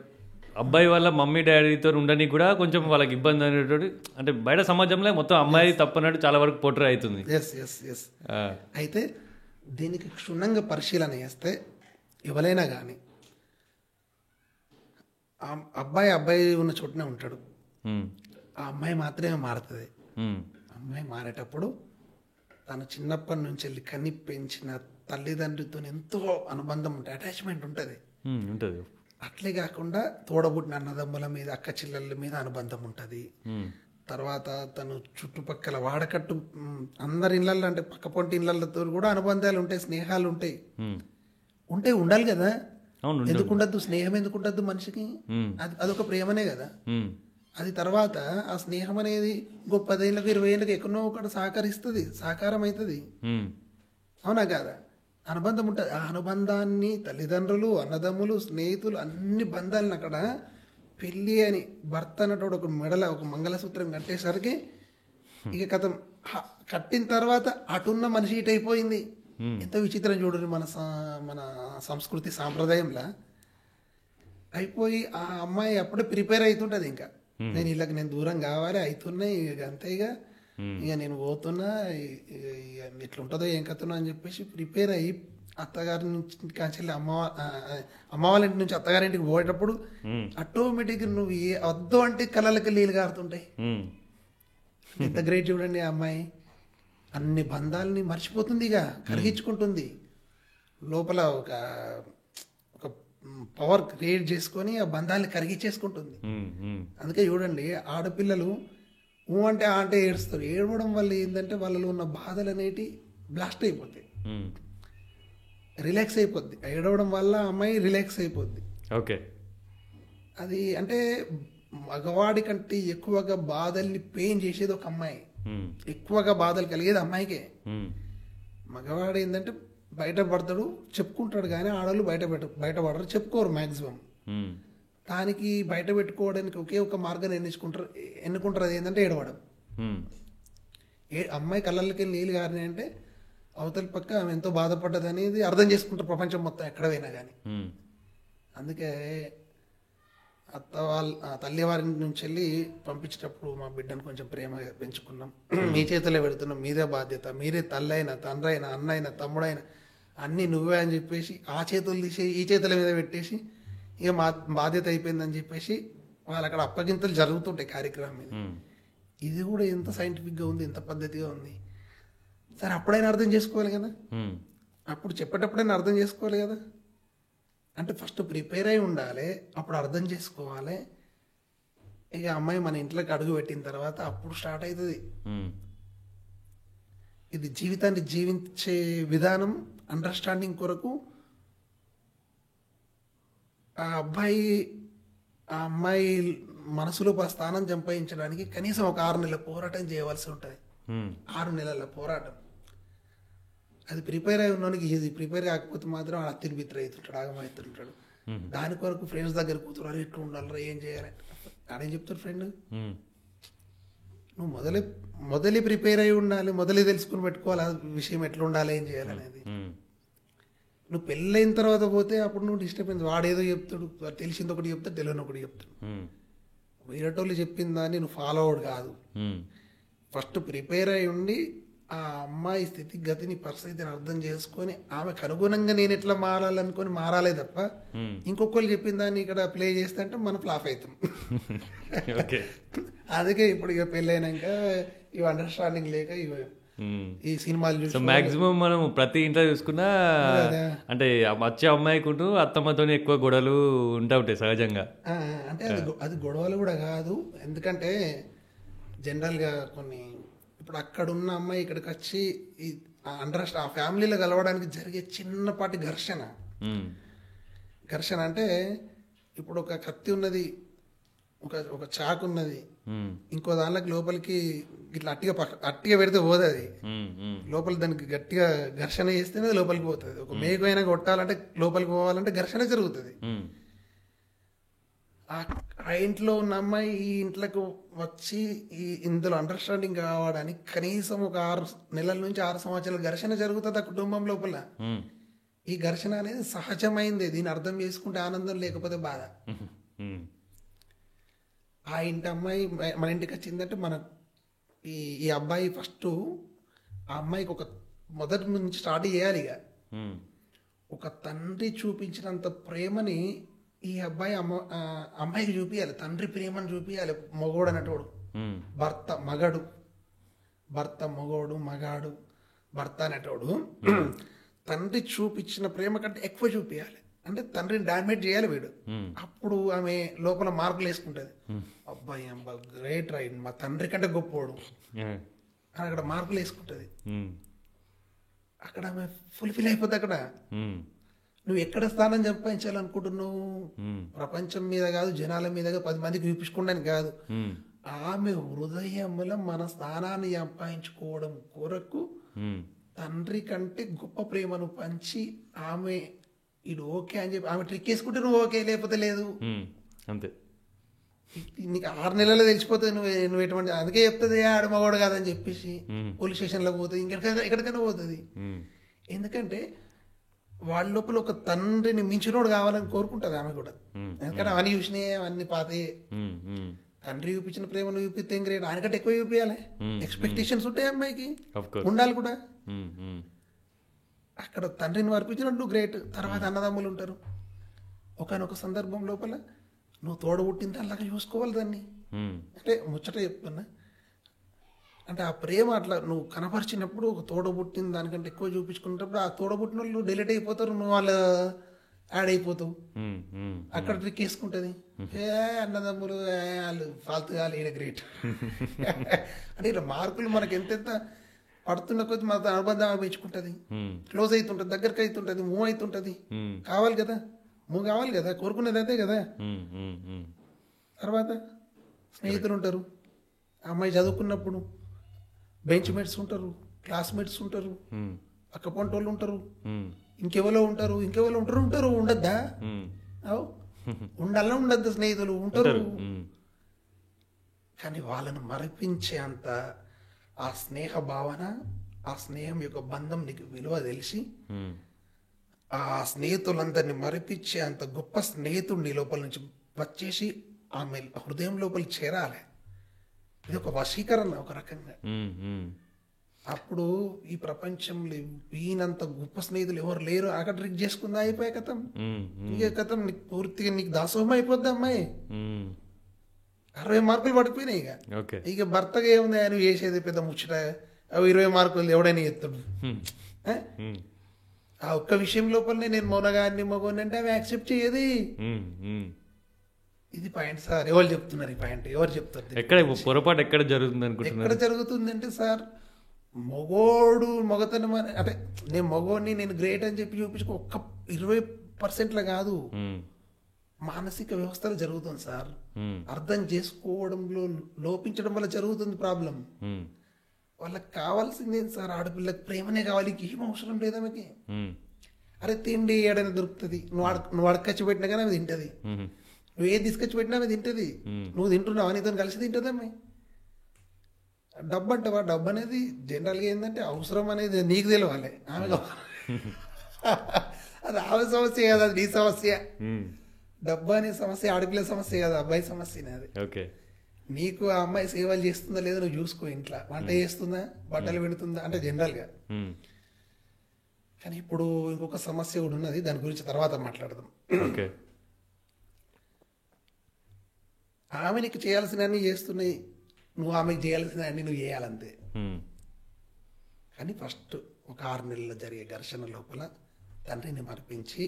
అబ్బాయి వాళ్ళ మమ్మీ డాడీతో ఉండని కూడా కొంచెం వాళ్ళకి ఇబ్బంది అనేటువంటి అంటే బయట సమాజంలో మొత్తం అమ్మాయి తప్పన్నట్టు చాలా వరకు పోర్ట్రే అవుతుంది. Yes yes yes. అయితే దీనికి క్షుణ్ణంగా పరిశీలన చేస్తే ఎవరైనా కానీ అబ్బాయి ఉన్న చోటనే ఉంటాడు, ఆ అమ్మాయి మాత్రమే మారుతుంది. అమ్మాయి మారేటప్పుడు తను చిన్నప్పటి నుంచి వెళ్ళి కని పెంచిన తల్లిదండ్రులతో ఎంతో అనుబంధం ఉంటుంది, అటాచ్మెంట్ ఉంటుంది. ఉంటుంది. అట్లే కాకుండా తోడబుట్టిన అన్నదమ్ముల మీద, అక్క చెల్లెళ్ళ మీద అనుబంధం ఉంటుంది. తర్వాత తను చుట్టుపక్కల వాడకట్టు అందరి ఇళ్ళల్లో అంటే పక్క పొంటి ఇళ్ళతో కూడా అనుబంధాలు ఉంటాయి, స్నేహాలు ఉంటాయి. ఉండాలి కదా. ఎందుకు ఉండద్దు? స్నేహం ఎందుకు ఉండద్దు మనిషికి? అదొక ప్రేమనే కదా. అది తర్వాత ఆ స్నేహం అనేది 10 ఏళ్ళకి 20 ఏళ్ళకి ఎక్కడో ఒకటి సాకారం అవుతుంది. అవునా కాదా? అనుబంధం ఉంటుంది. ఆ అనుబంధాన్ని తల్లిదండ్రులు, అన్నదమ్ములు, స్నేహితులు అన్ని బంధాలను అక్కడ పెళ్ళి అని భర్త అన్నట్టు ఒక మెడల ఒక మంగళసూత్రం కట్టేసరికి ఇక కథం కట్టిన తర్వాత అటున్న మనిషి ఇటు అయిపోయింది. ఎంత విచిత్రం చూడండి. మన సంస్కృతి సాంప్రదాయంలో అయిపోయి ఆ అమ్మాయి అప్పుడే ప్రిపేర్ అవుతుంటది. ఇంకా నేను దూరం కావాలి అవుతున్నాయి, ఇక అంతే, ఇక నేను పోతున్నా, ఎట్లుంటుందో ఏం కథనో అని చెప్పేసి ప్రిపేర్ అయ్యి అత్తగారి నుంచి కాంచెల్లి అమ్మ వాళ్ళ ఇంటి నుంచి అత్తగారింటికి పోయేటప్పుడు ఆటోమేటిక్ నువ్వు వద్దు అంటే కళ్ళకి నీళ్ళు గారుతుంటాయి. ఎంత గ్రేట్ చూడండి. ఆ అమ్మాయి అన్ని బంధాలని మర్చిపోతుంది, ఇక కరిగించుకుంటుంది లోపల ఒక పవర్ క్రియేట్ చేసుకొని ఆ బంధాలని కరిగించేసుకుంటుంది. అందుకే చూడండి ఆడపిల్లలు అంటే ఏడుస్తారు. ఏడవడం వల్ల ఏంటంటే వాళ్ళలో ఉన్న బాధలు అనేటి బ్లాస్ట్ అయిపోతాయి, రిలాక్స్ అయిపోద్ది. ఏడవడం వల్ల అమ్మాయి రిలాక్స్ అయిపోద్ది. ఓకే. అది అంటే మగవాడి కంటే ఎక్కువగా బాధల్ని పెయిన్ చేసేది ఒక అమ్మాయి, ఎక్కువగా బాధలు కలిగేది అమ్మాయికే. మగవాడు ఏంటంటే బయటపడతాడు, చెప్పుకుంటాడు, కానీ ఆడవాళ్ళు బయటపడరు, చెప్పుకోరు మ్యాక్సిమం. దానికి బయట పెట్టుకోవడానికి ఒకే ఒక మార్గాన్ని ఎన్నుకుంటారు. అది ఏంటంటే ఏడవడం. అమ్మాయి కళ్ళకి నీళ్ళు గారినాయి అంటే అవతల పక్క ఆమె ఎంతో బాధపడ్డది అనేది అర్థం చేసుకుంటారు ప్రపంచం మొత్తం ఎక్కడ పోయినా కానీ. అందుకే ఆ తల్లి వారి నుంచి వెళ్ళి పంపించేటప్పుడు మా బిడ్డను కొంచెం ప్రేమగా పెంచుకున్నాం, మీ చేతిలో పెడుతున్నాం, మీదే బాధ్యత, మీరే తల్లి అయినా తండ్రి అయినా అన్న అయినా తమ్ముడైనా అన్నీ నువ్వే అని చెప్పేసి ఆ చేతులు తీసి ఈ చేతుల మీద పెట్టేసి ఇక మా బాధ్యత అయిపోయిందని చెప్పేసి వాళ్ళు అక్కడ అప్పగింతలు జరుగుతుంటాయి కార్యక్రమం మీద. ఇది కూడా ఎంత సైంటిఫిక్గా ఉంది, ఎంత పద్ధతిగా ఉంది. సరే అప్పుడైనా అర్థం చేసుకోవాలి కదా, అప్పుడు చెప్పేటప్పుడైనా అర్థం చేసుకోవాలి కదా. అంటే ఫస్ట్ ప్రిపేర్ అయి ఉండాలి, అప్పుడు అర్థం చేసుకోవాలి. ఇక అమ్మాయి మన ఇంట్లోకి అడుగు పెట్టిన తర్వాత అప్పుడు స్టార్ట్ అవుతుంది. ఇది జీవితాన్ని జీవించే విధానం అండర్స్టాండింగ్ కొరకు ఆ అమ్మాయి మనసులో స్థానం సంపాదించడానికి కనీసం ఒక 6 నెలల పోరాటం చేయవలసి ఉంటుంది. 6 నెలల పోరాటం. అది ప్రిపేర్ అయి ఉన్నోనికి ఈజీ, ప్రిపేర్ కాకపోతే మాత్రం అత్తిని బిత్ర అవుతుంటాడు, ఆగమవుతుంటాడు. దాని కొరకు ఫ్రెండ్స్ దగ్గర కూతురు ఎట్లా ఉండాలరా, ఏం చేయాలి ఆడేం చెప్తారు ఫ్రెండ్. నువ్వు మొదలు ప్రిపేర్ అయి ఉండాలి, మొదలు తెలుసుకుని పెట్టుకోవాలి ఆ విషయం ఎట్లా ఉండాలి, ఏం చేయాలి అనేది. నువ్వు పెళ్ళైన తర్వాత పోతే అప్పుడు నువ్వు డిస్టర్బెన్స్, వాడేదో చెప్తాడు, తెలిసింది ఒకటి చెప్తాడు, తెలియని ఒకటి చెప్తాడు. వేరేటోళ్ళు చెప్పిన దాన్ని నువ్వు ఫాలో అవడు కాదు. ఫస్ట్ ప్రిపేర్ అయి ఉండి ఆ అమ్మాయి స్థితిగతిని పరిస్థితిని అర్థం చేసుకొని ఆమెకు అనుగుణంగా నేను ఎట్లా మారాలనుకొని మారాలే తప్ప ఇంకొకళ్ళు చెప్పిన దాన్ని ఇక్కడ ప్లే చేస్తే అంటే మనం ఫ్లాప్ అవుతాం. అందుకే ఇప్పుడు ఇక పెళ్ళైనాక ఇవి అండర్స్టాండింగ్ లేక ఈ సినిమాలు చూసి మాక్సిమం మనం ప్రతి ఇంట్లో చూసుకున్నా అంటే వచ్చే అమ్మాయికుంటూ అత్తమ్మతో ఎక్కువ గొడవలు ఉంటాయి సహజంగా. అంటే అది గొడవలు కూడా కాదు, ఎందుకంటే జనరల్గా కొన్ని ఇప్పుడు అక్కడ ఉన్న అమ్మాయి ఇక్కడికి వచ్చి ఆ ఫ్యామిలీలో కలవడానికి జరిగే చిన్నపాటి ఘర్షణ అంటే ఇప్పుడు ఒక కత్తి ఉన్నది, ఒక చాకు ఉన్నది, ఇంకో దానిలోకి లోపలికి ఇట్లా అట్టిగా పెడితే పోదు, అది లోపల దానికి గట్టిగా ఘర్షణ చేస్తేనే అది లోపలికి పోతుంది. ఒక మేకైనా కొట్టాలంటే లోపలికి పోవాలంటే ఘర్షణ జరుగుతుంది. ఆ ఇంట్లో ఉన్న అమ్మాయి ఈ ఇంట్లోకి వచ్చి ఇందులో అండర్స్టాండింగ్ కావడానికి కనీసం ఒక 6 నెలల నుంచి 6 సంవత్సరాల ఘర్షణ జరుగుతుంది ఆ కుటుంబం లోపల. ఈ ఘర్షణ అనేది సహజమైంది, దీన్ని అర్థం చేసుకుంటే ఆనందం, లేకపోతే బాధ. ఆ ఇంటి అమ్మాయి మన ఇంటికి వచ్చిందంటే ఈ అబ్బాయి ఫస్ట్ ఆ అమ్మాయికి ఒక మొదటి నుంచి స్టార్ట్ చేయాలి. ఇక ఒక తండ్రి చూపించినంత ప్రేమని ఈ అబ్బాయి అమ్మాయికి చూపించాలి, తండ్రి ప్రేమను చూపించాలి. మగోడు అనేటోడు మగాడు భర్త అనేటోడు తండ్రి చూపించిన ప్రేమ కంటే ఎక్కువ చూపించాలి. అంటే తండ్రిని డామినేట్ చేయాలి వీడు. అప్పుడు ఆమె లోపల మార్కులు వేసుకుంటది, అబ్బాయి అబ్బా గ్రేట్ రైట్, మా తండ్రి కంటే గొప్పోడు అని అక్కడ మార్కులు వేసుకుంటది. అక్కడ ఆమె ఫుల్ఫిల్ అయిపోద్ది. అక్కడ నువ్వు ఎక్కడ స్థానం సంపాదించాలనుకుంటున్నావు, ప్రపంచం మీద కాదు, జనాల మీద 10 మందికి చూపించుకోవడానికి కాదు, ఆమె హృదయంలో మన స్థానాన్ని సంపాదించుకోవడం కొరకు తండ్రి కంటే గొప్ప ప్రేమను పంచి ఆమె ఇది ఓకే అని చెప్పి ఆమె ట్రిక్ వేసుకుంటే నువ్వు ఓకే, లేకపోతే లేదు. అంతే, నీకు 6 నెలల్లో తెలిసిపోతుంది నువ్వు ఎటువంటి. అందుకే చెప్తుంది ఆడ మగవాడు కాదని చెప్పేసి పోలీస్ స్టేషన్లో పోతుంది, ఎక్కడికైనా పోతుంది. ఎందుకంటే వాళ్ళ లోపల ఒక తండ్రిని మించినోడు కావాలని కోరుకుంటుంది ఆమె కూడా. ఎందుకంటే అవన్నీ చూసినాయి, అవన్నీ పాతయే. తండ్రి చూపించిన ప్రేమను చూపిస్తే ఏం గ్రేట్, ఆయనకంటే ఎక్కువ చూపించాలి. ఎక్స్పెక్టేషన్స్ ఉంటాయి అమ్మాయికి, ఉండాలి కూడా. అక్కడ తండ్రిని వర్పించినట్టు గ్రేట్. తర్వాత అన్నదమ్ములు ఉంటారు. ఒకనొక సందర్భం లోపల నువ్వు తోడబుట్టిన అలాగే చూసుకోవాలి దాన్ని. అంటే ముచ్చట చెప్తున్నా, అంటే ఆ ప్రేమ అట్లా నువ్వు కనపరిచినప్పుడు ఒక తోడబుట్టిన దానికంటే ఎక్కువ చూపించుకున్నప్పుడు ఆ తోడబుట్టిన వాళ్ళు డిలీట్ అయిపోతారు, నువ్వు వాళ్ళు యాడ్ అయిపోతావు. అక్కడ ట్రిక్ వేసుకుంటుంది, అన్నదమ్ములు వాళ్ళు ఫాల్తు కాదు, ఈయన గ్రేట్. అంటే ఇట్లా మార్కులు మనకి ఎంతెంత పడుతున్న కొద్ది మన అనుబంధం పెంచుకుంటుంది, క్లోజ్ అవుతుంటుంది, దగ్గరికి అవుతుంటుంది, మూవ్ అవుతుంటుంది. కావాలి కదా, మూవ్ కావాలి కదా, కోరుకునేది అంతే కదా. తర్వాత స్నేహితులు ఉంటారు, అమ్మాయి చదువుకున్నప్పుడు బెంచ్ మేట్స్ ఉంటారు, క్లాస్మేట్స్ ఉంటారు, పక్క పొంటి వాళ్ళు ఉంటారు, ఇంకెవరో ఉంటారు ఉండద్దా? ఉండద్దా? స్నేహితులు ఉంటారు. కానీ వాళ్ళను మరిపించే అంత ఆ స్నేహ భావన, ఆ స్నేహం యొక్క బంధం నీకు విలువ తెలిసి ఆ స్నేహితులందరినీ మరిపించే అంత గొప్ప స్నేహితుడు నీ లోపల నుంచి వచ్చేసి ఆమె హృదయం లోపలికి చేరాలి. ఇది ఒక వశీకరణ ఒక రకంగా. అప్పుడు ఈ ప్రపంచంలో ఈయనంత గొప్ప స్నేహితులు ఎవరు లేరు, అక్కడ ట్రిక్ చేసుకుందా అయిపోయా కథం. ఇక కథం నీకు పూర్తిగా నీకు దాసోహం అయిపోద్ది అమ్మాయి. 60 మార్కులు పడిపోయినాయి. ఇక భర్తగా ఏముంది, నువ్వు చేసేది పెద్ద ముచ్చట, అవి 20 మార్కులు ఎవడైనా ఎత్తుడు. ఆ ఒక్క విషయం లోపలనే నేను మొనగాన్ని మగోని అంటే అవి యాక్సెప్ట్ చేయది. ఇది పాయింట్ సార్. ఎవరు చెప్తున్నారు ఈ పాయింట్? ఎవరు చెప్తారు? ఎక్కడ పొరపాటు ఎక్కడ జరుగుతుంది అనుకుంటున్నారు? ఎక్కడ జరుగుతుంది అంటే సార్, మగోడు మగతనం అంటే నేను మగోడిని నేను గ్రేట్ అని చెప్పి చూపించుకో ఒక్క 20% కాదు, మానసిక వ్యవస్థలో జరుగుతుంది సార్. అర్థం చేసుకోవడంలో లోపించడం వల్ల జరుగుతుంది ప్రాబ్లం. వాళ్ళకి కావాల్సింది ఏంటి సార్? ఆడపిల్లకి ప్రేమనే కావాలి, ఏం అవసరం లేదు ఆమెకి. అరే తిండి ఏడైనా దొరుకుతుంది, నువ్వు అడకచ్చి పెట్టినా కానీ ఆమె తింటది. నువ్వు ఏది తీసుకొచ్చి పెట్టినా ఆమె తింటది. నువ్వు తింటున్నావు నీతో కలిసి తింటది అమ్మాయి. డబ్బు అంటావా? డబ్బు అనేది జనరల్గా ఏంటంటే అవసరం అనేది నీకు తెలియాలి, ఆమె అది ఆమె సమస్య కదా, అది నీ సమస్య. డబ్బు అనే సమస్య ఆడపిల్ల సమస్య కదా, అబ్బాయి సమస్యనే అది. నీకు ఆ అమ్మాయి సేవలు చేస్తుందా లేదా నువ్వు చూసుకో. ఇంట్లో వంట చేస్తుందా, బట్టలు పెడుతుందా అంటే జనరల్గా. కానీ ఇప్పుడు ఇంకొక సమస్య కూడా ఉన్నది, దాని గురించి తర్వాత మాట్లాడదాం. ఆమె నీకు చేయాల్సిన అన్ని చేస్తున్నాయి, నువ్వు ఆమెకు చేయాల్సిన అన్ని నువ్వు చేయాలంతే. కానీ ఫస్ట్ ఒక 6 నెలలు జరిగే ఘర్షణ లోపల తండ్రిని మరిపించి,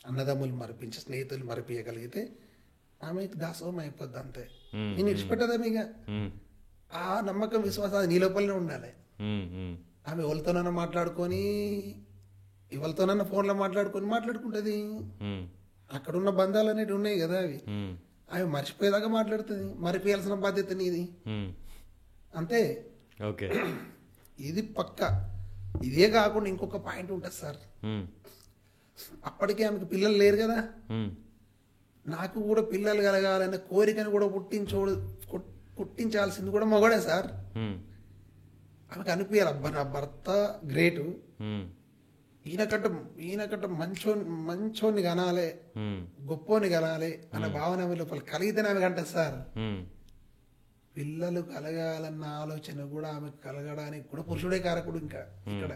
అన్నదమ్ములు మరిపించి, స్నేహితులు మరిపించగలిగితే ఆమెకు దాసోహం అయిపోద్ది అంతే. నేను ఇడిచిపెట్టదా ఇక. ఆ నమ్మకం విశ్వాసం నీ లోపలనే ఉండాలి. ఆమె ఎవరితోనన్నా మాట్లాడుకొని, ఎవరితోనన్నా ఫోన్లో మాట్లాడుకుంటుంది. అక్కడున్న బంధాలు అనేవి ఉన్నాయి కదా, అవి ఆమె మర్చిపోయేదాకా మాట్లాడుతుంది. మరిపోయాల్సిన బాధ్యత నీది అంతే. ఇది పక్క. ఇదే కాకుండా ఇంకొక పాయింట్ ఉంటుంది సార్. అప్పటికే ఆమెకు పిల్లలు లేరు కదా, నాకు కూడా పిల్లలు కలగాలనే కోరికను కూడా పుట్టించాల్సింది కూడా మగడే సార్. ఆమెకు అనిపించాలి, అబ్బా నా భర్త గ్రేటు, ఈయనకట్ట మంచోని కనాలి, గొప్పోని కనాలి అన్న భావన లోపల కలిగితేనే ఆమె కంట సార్. పిల్లలు కలగాలన్న ఆలోచన కూడా ఆమెకు కలగడానికి కూడా పురుషుడే కారకుడు. ఇంకా ఇక్కడ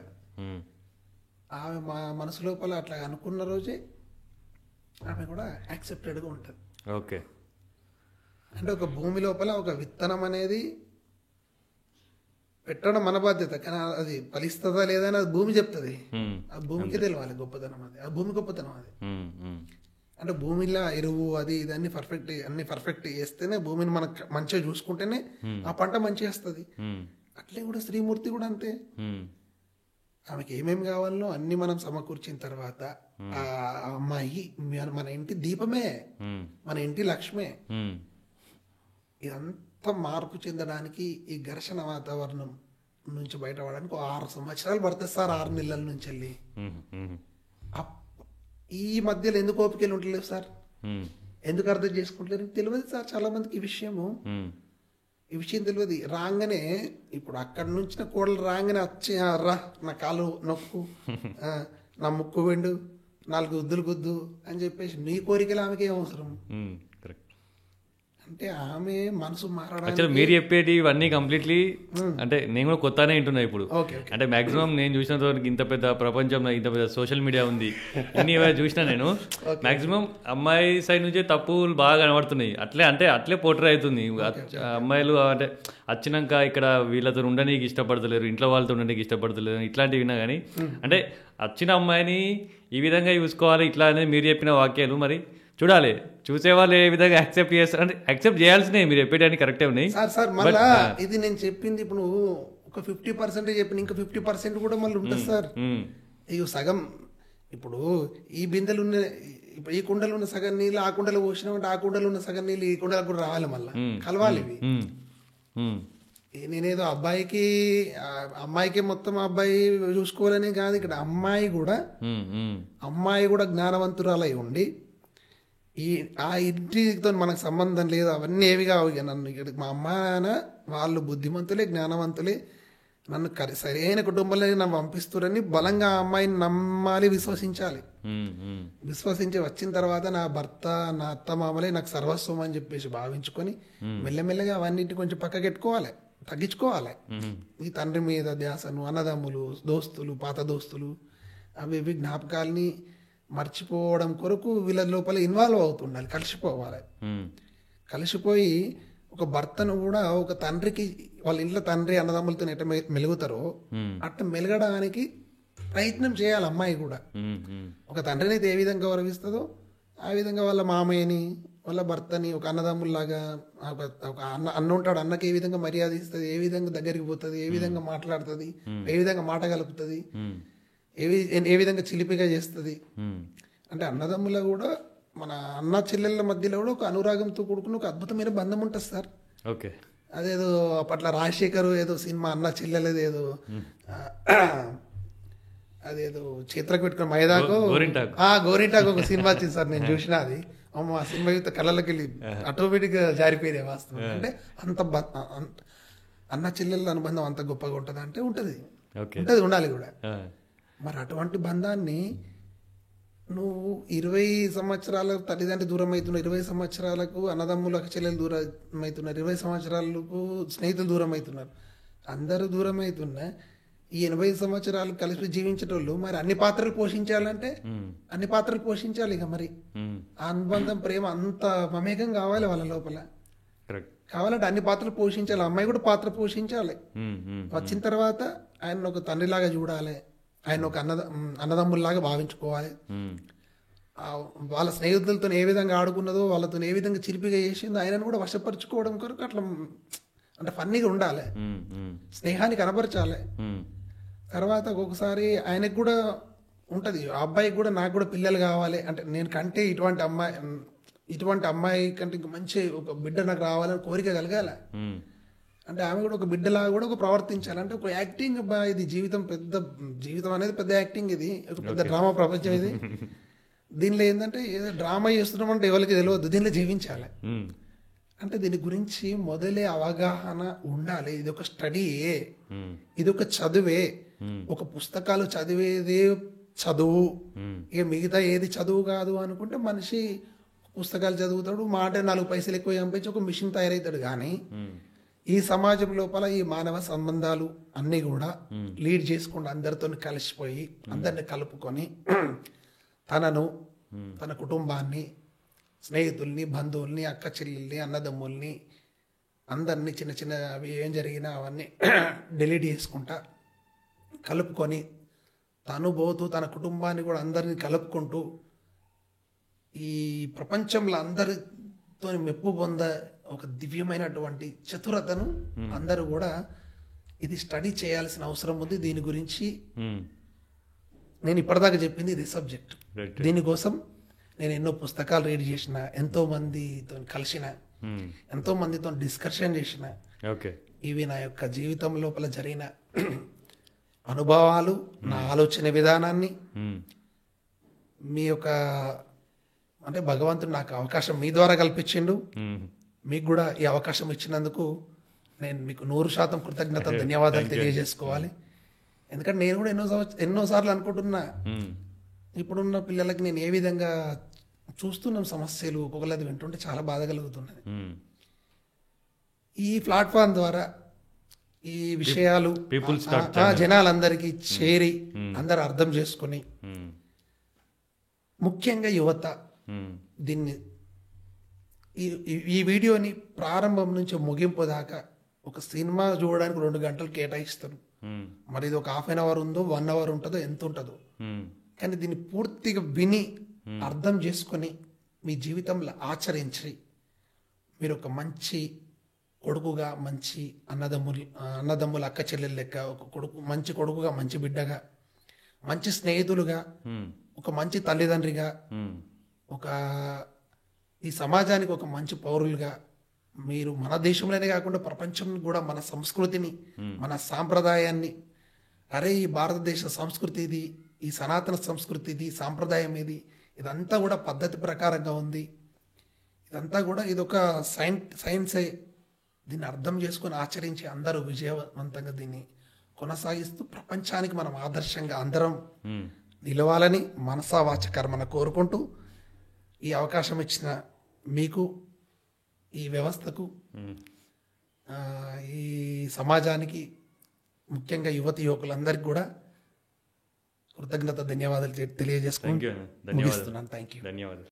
ఆమె మా మనసు లోపల అట్లా అనుకున్న రోజే ఆమె కూడా యాక్సెప్టెడ్గా ఉంటుంది. అంటే ఒక భూమి లోపల ఒక విత్తనం అనేది పెట్టడం మన బాధ్యత, కానీ అది ఫలిస్తుందా లేదా అని అది భూమి చెప్తుంది. ఆ భూమికి తెలియాలి గొప్పతనం అది, ఆ భూమి గొప్పతనం అది. అంటే భూమిలో ఎరువు అది ఇది అన్ని పర్ఫెక్ట్ చేస్తేనే, భూమిని మనకు మంచిగా చూసుకుంటేనే ఆ పంట మంచిగా వస్తుంది. అట్లే కూడా శ్రీమూర్తి కూడా అంతే. ఆమెకి ఏమేమి కావాలనో అన్ని మనం సమకూర్చిన తర్వాత ఆ అమ్మాయి మన ఇంటి దీపమే, మన ఇంటి లక్ష్మే. ఇదంతా మార్పు చెందడానికి, ఈ ఘర్షణ వాతావరణం నుంచి బయటపడడానికి 6 సంవత్సరాలు పడుతుంది సార్. 6 నెలల నుంచి వెళ్ళి ఈ మధ్యలో ఎందుకు ఓపికలు ఉండలేదు సార్, ఎందుకు అర్థం చేసుకుంటలేదు తెలియదు సార్ చాలా మందికి. ఈ విషయం తెలియదు. రాగానే ఇప్పుడు అక్కడి నుంచి నా కోడలు రాగానే వచ్చి రా నా కాలు నొక్కు, నా ముక్కు వెండు, 4 గుద్దులు గుద్దు అని చెప్పేసి నీ కోరికలు ఆమెకి ఏం అవసరం? అంటే ఆమె మనసు మారడానికి మీరు చెప్పేటి ఇవన్నీ కంప్లీట్లీ అంటే నేను కూడా కొత్తనే వింటున్నా ఇప్పుడు. అంటే మాక్సిమం నేను చూసినంత వరకు ఇంత పెద్ద ప్రపంచంలో ఇంత పెద్ద సోషల్ మీడియా ఉంది, ఇన్ని చూసినా నేను మాక్సిమం అమ్మాయి సైడ్ నుంచే తప్పులు బాగా కనబడుతున్నాయి. అట్లే పోర్ట్రే అవుతుంది. అమ్మాయిలు అంటే వచ్చినాక ఇక్కడ వీళ్ళతో ఉండడానికి ఇష్టపడతలేరు, ఇంట్లో వాళ్ళతో ఉండడానికి ఇష్టపడతలేరు, ఇట్లాంటివి విన్నా. కానీ అంటే వచ్చిన అమ్మాయిని ఈ విధంగా చూసుకోవాలి ఇట్లా అనేది మీరు చెప్పిన వాక్యాలు మరి చూడాలి, చూసేవాళ్ళు ఏ విధంగా యాక్సెప్ట్ చేస్తారు అంటే యాక్సెప్ట్ చేయాల్సినవి మీరు చెప్పేటానికి కరెక్టే ఉన్నాయి సార్. మళ్ళీ ఇది నేను చెప్పింది ఇప్పుడు ఒక 50% చెప్పిన, ఇంకా 50% కూడా మళ్ళీ ఉంటుంది సార్. ఇక సగం ఇప్పుడు ఈ బిందెలు ఉన్న, ఈ కుండలు ఉన్న సగం నీళ్ళు ఆ కుండలు పోసినామంటే ఆ కుండలు ఉన్న సగం నీళ్ళు ఈ కుండలకు కూడా రావాలి, మళ్ళీ కలవాలి ఇవి. నేనేదో అమ్మాయికి మొత్తం అబ్బాయి చూసుకోవాలనే కాదు, ఇక్కడ అమ్మాయి కూడా జ్ఞానవంతురాలై ఉండి ఆ ఇంటితో మనకు సంబంధం లేదు, అవన్నీ ఏవి కావు. నన్ను ఇక్కడ మా అమ్మ నాన్న వాళ్ళు బుద్ధిమంతులే, జ్ఞానవంతులే, నన్ను సరైన కుటుంబంలో నన్ను పంపిస్తారని బలంగా ఆ అమ్మాయిని నమ్మాలి, విశ్వసించాలి. విశ్వసించి వచ్చిన తర్వాత నా భర్త, నా అత్త మామలే నాకు సర్వస్వం అని చెప్పేసి భావించుకొని మెల్లమెల్లగా అవన్నింటి కొంచెం పక్కకెట్టుకోవాలి, తగ్గించుకోవాలి. ఈ తండ్రి మీద ధ్యాసను, అన్నదమ్ములు, దోస్తులు, పాత దోస్తులు, అవి ఇవి జ్ఞాపకాలని మర్చిపోవడం కొరకు వీళ్ళ లోపల ఇన్వాల్వ్ అవుతుండాలి, కలిసిపోవాలి. కలిసిపోయి ఒక భర్తను కూడా ఒక తండ్రికి వాళ్ళ ఇంట్లో తండ్రి అన్నదమ్ములతో ఎట్ట మెలుగుతారో అట్ట మెలగడానికి ప్రయత్నం చేయాలి అమ్మాయి కూడా. ఒక తండ్రిని అయితే ఏ విధంగా గౌరవిస్తుందో ఆ విధంగా వాళ్ళ మామయ్యని, వాళ్ళ భర్తని ఒక అన్నదమ్ముల్లాగా, ఒక అన్న ఉంటాడు, అన్నకి ఏ విధంగా మర్యాద ఇస్తుంది, ఏ విధంగా దగ్గరికి పోతుంది, ఏ విధంగా మాట్లాడుతుంది, ఏ విధంగా మాట కలుపుతుంది, ఏ విధంగా చిలిపిగా చేస్తుంది. అంటే అన్నదమ్ముల కూడా మన అన్న చెల్లెళ్ళ మధ్యలో కూడా ఒక అనురాగంతో కూడుకుని ఒక అద్భుతమైన బంధం ఉంటుంది సార్. ఓకే. అదేదో అప్పట్లో రాజశేఖర్ ఏదో సినిమా అన్న చెల్లెలది ఏదో అదేదో చేతులకు పెట్టుకుని మైదాకు గోరింటాకు ఒక సినిమా వచ్చింది సార్, నేను చూసిన అది. ఆ సినిమా యుద్ధ కళ్ళకి వెళ్ళి ఆటోమేటిక్ గా జారిపోయినాయి వాస్తవం. అంటే అంత అన్న చెల్లెళ్ళ అనుబంధం అంత గొప్పగా ఉంటుంది అంటే ఉంటుంది, ఉండాలి కూడా. మరి అటువంటి బంధాన్ని నువ్వు 20 సంవత్సరాల తల్లిదండ్రులు దూరం అవుతున్నారు, 20 సంవత్సరాలకు అన్నదమ్ములకు చెల్లెలు దూరం అవుతున్నారు, 20 సంవత్సరాలకు స్నేహితులు దూరం అవుతున్నారు, అందరూ దూరం అవుతున్నా ఈ 80 సంవత్సరాలు కలిసి జీవించేటోళ్ళు మరి అన్ని పాత్రలు పోషించాలంటే అన్ని పాత్రలు పోషించాలి. ఇక మరి ఆ అనుబంధం, ప్రేమ అంత మమేకం కావాలి వాళ్ళ లోపల. కావాలంటే అన్ని పాత్రలు పోషించాలి, అమ్మాయి కూడా పాత్ర పోషించాలి. వచ్చిన తర్వాత ఆయన ఒక తండ్రిలాగా చూడాలి, ఆయన ఒక అన్నదమ్ముల్లాగా భావించుకోవాలి. వాళ్ళ స్నేహితులతో ఏ విధంగా ఆడుకున్నదో, వాళ్ళతో ఏ విధంగా చిలిపిగా చేసిందో ఆయనను కూడా వశపరుచుకోవడం కొరకు అట్లా అంటే ఫన్నీగా ఉండాలి, స్నేహాన్ని కనపరచాలి. తర్వాత ఒక్కొక్కసారి ఆయనకు కూడా ఉంటుంది, ఆ అబ్బాయికి కూడా నాకు కూడా పిల్లలు కావాలి అంటే నేను కంటే ఇటువంటి అమ్మాయి కంటే ఇంకా మంచి ఒక బిడ్డ నాకు రావాలని కోరిక కలగాల. అంటే ఆమె కూడా ఒక బిడ్డలాగా కూడా ఒక ప్రవర్తించాలి. అంటే ఒక యాక్టింగ్, ఇది జీవితం అనేది పెద్ద యాక్టింగ్, ఇది ఒక పెద్ద డ్రామా ప్రపంచం ఇది. దీనిలో ఏంటంటే ఏదో డ్రామా చేస్తున్నామంటే ఎవరికి తెలియదు, దీనిలో జీవించాలి. అంటే దీని గురించి మొదలే అవగాహన ఉండాలి. ఇది ఒక స్టడీయే, ఇది ఒక చదువే. ఒక పుస్తకాలు చదివేదే చదువు, ఇక మిగతా ఏది చదువు కాదు అనుకుంటే మనిషి పుస్తకాలు చదువుతాడు, మాట 4 పైసలు ఎక్కువ చంపించి ఒక మిషన్ తయారవుతాడు. కానీ ఈ సమాజం లోపల ఈ మానవ సంబంధాలు అన్నీ కూడా లీడ్ చేసుకుంటూ అందరితో కలిసిపోయి అందరిని కలుపుకొని తనను, తన కుటుంబాన్ని, స్నేహితుల్ని, బంధువుల్ని, అక్క చెల్లెల్ని, అన్నదమ్ముల్ని అందరినీ చిన్న చిన్న అవి ఏం జరిగినా అవన్నీ డిలీట్ చేసుకుంటా కలుపుకొని తను పోతూ తన కుటుంబాన్ని కూడా అందరినీ కలుపుకుంటూ ఈ ప్రపంచంలో అందరితో మెప్పు పొంద ఒక దివ్యమైనటువంటి చతురతను అందరూ కూడా ఇది స్టడీ చేయాల్సిన అవసరం ఉంది. దీని గురించి నేను ఇప్పటిదాకా చెప్పింది ఇది సబ్జెక్ట్. దీనికోసం నేను ఎన్నో పుస్తకాలు రీడ్ చేసిన, ఎంతో మందితో కలిసిన, ఎంతో మందితో డిస్కషన్ చేసిన. ఇవి నా యొక్క జీవితం లోపల జరిగిన అనుభవాలు, నా ఆలోచన విధానాన్ని మీ యొక్క అంటే భగవంతుడు నాకు అవకాశం మీ ద్వారా కల్పించిండు. మీకు కూడా ఈ అవకాశం ఇచ్చినందుకు నేను మీకు 100% కృతజ్ఞత, ధన్యవాదాలు తెలియజేసుకోవాలి. ఎందుకంటే నేను కూడా ఎన్నోసార్లు అనుకుంటున్నా, ఇప్పుడున్న పిల్లలకి నేను ఏ విధంగా చూస్తున్నాం సమస్యలు, ఒక్కొక్కది వింటుంటే చాలా బాధ కలుగుతున్నది. ఈ ప్లాట్ఫామ్ ద్వారా ఈ విషయాలు జనాలందరికీ చేరి అందరు అర్థం చేసుకుని, ముఖ్యంగా యువత దీన్ని ఈ వీడియోని ప్రారంభం నుంచి ముగింపు దాకా ఒక సినిమా చూడడానికి 2 గంటలు కేటాయిస్తారు. మరి ఇది ఒక ½ an hour ఉందో 1 hour ఉంటుందో ఎంత ఉంటుందో, కానీ దీన్ని పూర్తిగా విని అర్థం చేసుకొని మీ జీవితంలో ఆచరించి మీరు ఒక మంచి కొడుకుగా, మంచి అన్నదమ్ముల అక్క చెల్లెలు లెక్క ఒక మంచి కొడుకుగా, మంచి బిడ్డగా, మంచి స్నేహితులుగా, ఒక మంచి తల్లిదండ్రిగా, ఒక ఈ సమాజానికి ఒక మంచి పౌరులుగా మీరు మన దేశంలోనే కాకుండా ప్రపంచం కూడా మన సంస్కృతిని, మన సాంప్రదాయాన్ని, అరే ఈ భారతదేశ సంస్కృతి ఇది, ఈ సనాతన సంస్కృతి ఇది, సాంప్రదాయం ఇది, ఇదంతా కూడా పద్ధతి ప్రకారంగా ఉంది, ఇదంతా కూడా ఇదొక సైన్సే, దీన్ని అర్థం చేసుకొని ఆచరించి అందరూ విజయవంతంగా దీన్ని కొనసాగిస్తూ ప్రపంచానికి మనం ఆదర్శంగా అందరం మ్మ్. నిలవాలని మనసా వాచ కర్మన కోరుకుంటూ ఈ అవకాశం ఇచ్చిన మీకు, ఈ వ్యవస్థకు, మ్మ్. ఈ సమాజానికి, ముఖ్యంగా యువకులందరికీ కూడా కృతజ్ఞత ధన్యవాదాలు తెలియజేసుకుంటూ థ్యాంక్ యూ అన్న. ధన్యవాదాలు. ముగిస్తున్నాను. Thank you. ధన్యవాదాలు.